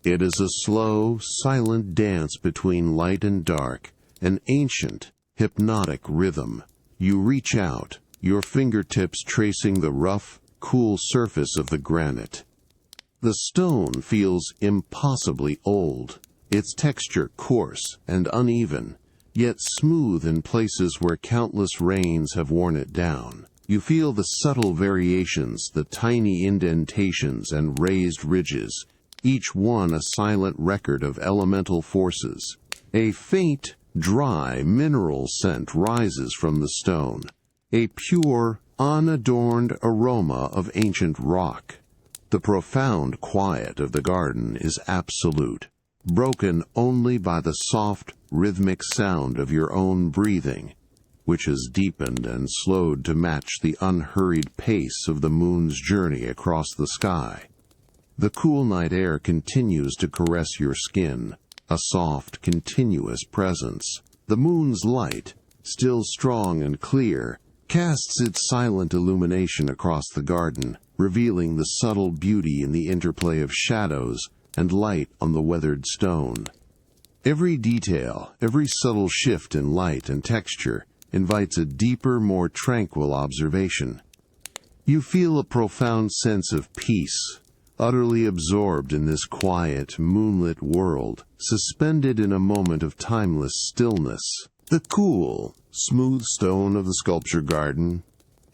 Speaker 1: It is a slow, silent dance between light and dark, an ancient, hypnotic rhythm. You reach out, your fingertips tracing the rough, cool surface of the granite. The stone feels impossibly old, its texture coarse and uneven, yet smooth in places where countless rains have worn it down. You feel the subtle variations, the tiny indentations and raised ridges, each one a silent record of elemental forces. A faint, dry mineral scent rises from the stone, a pure, unadorned aroma of ancient rock. The profound quiet of the garden is absolute, broken only by the soft, rhythmic sound of your own breathing, which has deepened and slowed to match the unhurried pace of the moon's journey across the sky. The cool night air continues to caress your skin, a soft, continuous presence. The moon's light, still strong and clear, casts its silent illumination across the garden, revealing the subtle beauty in the interplay of shadows and light on the weathered stone. Every detail, every subtle shift in light and texture invites a deeper, more tranquil observation. You feel a profound sense of peace, utterly absorbed in this quiet, moonlit world, suspended in a moment of timeless stillness. The cool, smooth stone of the sculpture garden,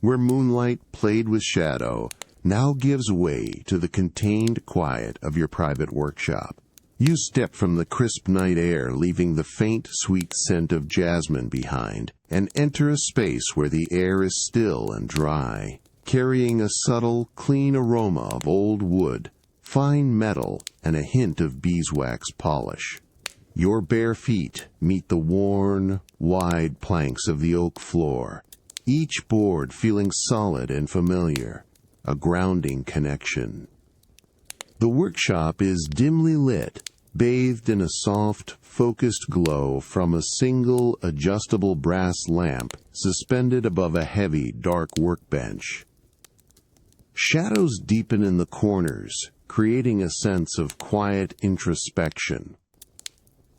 Speaker 1: where moonlight played with shadow, now gives way to the contained quiet of your private workshop. You step from the crisp night air, leaving the faint, sweet scent of jasmine behind, and enter a space where the air is still and dry, carrying a subtle, clean aroma of old wood, fine metal, and a hint of beeswax polish. Your bare feet meet the worn, wide planks of the oak floor, each board feeling solid and familiar, a grounding connection. The workshop is dimly lit, bathed in a soft, focused glow from a single adjustable brass lamp suspended above a heavy, dark workbench. Shadows deepen in the corners, creating a sense of quiet introspection.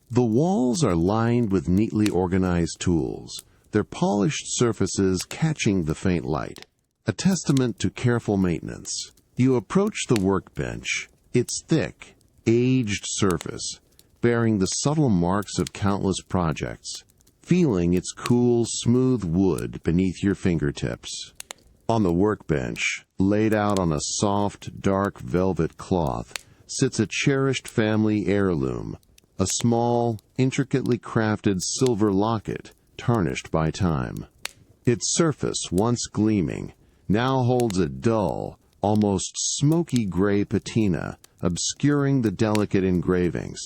Speaker 1: The walls are lined with neatly organized tools, their polished surfaces catching the faint light, a testament to careful maintenance. You approach the workbench, its thick, aged surface, bearing the subtle marks of countless projects, feeling its cool, smooth wood beneath your fingertips. On the workbench, laid out on a soft, dark velvet cloth, sits a cherished family heirloom, a small, intricately crafted silver locket, tarnished by time. Its surface, once gleaming, now holds a dull, almost smoky gray patina, obscuring the delicate engravings.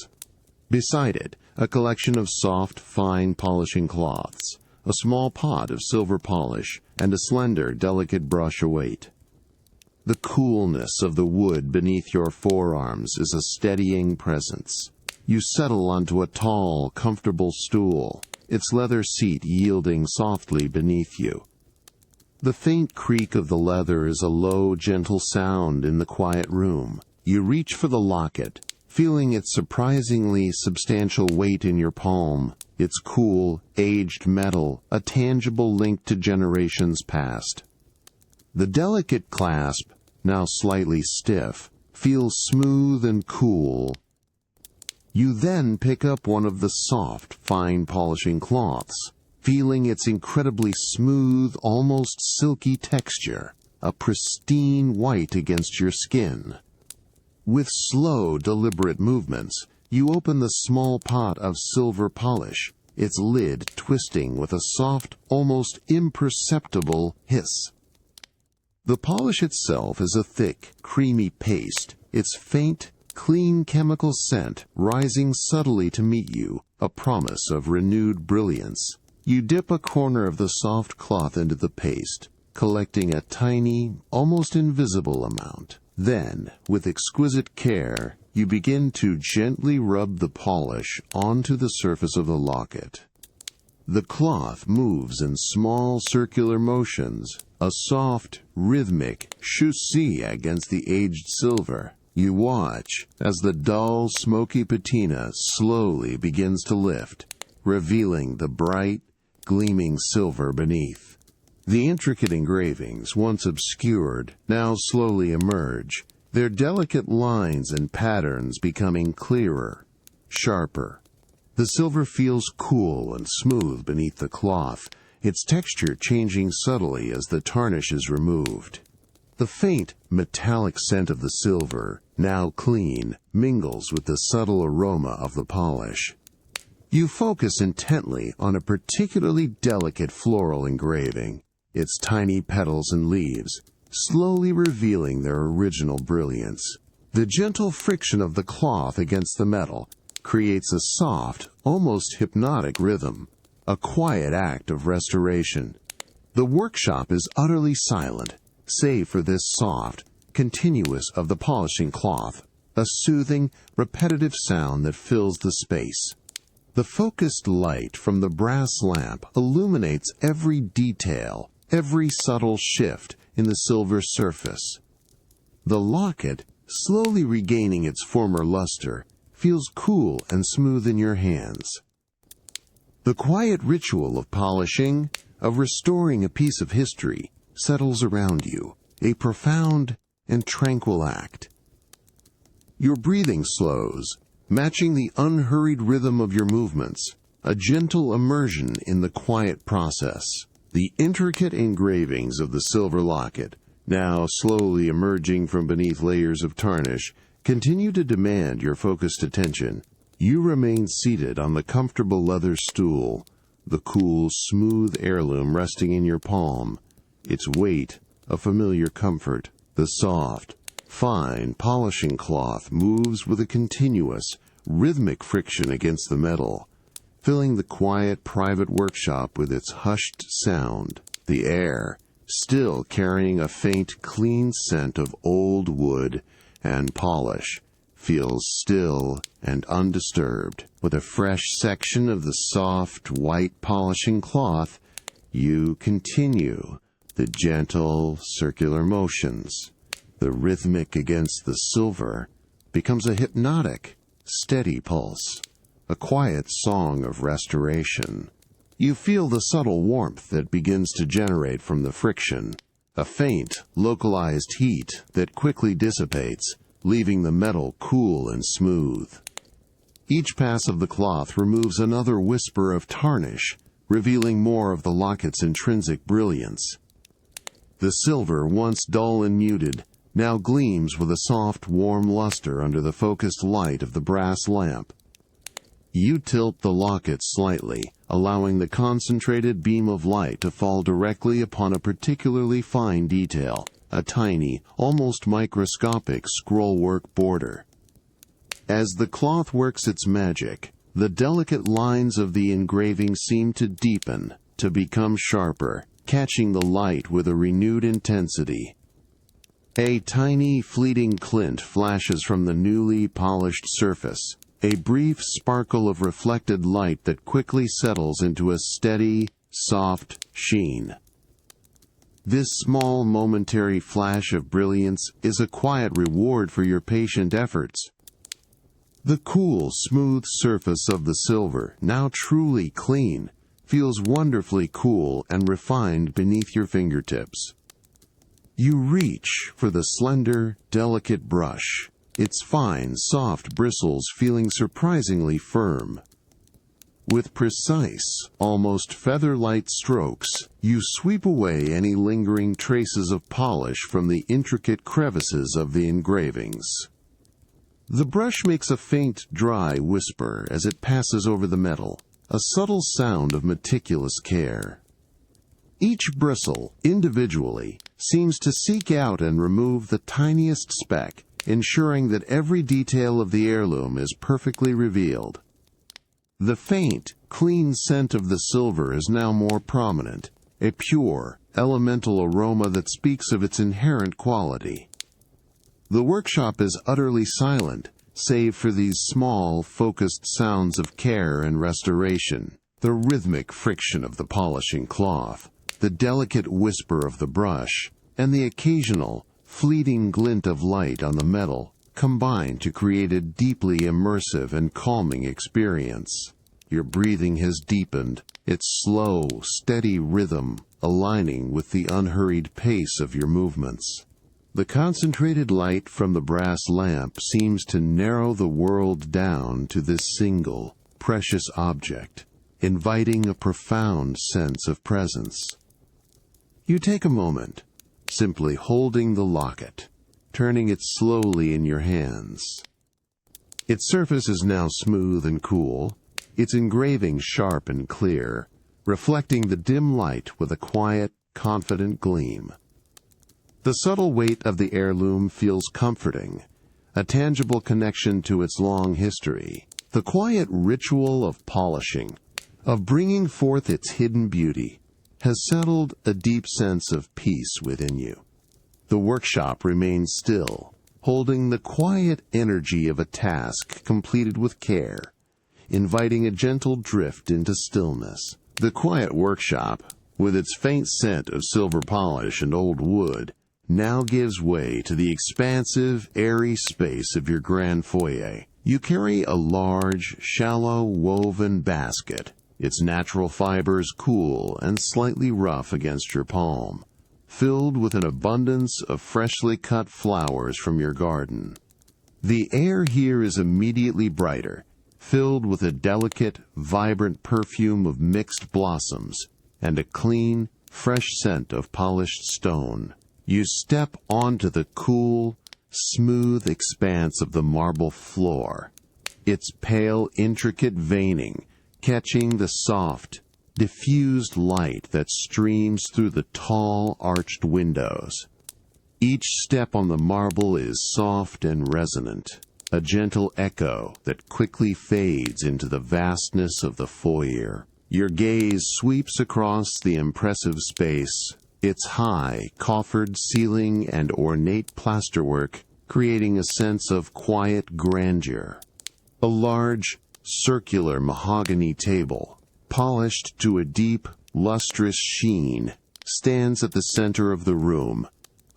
Speaker 1: Beside it, a collection of soft, fine polishing cloths, a small pot of silver polish, and a slender, delicate brush await. The coolness of the wood beneath your forearms is a steadying presence. You settle onto a tall, comfortable stool, its leather seat yielding softly beneath you. The faint creak of the leather is a low, gentle sound in the quiet room. You reach for the locket, feeling its surprisingly substantial weight in your palm, its cool, aged metal, a tangible link to generations past. The delicate clasp, now slightly stiff, feels smooth and cool. You then pick up one of the soft, fine polishing cloths, feeling its incredibly smooth, almost silky texture, a pristine white against your skin. With slow, deliberate movements, you open the small pot of silver polish, its lid twisting with a soft, almost imperceptible hiss. The polish itself is a thick, creamy paste, its faint, clean chemical scent rising subtly to meet you, a promise of renewed brilliance. You dip a corner of the soft cloth into the paste, collecting a tiny, almost invisible amount. Then, with exquisite care, you begin to gently rub the polish onto the surface of the locket. The cloth moves in small circular motions, a soft, rhythmic choussi against the aged silver. You watch as the dull, smoky patina slowly begins to lift, revealing the bright, gleaming silver beneath. The intricate engravings, once obscured, now slowly emerge, their delicate lines and patterns becoming clearer, sharper. The silver feels cool and smooth beneath the cloth, its texture changing subtly as the tarnish is removed. The faint, metallic scent of the silver, now clean, mingles with the subtle aroma of the polish. You focus intently on a particularly delicate floral engraving, its tiny petals and leaves, slowly revealing their original brilliance. The gentle friction of the cloth against the metal creates a soft, almost hypnotic rhythm, a quiet act of restoration. The workshop is utterly silent, save for this soft, continuous of the polishing cloth, a soothing, repetitive sound that fills the space. The focused light from the brass lamp illuminates every detail, every subtle shift in the silver surface. The locket, slowly regaining its former luster, feels cool and smooth in your hands. The quiet ritual of polishing, of restoring a piece of history, settles around you, a profound and tranquil act. Your breathing slows, matching the unhurried rhythm of your movements, a gentle immersion in the quiet process. The intricate engravings of the silver locket, now slowly emerging from beneath layers of tarnish, continue to demand your focused attention. You remain seated on the comfortable leather stool, the cool, smooth heirloom resting in your palm, its weight a familiar comfort. The soft, fine polishing cloth moves with a continuous, rhythmic friction against the metal, filling the quiet private workshop with its hushed sound. The air, still carrying a faint, clean scent of old wood and polish, feels still and undisturbed. With a fresh section of the soft, white polishing cloth, you continue the gentle, circular motions. The rhythmic against the silver becomes a hypnotic, steady pulse, a quiet song of restoration. You feel the subtle warmth that begins to generate from the friction, a faint, localized heat that quickly dissipates, leaving the metal cool and smooth. Each pass of the cloth removes another whisper of tarnish, revealing more of the locket's intrinsic brilliance. The silver, once dull and muted, now gleams with a soft, warm luster under the focused light of the brass lamp. You tilt the locket slightly, allowing the concentrated beam of light to fall directly upon a particularly fine detail, a tiny, almost microscopic scrollwork border. As the cloth works its magic, the delicate lines of the engraving seem to deepen, to become sharper, catching the light with a renewed intensity. A tiny, fleeting glint flashes from the newly polished surface, a brief sparkle of reflected light that quickly settles into a steady, soft sheen. This small momentary flash of brilliance is a quiet reward for your patient efforts. The cool, smooth surface of the silver, now truly clean, feels wonderfully cool and refined beneath your fingertips. You reach for the slender, delicate brush, its fine, soft bristles feeling surprisingly firm. With precise, almost feather-light strokes, you sweep away any lingering traces of polish from the intricate crevices of the engravings. The brush makes a faint, dry whisper as it passes over the metal, a subtle sound of meticulous care. Each bristle, individually, seems to seek out and remove the tiniest speck, ensuring that every detail of the heirloom is perfectly revealed. The faint, clean scent of the silver is now more prominent, a pure, elemental aroma that speaks of its inherent quality. The workshop is utterly silent, save for these small, focused sounds of care and restoration, the rhythmic friction of the polishing cloth, the delicate whisper of the brush, and the occasional, fleeting glint of light on the metal combine to create a deeply immersive and calming experience. Your breathing has deepened, its slow, steady rhythm aligning with the unhurried pace of your movements. The concentrated light from the brass lamp seems to narrow the world down to this single, precious object, inviting a profound sense of presence. You take a moment, simply holding the locket, turning it slowly in your hands. Its surface is now smooth and cool, its engraving sharp and clear, reflecting the dim light with a quiet, confident gleam. The subtle weight of the heirloom feels comforting, a tangible connection to its long history. The quiet ritual of polishing, of bringing forth its hidden beauty, has settled a deep sense of peace within you. The workshop remains still, holding the quiet energy of a task completed with care, inviting a gentle drift into stillness. The quiet workshop, with its faint scent of silver polish and old wood, now gives way to the expansive, airy space of your grand foyer. You carry a large, shallow woven basket, its natural fibers cool and slightly rough against your palm, filled with an abundance of freshly cut flowers from your garden. The air here is immediately brighter, filled with a delicate, vibrant perfume of mixed blossoms and a clean, fresh scent of polished stone. You step onto the cool, smooth expanse of the marble floor, its pale, intricate veining catching the soft, diffused light that streams through the tall, arched windows. Each step on the marble is soft and resonant, a gentle echo that quickly fades into the vastness of the foyer. Your gaze sweeps across the impressive space, its high, coffered ceiling and ornate plasterwork creating a sense of quiet grandeur. A large, circular mahogany table, polished to a deep, lustrous sheen, stands at the center of the room,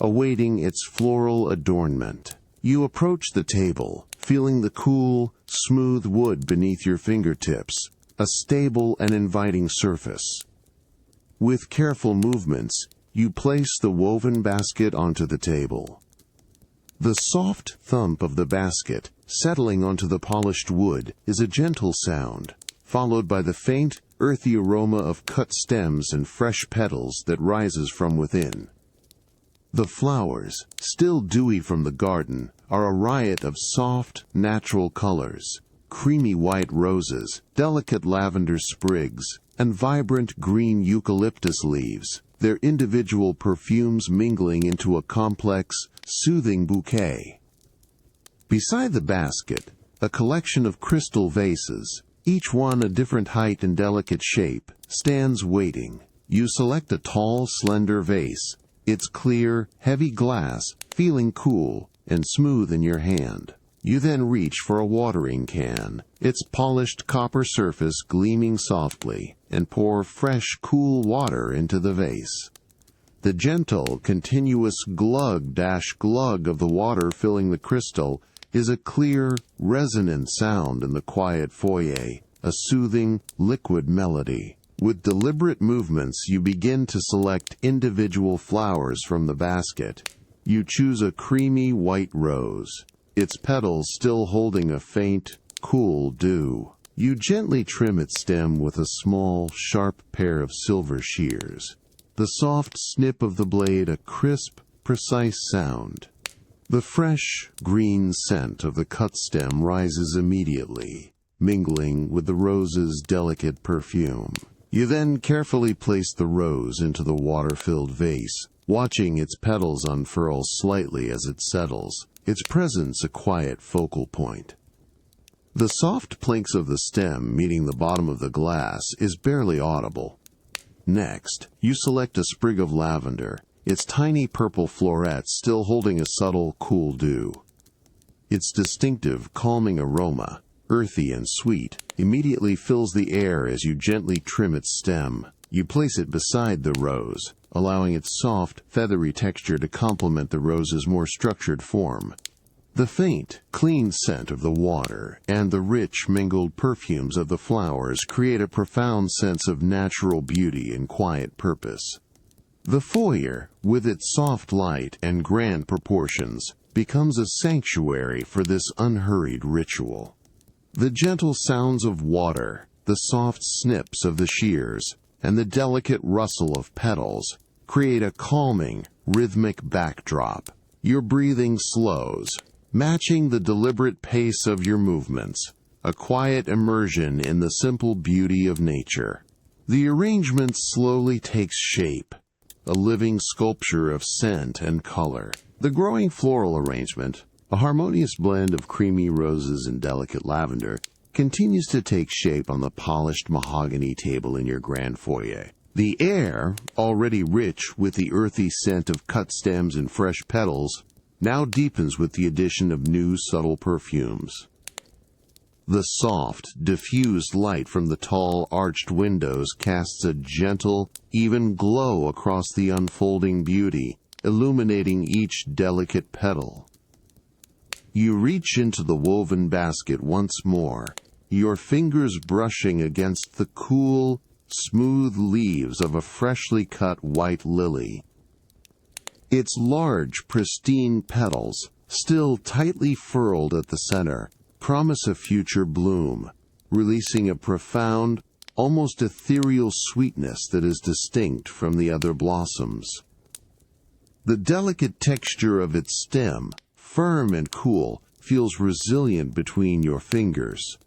Speaker 1: awaiting its floral adornment. You approach the table, feeling the cool, smooth wood beneath your fingertips, a stable and inviting surface. With careful movements, you place the woven basket onto the table. The soft thump of the basket settling onto the polished wood is a gentle sound, followed by the faint, earthy aroma of cut stems and fresh petals that rises from within. The flowers, still dewy from the garden, are a riot of soft, natural colors: creamy white roses, delicate lavender sprigs, and vibrant green eucalyptus leaves, their individual perfumes mingling into a complex, soothing bouquet. Beside the basket, a collection of crystal vases, each one a different height and delicate shape, stands waiting. You select a tall, slender vase, its clear, heavy glass feeling cool and smooth in your hand. You then reach for a watering can, its polished copper surface gleaming softly, and pour fresh, cool water into the vase. The gentle, continuous glug-glug of the water filling the crystal is a clear, resonant sound in the quiet foyer, a soothing, liquid melody. With deliberate movements, you begin to select individual flowers from the basket. You choose a creamy white rose, its petals still holding a faint, cool dew. You gently trim its stem with a small, sharp pair of silver shears, the soft snip of the blade a crisp, precise sound. The fresh, green scent of the cut stem rises immediately, mingling with the rose's delicate perfume. You then carefully place the rose into the water-filled vase, watching its petals unfurl slightly as it settles, its presence a quiet focal point. The soft plinks of the stem meeting the bottom of the glass is barely audible. Next, you select a sprig of lavender, its tiny purple florets still holding a subtle, cool dew. Its distinctive, calming aroma, earthy and sweet, immediately fills the air as you gently trim its stem. You place it beside the rose, allowing its soft, feathery texture to complement the rose's more structured form. The faint, clean scent of the water and the rich, mingled perfumes of the flowers create a profound sense of natural beauty and quiet purpose. The foyer, with its soft light and grand proportions, becomes a sanctuary for this unhurried ritual. The gentle sounds of water, the soft snips of the shears, and the delicate rustle of petals create a calming, rhythmic backdrop. Your breathing slows, matching the deliberate pace of your movements, a quiet immersion in the simple beauty of nature. The arrangement slowly takes shape, a living sculpture of scent and color. The growing floral arrangement, a harmonious blend of creamy roses and delicate lavender, continues to take shape on the polished mahogany table in your grand foyer. The air, already rich with the earthy scent of cut stems and fresh petals, now deepens with the addition of new subtle perfumes. The soft, diffused light from the tall, arched windows casts a gentle, even glow across the unfolding beauty, illuminating each delicate petal. You reach into the woven basket once more, your fingers brushing against the cool, smooth leaves of a freshly cut white lily. Its large, pristine petals, still tightly furled at the center, promise a future bloom, releasing a profound, almost ethereal sweetness that is distinct from the other blossoms. The delicate texture of its stem, firm and cool, feels resilient between your fingers.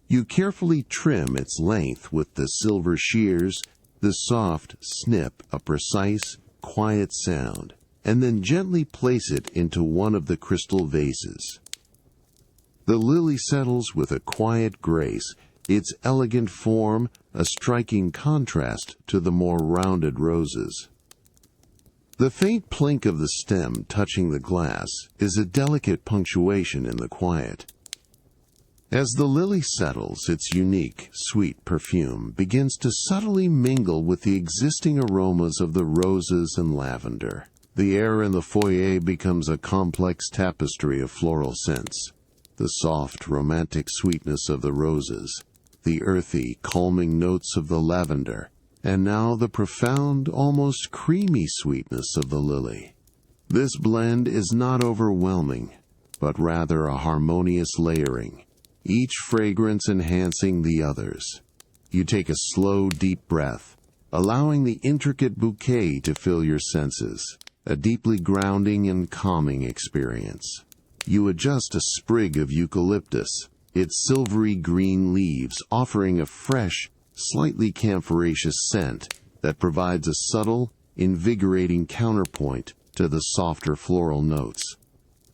Speaker 1: You carefully trim its length with the silver shears, the soft snip, a precise, quiet sound, and then gently place it into one of the crystal vases. The lily settles with a quiet grace, its elegant form a striking contrast to the more rounded roses. The faint plink of the stem touching the glass is a delicate punctuation in the quiet. As the lily settles, its unique, sweet perfume begins to subtly mingle with the existing aromas of the roses and lavender. The air in the foyer becomes a complex tapestry of floral scents. The soft, romantic sweetness of the roses, the earthy, calming notes of the lavender, and now the profound, almost creamy sweetness of the lily. This blend is not overwhelming, but rather a harmonious layering, each fragrance enhancing the others. You take a slow, deep breath, allowing the intricate bouquet to fill your senses, a deeply grounding and calming experience. You adjust a sprig of eucalyptus, its silvery green leaves offering a fresh, slightly camphoraceous scent that provides a subtle, invigorating counterpoint to the softer floral notes.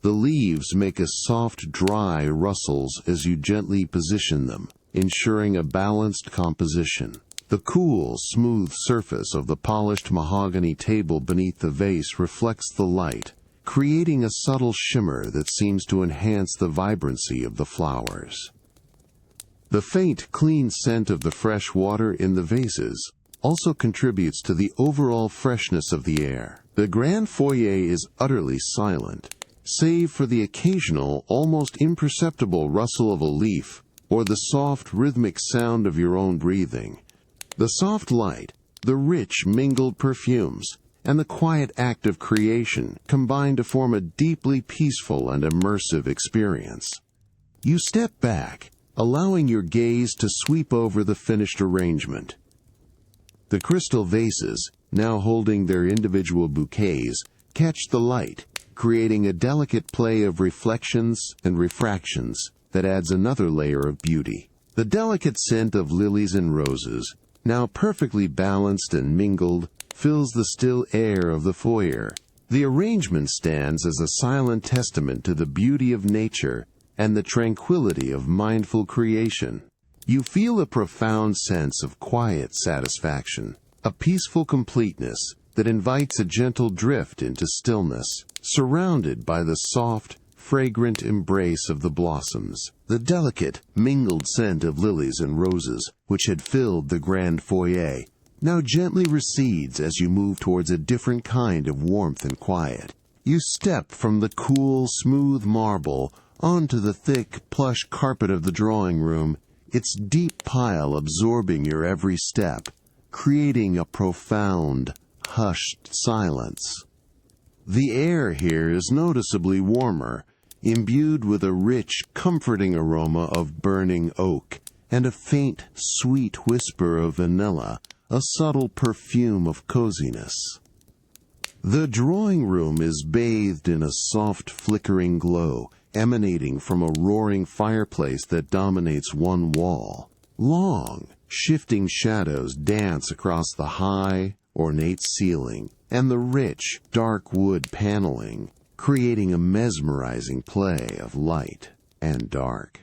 Speaker 1: The leaves make a soft, dry rustles as you gently position them, ensuring a balanced composition. The cool, smooth surface of the polished mahogany table beneath the vase reflects the light, creating a subtle shimmer that seems to enhance the vibrancy of the flowers. The faint, clean scent of the fresh water in the vases also contributes to the overall freshness of the air. The grand foyer is utterly silent, save for the occasional, almost imperceptible rustle of a leaf or the soft, rhythmic sound of your own breathing. The soft light, the rich, mingled perfumes, and the quiet act of creation combine to form a deeply peaceful and immersive experience. You step back, allowing your gaze to sweep over the finished arrangement. The crystal vases, now holding their individual bouquets, catch the light, creating a delicate play of reflections and refractions that adds another layer of beauty. The delicate scent of lilies and roses, now perfectly balanced and mingled, fills the still air of the foyer. The arrangement stands as a silent testament to the beauty of nature and the tranquility of mindful creation. You feel a profound sense of quiet satisfaction, a peaceful completeness that invites a gentle drift into stillness, surrounded by the soft, fragrant embrace of the blossoms. The delicate, mingled scent of lilies and roses, which had filled the grand foyer, now gently recedes as you move towards a different kind of warmth and quiet. You step from the cool, smooth marble onto the thick, plush carpet of the drawing room, its deep pile absorbing your every step, creating a profound, hushed silence. The air here is noticeably warmer, imbued with a rich, comforting aroma of burning oak, and a faint, sweet whisper of vanilla, a subtle perfume of coziness. The drawing room is bathed in a soft, flickering glow, emanating from a roaring fireplace that dominates one wall. Long, shifting shadows dance across the high, ornate ceiling, and the rich, dark wood paneling, creating a mesmerizing play of light and dark.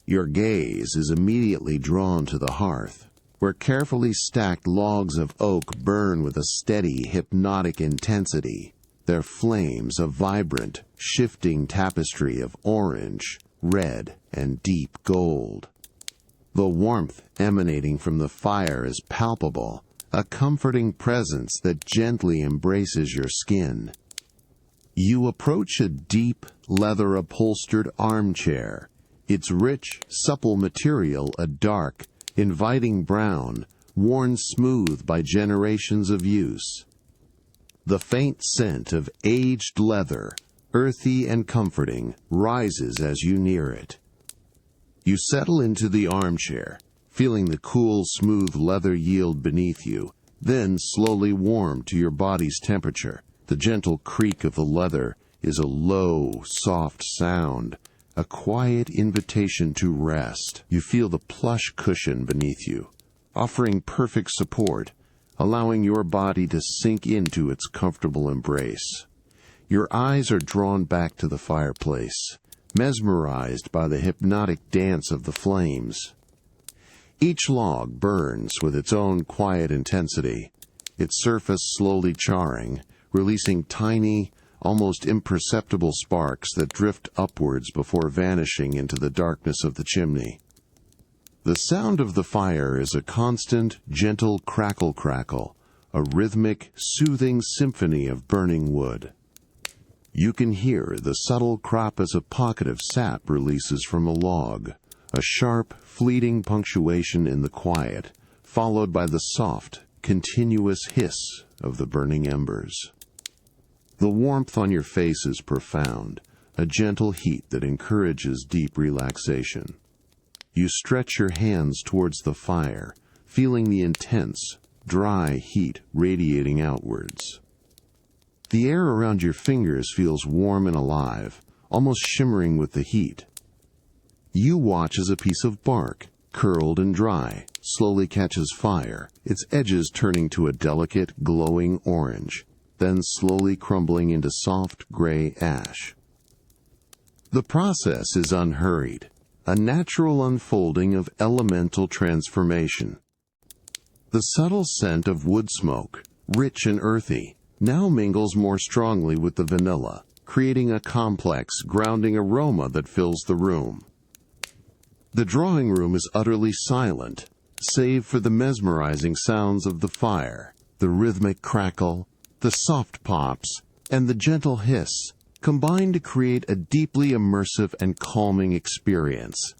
Speaker 1: Your gaze is immediately drawn to the hearth, where carefully stacked logs of oak burn with a steady, hypnotic intensity, their flames a vibrant, shifting tapestry of orange, red, and deep gold. The warmth emanating from the fire is palpable, a comforting presence that gently embraces your skin. You approach a deep, leather-upholstered armchair, its rich, supple material a dark, inviting brown, worn smooth by generations of use. The faint scent of aged leather, earthy and comforting, rises as you near it. You settle into the armchair, feeling the cool, smooth leather yield beneath you, then slowly warm to your body's temperature. The gentle creak of the leather is a low, soft sound, a quiet invitation to rest. You feel the plush cushion beneath you, offering perfect support, allowing your body to sink into its comfortable embrace. Your eyes are drawn back to the fireplace, mesmerized by the hypnotic dance of the flames. Each log burns with its own quiet intensity, its surface slowly charring, releasing tiny, almost imperceptible sparks that drift upwards before vanishing into the darkness of the chimney. The sound of the fire is a constant, gentle crackle, a rhythmic, soothing symphony of burning wood. You can hear the subtle crop as a pocket of sap releases from a log, a sharp, fleeting punctuation in the quiet, followed by the soft, continuous hiss of the burning embers. The warmth on your face is profound, a gentle heat that encourages deep relaxation. You stretch your hands towards the fire, feeling the intense, dry heat radiating outwards. The air around your fingers feels warm and alive, almost shimmering with the heat. You watch as a piece of bark, curled and dry, slowly catches fire, its edges turning to a delicate, glowing orange, then slowly crumbling into soft gray ash. The process is unhurried, a natural unfolding of elemental transformation. The subtle scent of wood smoke, rich and earthy, now mingles more strongly with the vanilla, creating a complex, grounding aroma that fills the room. The drawing room is utterly silent, save for the mesmerizing sounds of the fire, the rhythmic crackle, the soft pops, and the gentle hiss combine to create a deeply immersive and calming experience.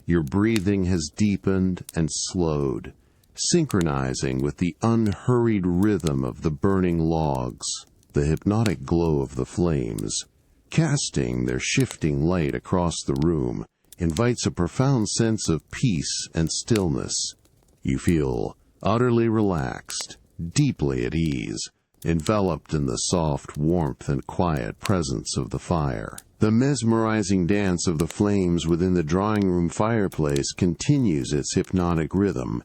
Speaker 1: Your breathing has deepened and slowed, synchronizing with the unhurried rhythm of the burning logs, the hypnotic glow of the flames, casting their shifting light across the room, invites a profound sense of peace and stillness. You feel utterly relaxed, deeply at ease, enveloped in the soft warmth and quiet presence of the fire. The mesmerizing dance of the flames within the drawing room fireplace continues its hypnotic rhythm,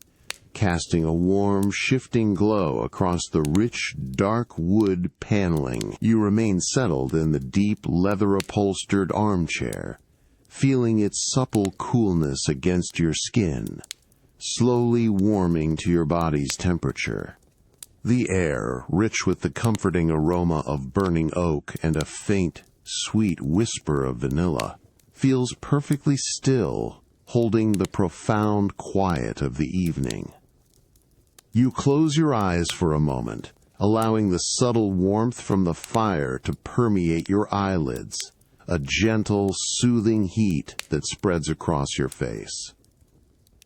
Speaker 1: casting a warm, shifting glow across the rich, dark wood paneling. You remain settled in the deep, leather-upholstered armchair, feeling its supple coolness against your skin, slowly warming to your body's temperature. The air, rich with the comforting aroma of burning oak and a faint, sweet whisper of vanilla, feels perfectly still, holding the profound quiet of the evening. You close your eyes for a moment, allowing the subtle warmth from the fire to permeate your eyelids, a gentle, soothing heat that spreads across your face.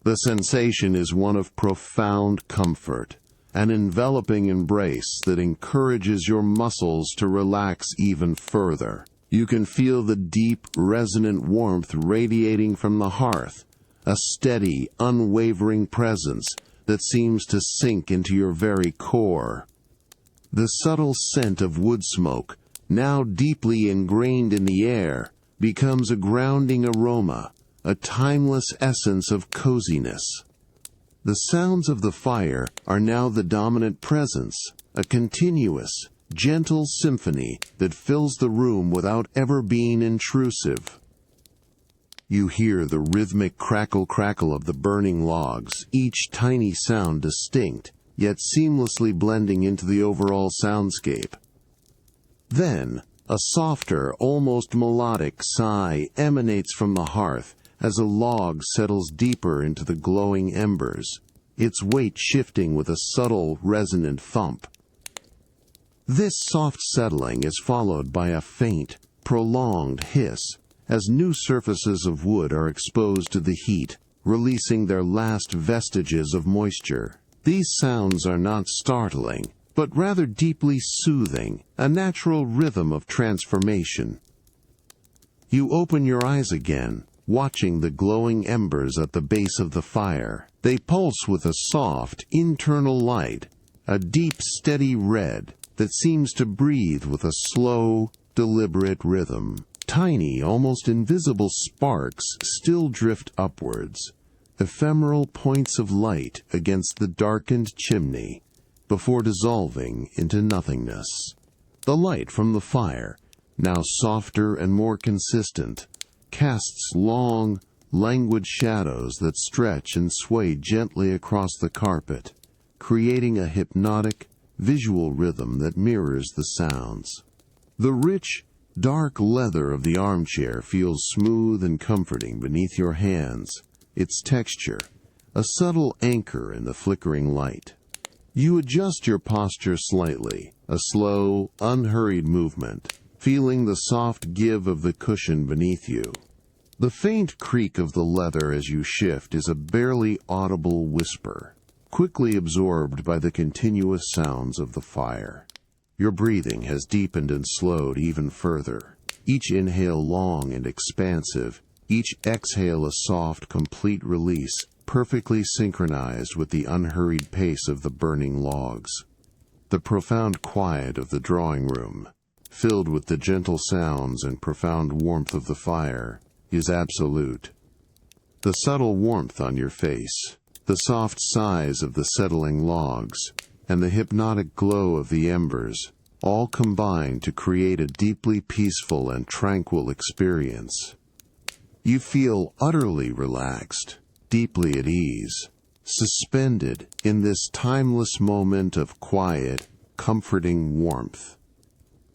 Speaker 1: The sensation is one of profound comfort, an enveloping embrace that encourages your muscles to relax even further. You can feel the deep, resonant warmth radiating from the hearth, a steady, unwavering presence that seems to sink into your very core. The subtle scent of wood smoke, now deeply ingrained in the air, becomes a grounding aroma, a timeless essence of coziness. The sounds of the fire are now the dominant presence, a continuous, gentle symphony that fills the room without ever being intrusive. You hear the rhythmic crackle of the burning logs, each tiny sound distinct, yet seamlessly blending into the overall soundscape. Then, a softer, almost melodic sigh emanates from the hearth as a log settles deeper into the glowing embers, its weight shifting with a subtle, resonant thump. This soft settling is followed by a faint, prolonged hiss as new surfaces of wood are exposed to the heat, releasing their last vestiges of moisture. These sounds are not startling, but rather deeply soothing, a natural rhythm of transformation. You open your eyes again, watching the glowing embers at the base of the fire. They pulse with a soft, internal light, a deep, steady red that seems to breathe with a slow, deliberate rhythm. Tiny, almost invisible sparks still drift upwards, ephemeral points of light against the darkened chimney, before dissolving into nothingness. The light from the fire, now softer and more consistent, casts long, languid shadows that stretch and sway gently across the carpet, creating a hypnotic, visual rhythm that mirrors the sounds. The rich, dark leather of the armchair feels smooth and comforting beneath your hands, its texture, a subtle anchor in the flickering light. You adjust your posture slightly, a slow, unhurried movement, feeling the soft give of the cushion beneath you. The faint creak of the leather as you shift is a barely audible whisper, quickly absorbed by the continuous sounds of the fire. Your breathing has deepened and slowed even further, each inhale long and expansive, each exhale a soft, complete release, perfectly synchronized with the unhurried pace of the burning logs. The profound quiet of the drawing room, filled with the gentle sounds and profound warmth of the fire, is absolute. The subtle warmth on your face, the soft sighs of the settling logs, and the hypnotic glow of the embers, all combine to create a deeply peaceful and tranquil experience. You feel utterly relaxed, deeply at ease, suspended in this timeless moment of quiet, comforting warmth.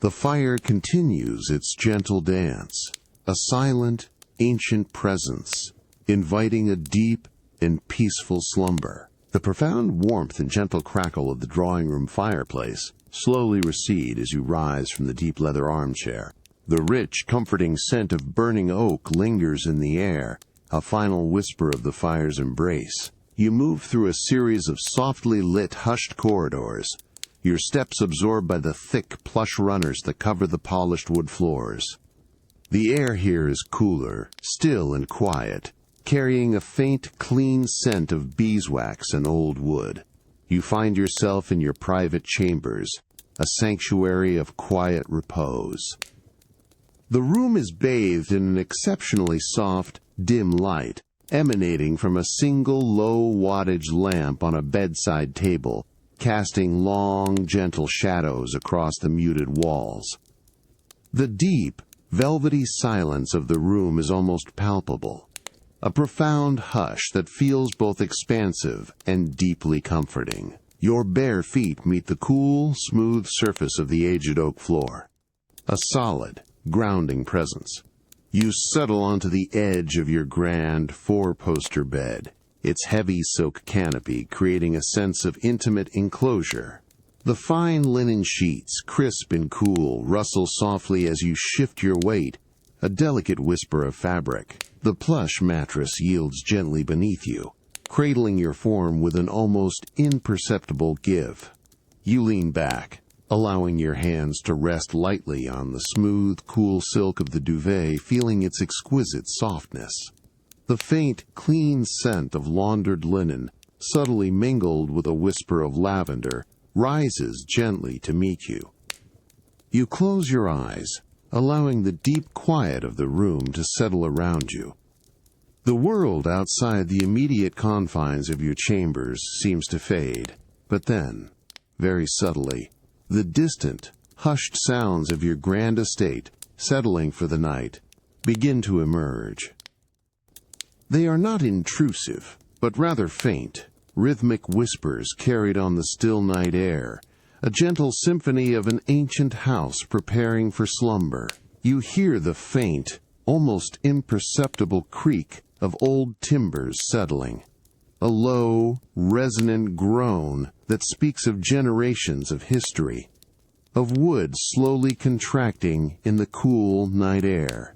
Speaker 1: The fire continues its gentle dance, a silent, ancient presence, inviting a deep and peaceful slumber. The profound warmth and gentle crackle of the drawing room fireplace slowly recede as you rise from the deep leather armchair. The rich, comforting scent of burning oak lingers in the air, a final whisper of the fire's embrace. You move through a series of softly lit, hushed corridors, your steps absorbed by the thick, plush runners that cover the polished wood floors. The air here is cooler, still and quiet, carrying a faint, clean scent of beeswax and old wood. You find yourself in your private chambers, a sanctuary of quiet repose. The room is bathed in an exceptionally soft, dim light, emanating from a single low-wattage lamp on a bedside table, casting long, gentle shadows across the muted walls. The deep, velvety silence of the room is almost palpable. A profound hush that feels both expansive and deeply comforting. Your bare feet meet the cool, smooth surface of the aged oak floor. A solid, grounding presence. You settle onto the edge of your grand four-poster bed, its heavy silk canopy creating a sense of intimate enclosure. The fine linen sheets, crisp and cool, rustle softly as you shift your weight, a delicate whisper of fabric. The plush mattress yields gently beneath you, cradling your form with an almost imperceptible give. You lean back, allowing your hands to rest lightly on the smooth, cool silk of the duvet, feeling its exquisite softness. The faint, clean scent of laundered linen, subtly mingled with a whisper of lavender, rises gently to meet you. You close your eyes, allowing the deep quiet of the room to settle around you. The world outside the immediate confines of your chambers seems to fade, but then, very subtly, the distant, hushed sounds of your grand estate, settling for the night, begin to emerge. They are not intrusive, but rather faint, rhythmic whispers carried on the still night air, a gentle symphony of an ancient house preparing for slumber. You hear the faint, almost imperceptible creak of old timbers settling, a low, resonant groan that speaks of generations of history, of wood slowly contracting in the cool night air.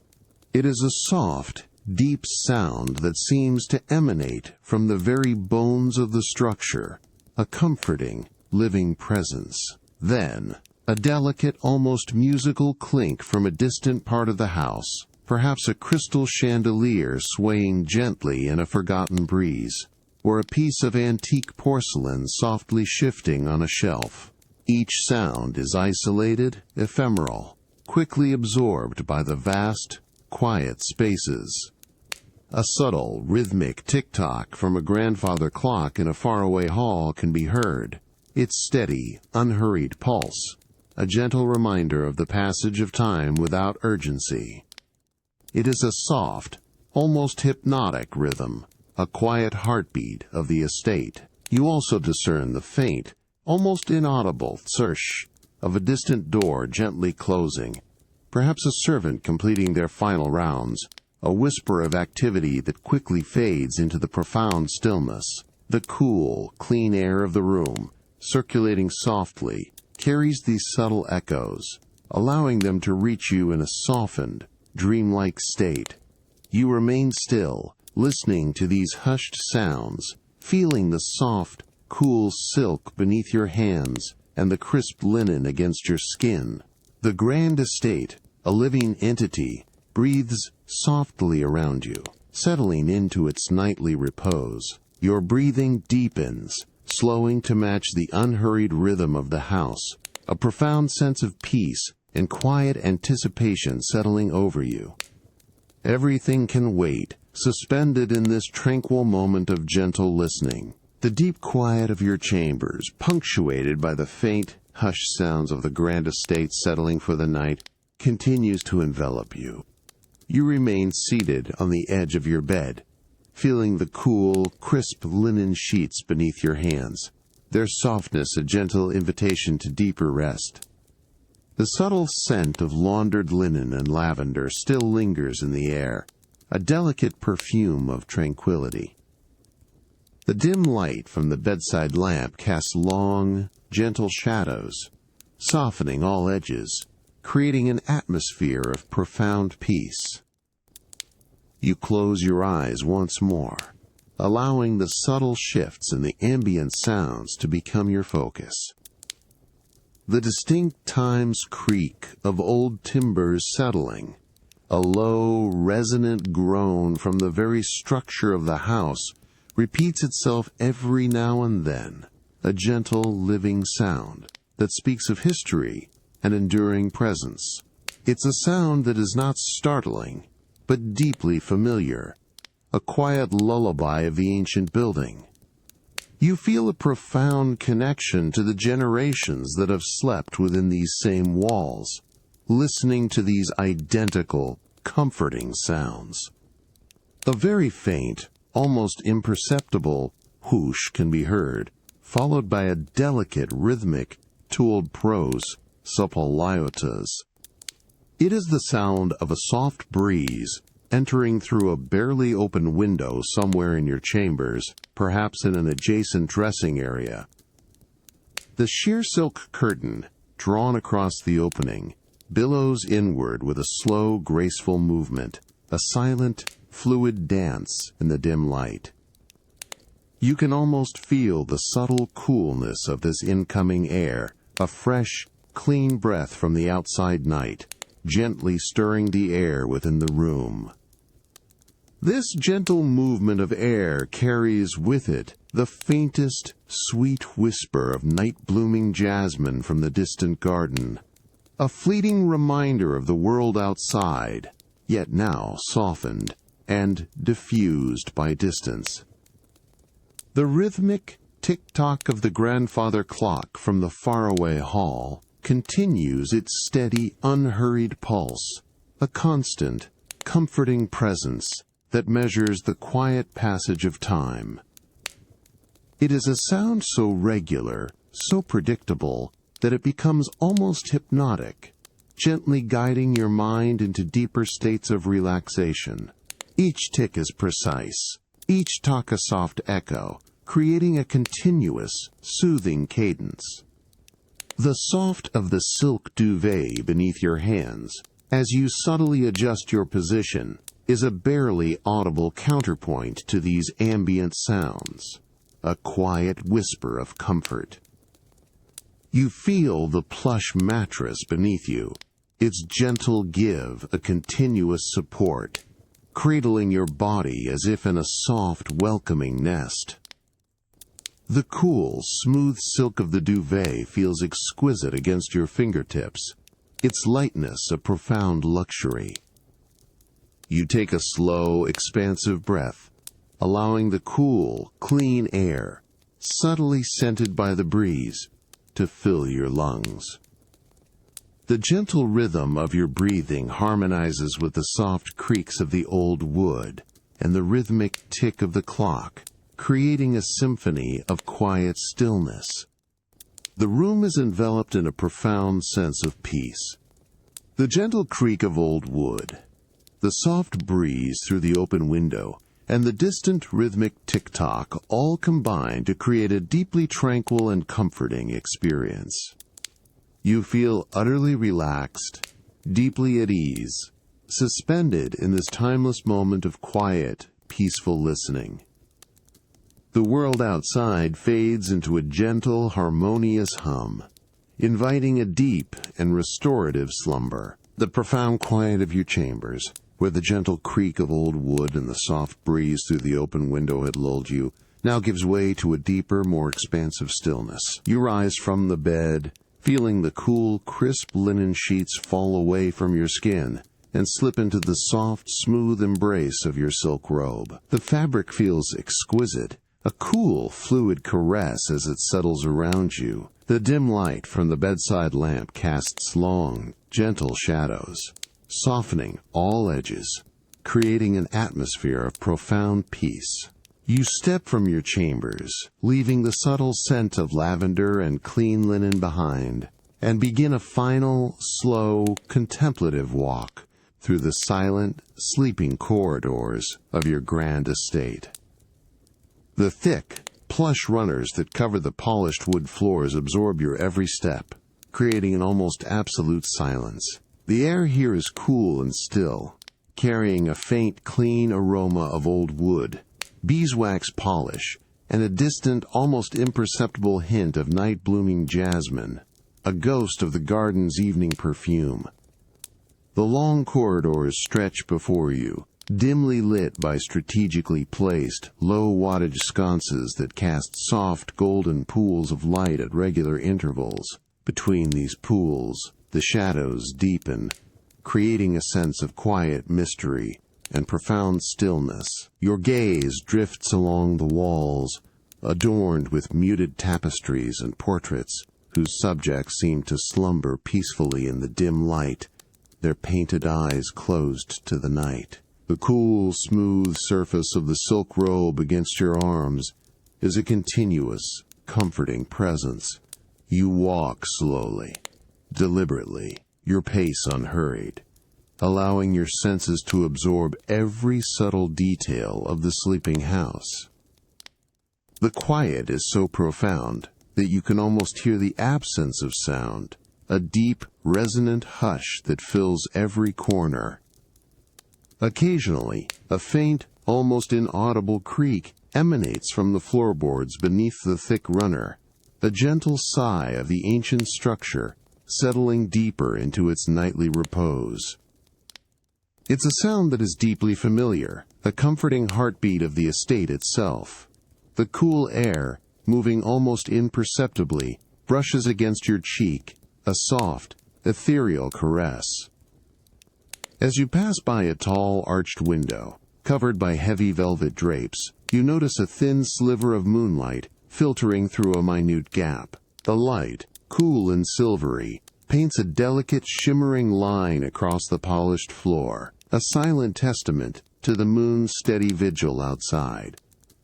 Speaker 1: It is a soft, deep sound that seems to emanate from the very bones of the structure, a comforting, living presence. Then, a delicate, almost musical clink from a distant part of the house, perhaps a crystal chandelier swaying gently in a forgotten breeze, or a piece of antique porcelain softly shifting on a shelf. Each sound is isolated, ephemeral, quickly absorbed by the vast, quiet spaces. A subtle, rhythmic tick-tock from a grandfather clock in a faraway hall can be heard, its steady, unhurried pulse, a gentle reminder of the passage of time without urgency. It is a soft, almost hypnotic rhythm, a quiet heartbeat of the estate. You also discern the faint, almost inaudible thirsh of a distant door gently closing, perhaps a servant completing their final rounds, a whisper of activity that quickly fades into the profound stillness. The cool, clean air of the room, circulating softly, carries these subtle echoes, allowing them to reach you in a softened, dreamlike state. You remain still, listening to these hushed sounds, feeling the soft, cool silk beneath your hands and the crisp linen against your skin. The grand estate, a living entity, breathes softly around you, settling into its nightly repose. Your breathing deepens, slowing to match the unhurried rhythm of the house, a profound sense of peace and quiet anticipation settling over you. Everything can wait, suspended in this tranquil moment of gentle listening. The deep quiet of your chambers, punctuated by the faint, hushed sounds of the grand estate settling for the night, continues to envelop you. You remain seated on the edge of your bed, feeling the cool, crisp linen sheets beneath your hands, their softness a gentle invitation to deeper rest. The subtle scent of laundered linen and lavender still lingers in the air, a delicate perfume of tranquility. The dim light from the bedside lamp casts long, gentle shadows, softening all edges, creating an atmosphere of profound peace. You close your eyes once more, allowing the subtle shifts in the ambient sounds to become your focus. The distinct time's creak of old timbers settling, a low, resonant groan from the very structure of the house, repeats itself every now and then, a gentle, living sound that speaks of history and enduring presence. It's a sound that is not startling, but deeply familiar, a quiet lullaby of the ancient building. You feel a profound connection to the generations that have slept within these same walls, listening to these identical, comforting sounds. A very faint, almost imperceptible whoosh can be heard, followed by a delicate, rhythmic, tooled prose, supple lyotas. It is the sound of a soft breeze entering through a barely open window somewhere in your chambers, perhaps in an adjacent dressing area. The sheer silk curtain, drawn across the opening, billows inward with a slow, graceful movement, a silent, fluid dance in the dim light. You can almost feel the subtle coolness of this incoming air, a fresh, clean breath from the outside night, gently stirring the air within the room. This gentle movement of air carries with it the faintest, sweet whisper of night-blooming jasmine from the distant garden, a fleeting reminder of the world outside, yet now softened and diffused by distance. The rhythmic tick-tock of the grandfather clock from the faraway hall continues its steady, unhurried pulse, a constant, comforting presence that measures the quiet passage of time. It is a sound so regular, so predictable, that it becomes almost hypnotic, gently guiding your mind into deeper states of relaxation. Each tick is precise, each tock a soft echo, creating a continuous, soothing cadence. The soft of the silk duvet beneath your hands, as you subtly adjust your position, is a barely audible counterpoint to these ambient sounds, a quiet whisper of comfort. You feel the plush mattress beneath you, its gentle give a continuous support, cradling your body as if in a soft, welcoming nest. The cool, smooth silk of the duvet feels exquisite against your fingertips, its lightness a profound luxury. You take a slow, expansive breath, allowing the cool, clean air, subtly scented by the breeze, to fill your lungs. The gentle rhythm of your breathing harmonizes with the soft creaks of the old wood and the rhythmic tick of the clock, creating a symphony of quiet stillness. The room is enveloped in a profound sense of peace. The gentle creak of old wood, the soft breeze through the open window, and the distant rhythmic tick-tock all combine to create a deeply tranquil and comforting experience. You feel utterly relaxed, deeply at ease, suspended in this timeless moment of quiet, peaceful listening. The world outside fades into a gentle, harmonious hum, inviting a deep and restorative slumber. The profound quiet of your chambers, where the gentle creak of old wood and the soft breeze through the open window had lulled you, now gives way to a deeper, more expansive stillness. You rise from the bed, feeling the cool, crisp linen sheets fall away from your skin and slip into the soft, smooth embrace of your silk robe. The fabric feels exquisite, a cool, fluid caress as it settles around you. The dim light from the bedside lamp casts long, gentle shadows, softening all edges, creating an atmosphere of profound peace. You step from your chambers, leaving the subtle scent of lavender and clean linen behind, and begin a final, slow, contemplative walk through the silent, sleeping corridors of your grand estate. The thick, plush runners that cover the polished wood floors absorb your every step, creating an almost absolute silence. The air here is cool and still, carrying a faint, clean aroma of old wood, beeswax polish, and a distant, almost imperceptible hint of night-blooming jasmine, a ghost of the garden's evening perfume. The long corridors stretch before you, dimly lit by strategically placed, low-wattage sconces that cast soft, golden pools of light at regular intervals. Between these pools, the shadows deepen, creating a sense of quiet mystery and profound stillness. Your gaze drifts along the walls, adorned with muted tapestries and portraits, whose subjects seem to slumber peacefully in the dim light their painted eyes closed to the night. The cool, smooth surface of the silk robe against your arms is a continuous, comforting presence. You walk slowly, deliberately, your pace unhurried, allowing your senses to absorb every subtle detail of the sleeping house. The quiet is so profound that you can almost hear the absence of sound, a deep, resonant hush that fills every corner. Occasionally, a faint, almost inaudible creak emanates from the floorboards beneath the thick runner, a gentle sigh of the ancient structure settling deeper into its nightly repose. It's a sound that is deeply familiar, a comforting heartbeat of the estate itself. The cool air, moving almost imperceptibly, brushes against your cheek, a soft, ethereal caress. As you pass by a tall, arched window, covered by heavy velvet drapes, you notice a thin sliver of moonlight filtering through a minute gap. The light, cool and silvery, paints a delicate, shimmering line across the polished floor, a silent testament to the moon's steady vigil outside.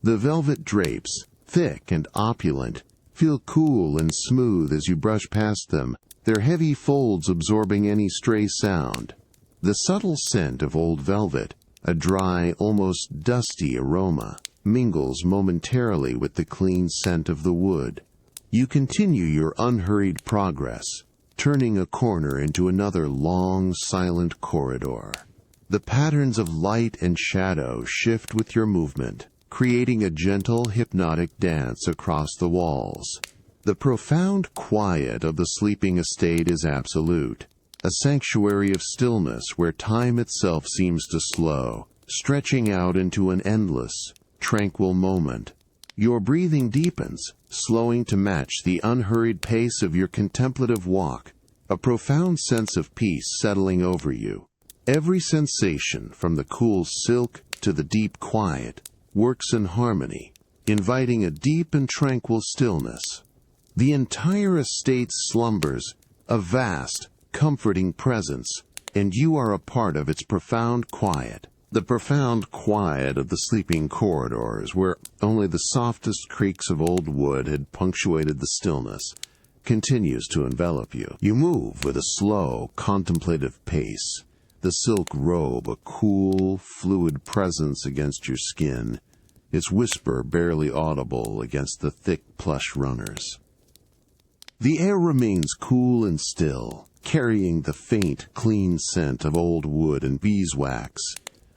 Speaker 1: The velvet drapes, thick and opulent, feel cool and smooth as you brush past them, their heavy folds absorbing any stray sound. The subtle scent of old velvet, a dry, almost dusty aroma, mingles momentarily with the clean scent of the wood. You continue your unhurried progress, turning a corner into another long, silent corridor. The patterns of light and shadow shift with your movement, creating a gentle, hypnotic dance across the walls. The profound quiet of the sleeping estate is absolute, a sanctuary of stillness where time itself seems to slow, stretching out into an endless, tranquil moment. Your breathing deepens, slowing to match the unhurried pace of your contemplative walk, a profound sense of peace settling over you. Every sensation, from the cool silk to the deep quiet, works in harmony, inviting a deep and tranquil stillness. The entire estate slumbers, a vast, comforting presence, and you are a part of its profound quiet. The profound quiet of the sleeping corridors, where only the softest creaks of old wood had punctuated the stillness, continues to envelop you. You move with a slow, contemplative pace, the silk robe a cool, fluid presence against your skin, its whisper barely audible against the thick plush runners. The air remains cool and still, carrying the faint, clean scent of old wood and beeswax,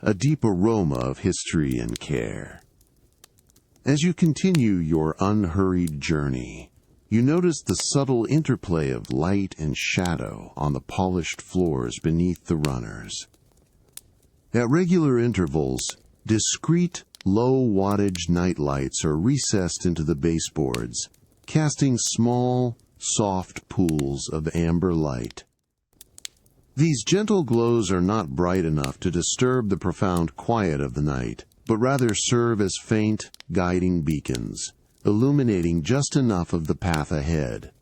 Speaker 1: a deep aroma of history and care. As you continue your unhurried journey, you notice the subtle interplay of light and shadow on the polished floors beneath the runners. At regular intervals, discrete, low-wattage night lights are recessed into the baseboards, casting small, soft pools of amber light. These gentle glows are not bright enough to disturb the profound quiet of the night, but rather serve as faint, guiding beacons, illuminating just enough of the path ahead.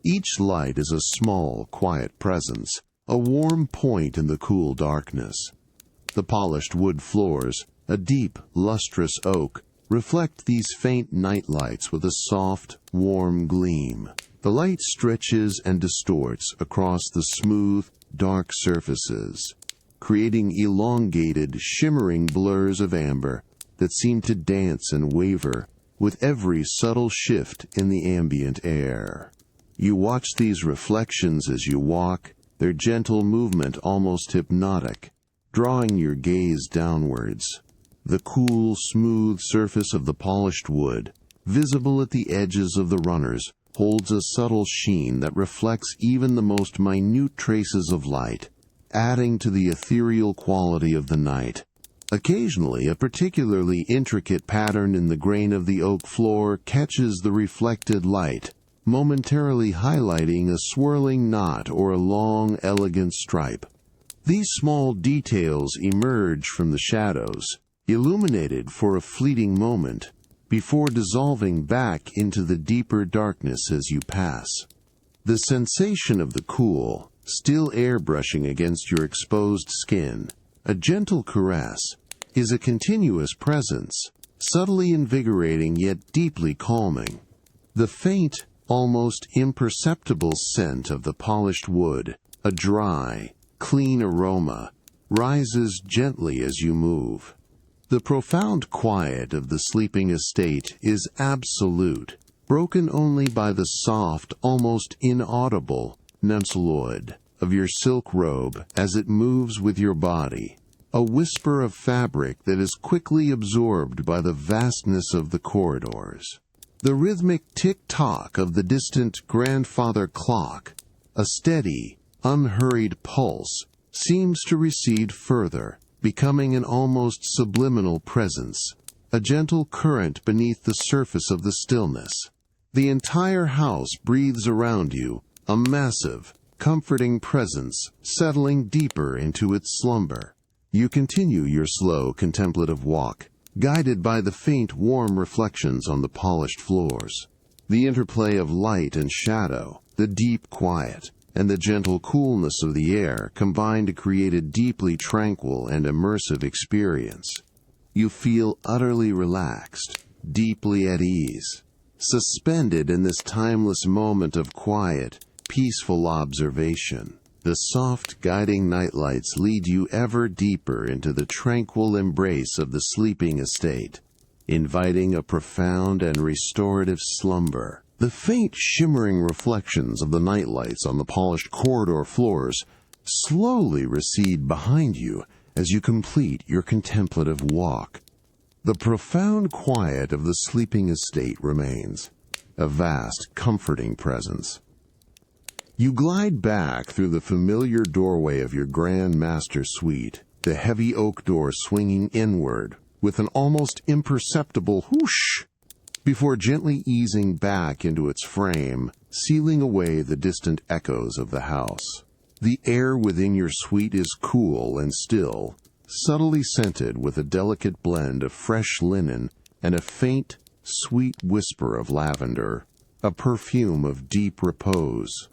Speaker 1: Each light is a small, quiet presence, a warm point in the cool darkness. The polished wood floors, a deep, lustrous oak, reflect these faint night lights with a soft, warm gleam. The light stretches and distorts across the smooth, dark surfaces, creating elongated, shimmering blurs of amber that seem to dance and waver with every subtle shift in the ambient air. You watch these reflections as you walk, their gentle movement almost hypnotic, drawing your gaze downwards. The cool, smooth surface of the polished wood, visible at the edges of the runners, holds a subtle sheen that reflects even the most minute traces of light, adding to the ethereal quality of the night. Occasionally, a particularly intricate pattern in the grain of the oak floor catches the reflected light, momentarily highlighting a swirling knot or a long, elegant stripe. These small details emerge from the shadows, illuminated for a fleeting moment, before dissolving back into the deeper darkness as you pass. The sensation of the cool, still airbrushing against your exposed skin. A gentle caress is a continuous presence, subtly invigorating yet deeply calming. The faint, almost imperceptible scent of the polished wood, a dry, clean aroma, rises gently as you move. The profound quiet of the sleeping estate is absolute, broken only by the soft, almost inaudible nuptialoid of your silk robe as it moves with your body, a whisper of fabric that is quickly absorbed by the vastness of the corridors. The rhythmic tick-tock of the distant grandfather clock, a steady, unhurried pulse, seems to recede further, becoming an almost subliminal presence, a gentle current beneath the surface of the stillness. The entire house breathes around you, a massive, comforting presence settling deeper into its slumber. You continue your slow, contemplative walk, guided by the faint, warm reflections on the polished floors. The interplay of light and shadow, the deep quiet, and the gentle coolness of the air combine to create a deeply tranquil and immersive experience. You feel utterly relaxed, deeply at ease, suspended in this timeless moment of quiet, peaceful observation. The soft, guiding nightlights lead you ever deeper into the tranquil embrace of the sleeping estate, inviting a profound and restorative slumber. The faint, shimmering reflections of the nightlights on the polished corridor floors slowly recede behind you as you complete your contemplative walk. The profound quiet of the sleeping estate remains, a vast, comforting presence. You glide back through the familiar doorway of your grand master suite, the heavy oak door swinging inward with an almost imperceptible whoosh, before gently easing back into its frame, sealing away the distant echoes of the house. The air within your suite is cool and still, subtly scented with a delicate blend of fresh linen and a faint, sweet whisper of lavender, a perfume of deep repose.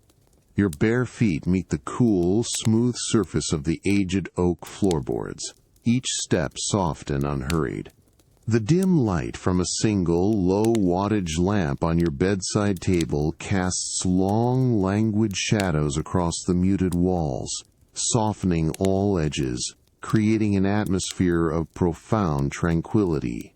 Speaker 1: Your bare feet meet the cool, smooth surface of the aged oak floorboards, each step soft and unhurried. The dim light from a single, low-wattage lamp on your bedside table casts long, languid shadows across the muted walls, softening all edges, creating an atmosphere of profound tranquility.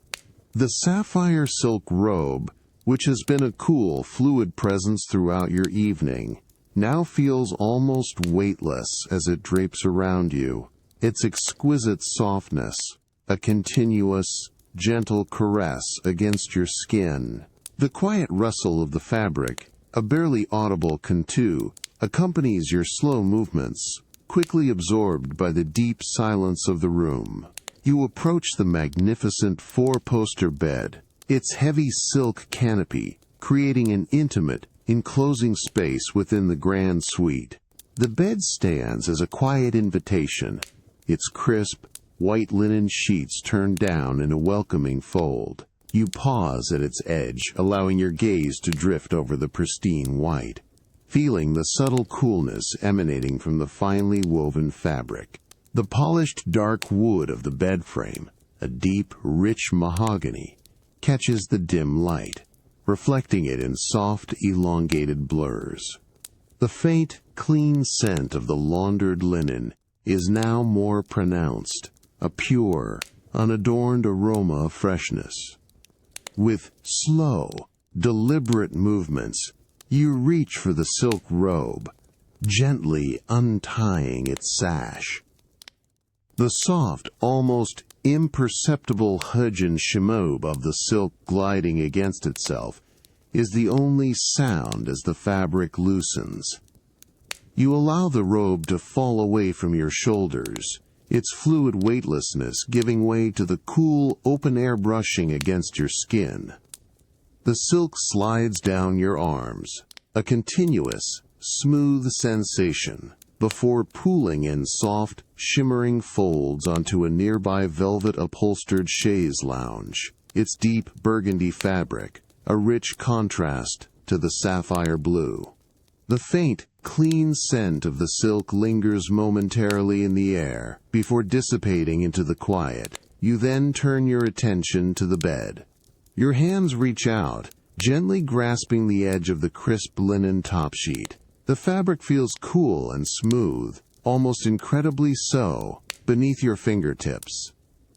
Speaker 1: The sapphire silk robe, which has been a cool, fluid presence throughout your evening, now feels almost weightless as it drapes around you, its exquisite softness, a continuous, gentle caress against your skin. The quiet rustle of the fabric, a barely audible contour, accompanies your slow movements, quickly absorbed by the deep silence of the room. You approach the magnificent four-poster bed, its heavy silk canopy creating an intimate, enclosing space within the grand suite. The bed stands as a quiet invitation, its crisp, white linen sheets turned down in a welcoming fold. You pause at its edge, allowing your gaze to drift over the pristine white, feeling the subtle coolness emanating from the finely woven fabric. The polished dark wood of the bed frame, a deep, rich mahogany, catches the dim light, reflecting it in soft, elongated blurs. The faint, clean scent of the laundered linen is now more pronounced, a pure, unadorned aroma of freshness. With slow, deliberate movements, you reach for the silk robe, gently untying its sash. The soft, almost imperceptible hudge and shimob of the silk gliding against itself is the only sound as the fabric loosens. You allow the robe to fall away from your shoulders, its fluid weightlessness giving way to the cool, open-air brushing against your skin. The silk slides down your arms, a continuous, smooth sensation, before pooling in soft, shimmering folds onto a nearby velvet-upholstered chaise lounge, its deep burgundy fabric, a rich contrast to the sapphire blue. The faint, clean scent of the silk lingers momentarily in the air before dissipating into the quiet. You then turn your attention to the bed. Your hands reach out, gently grasping the edge of the crisp linen top sheet. The fabric feels cool and smooth, almost incredibly so, beneath your fingertips.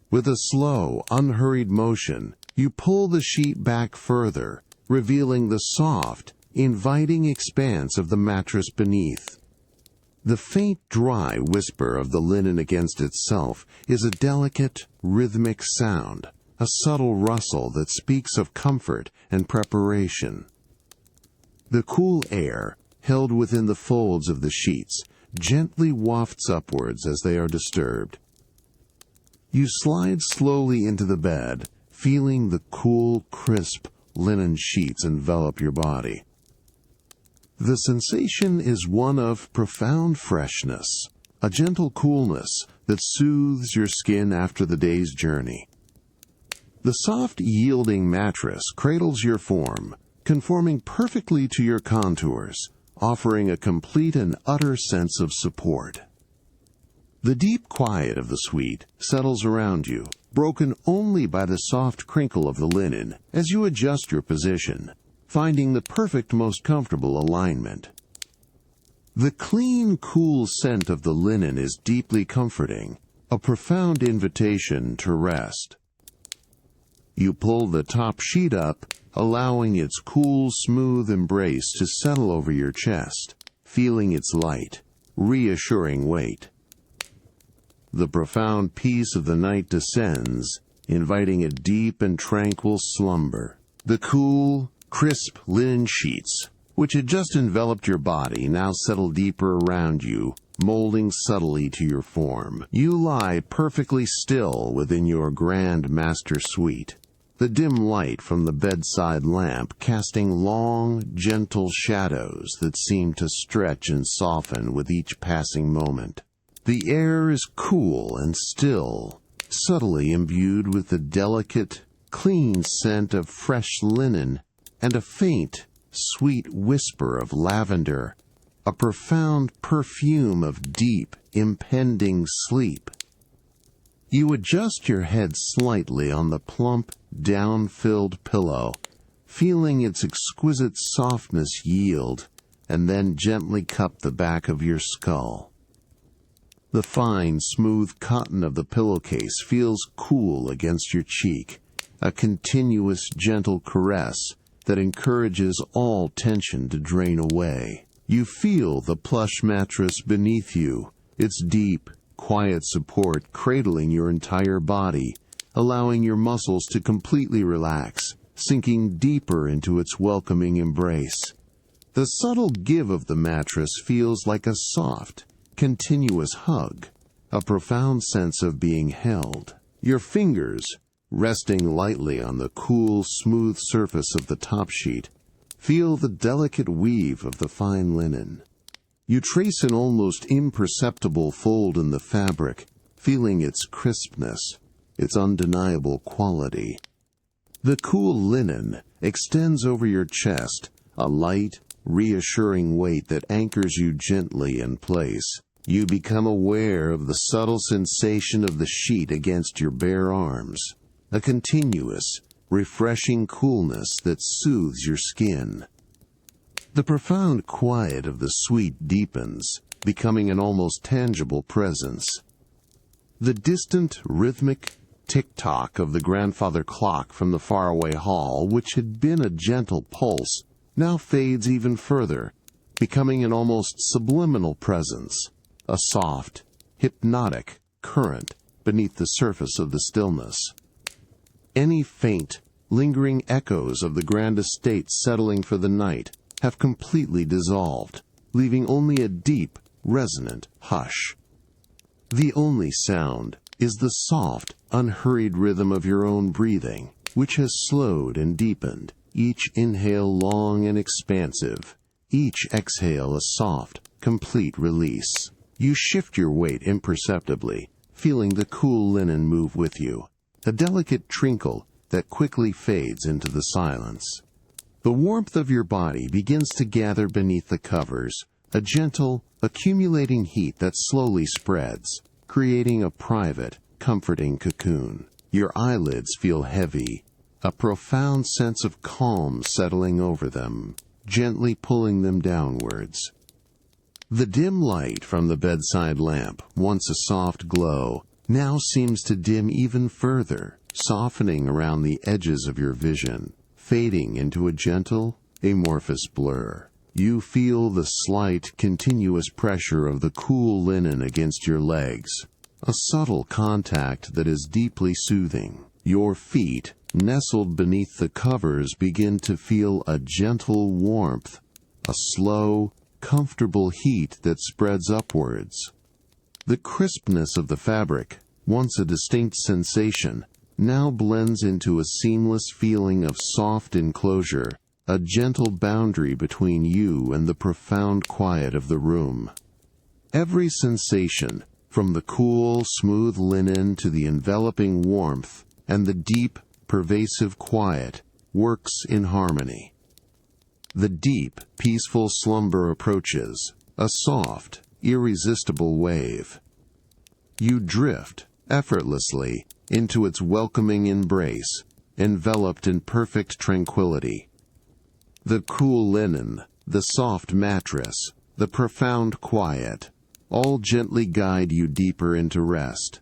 Speaker 1: With a slow, unhurried motion, you pull the sheet back further, revealing the soft, inviting expanse of the mattress beneath. The faint, dry whisper of the linen against itself is a delicate, rhythmic sound, a subtle rustle that speaks of comfort and preparation. The cool air, held within the folds of the sheets, gently wafts upwards as they are disturbed. You slide slowly into the bed, feeling the cool, crisp linen sheets envelop your body. The sensation is one of profound freshness, a gentle coolness that soothes your skin after the day's journey. The soft, yielding mattress cradles your form, conforming perfectly to your contours, offering a complete and utter sense of support. The deep quiet of the suite settles around you, broken only by the soft crinkle of the linen as you adjust your position, finding the perfect, most comfortable alignment. The clean, cool scent of the linen is deeply comforting, a profound invitation to rest. You pull the top sheet up, allowing its cool, smooth embrace to settle over your chest, feeling its light, reassuring weight. The profound peace of the night descends, inviting a deep and tranquil slumber. The cool, crisp linen sheets, which had just enveloped your body, now settle deeper around you, molding subtly to your form. You lie perfectly still within your grand master suite, the dim light from the bedside lamp casting long, gentle shadows that seem to stretch and soften with each passing moment. The air is cool and still, subtly imbued with the delicate, clean scent of fresh linen and a faint, sweet whisper of lavender, a profound perfume of deep, impending sleep. You adjust your head slightly on the plump, down-filled pillow, feeling its exquisite softness yield, and then gently cup the back of your skull. The fine, smooth cotton of the pillowcase feels cool against your cheek, a continuous, gentle caress that encourages all tension to drain away. You feel the plush mattress beneath you, its deep, quiet support cradling your entire body, allowing your muscles to completely relax, sinking deeper into its welcoming embrace. The subtle give of the mattress feels like a soft, continuous hug, a profound sense of being held. Your fingers, resting lightly on the cool, smooth surface of the top sheet, feel the delicate weave of the fine linen. You trace an almost imperceptible fold in the fabric, feeling its crispness, its undeniable quality. The cool linen extends over your chest, a light, reassuring weight that anchors you gently in place. You become aware of the subtle sensation of the sheet against your bare arms, a continuous, refreshing coolness that soothes your skin. The profound quiet of the suite deepens, becoming an almost tangible presence. The distant, rhythmic tick-tock of the grandfather clock from the faraway hall, which had been a gentle pulse, now fades even further, becoming an almost subliminal presence, a soft, hypnotic current beneath the surface of the stillness. Any faint, lingering echoes of the grand estate settling for the night have completely dissolved, leaving only a deep, resonant hush. The only sound is the soft, unhurried rhythm of your own breathing, which has slowed and deepened, each inhale long and expansive, each exhale a soft, complete release. You shift your weight imperceptibly, feeling the cool linen move with you, a delicate trinkle that quickly fades into the silence. The warmth of your body begins to gather beneath the covers, a gentle, accumulating heat that slowly spreads, creating a private, comforting cocoon. Your eyelids feel heavy, a profound sense of calm settling over them, gently pulling them downwards. The dim light from the bedside lamp, once a soft glow, now seems to dim even further, softening around the edges of your vision, fading into a gentle, amorphous blur. You feel the slight, continuous pressure of the cool linen against your legs, a subtle contact that is deeply soothing. Your feet, nestled beneath the covers, begin to feel a gentle warmth, a slow, comfortable heat that spreads upwards. The crispness of the fabric, once a distinct sensation, now blends into a seamless feeling of soft enclosure, a gentle boundary between you and the profound quiet of the room. Every sensation, from the cool, smooth linen to the enveloping warmth and the deep, pervasive quiet, works in harmony. The deep, peaceful slumber approaches, a soft, irresistible wave. You drift, effortlessly, into its welcoming embrace, enveloped in perfect tranquility. The cool linen, the soft mattress, the profound quiet, all gently guide you deeper into rest.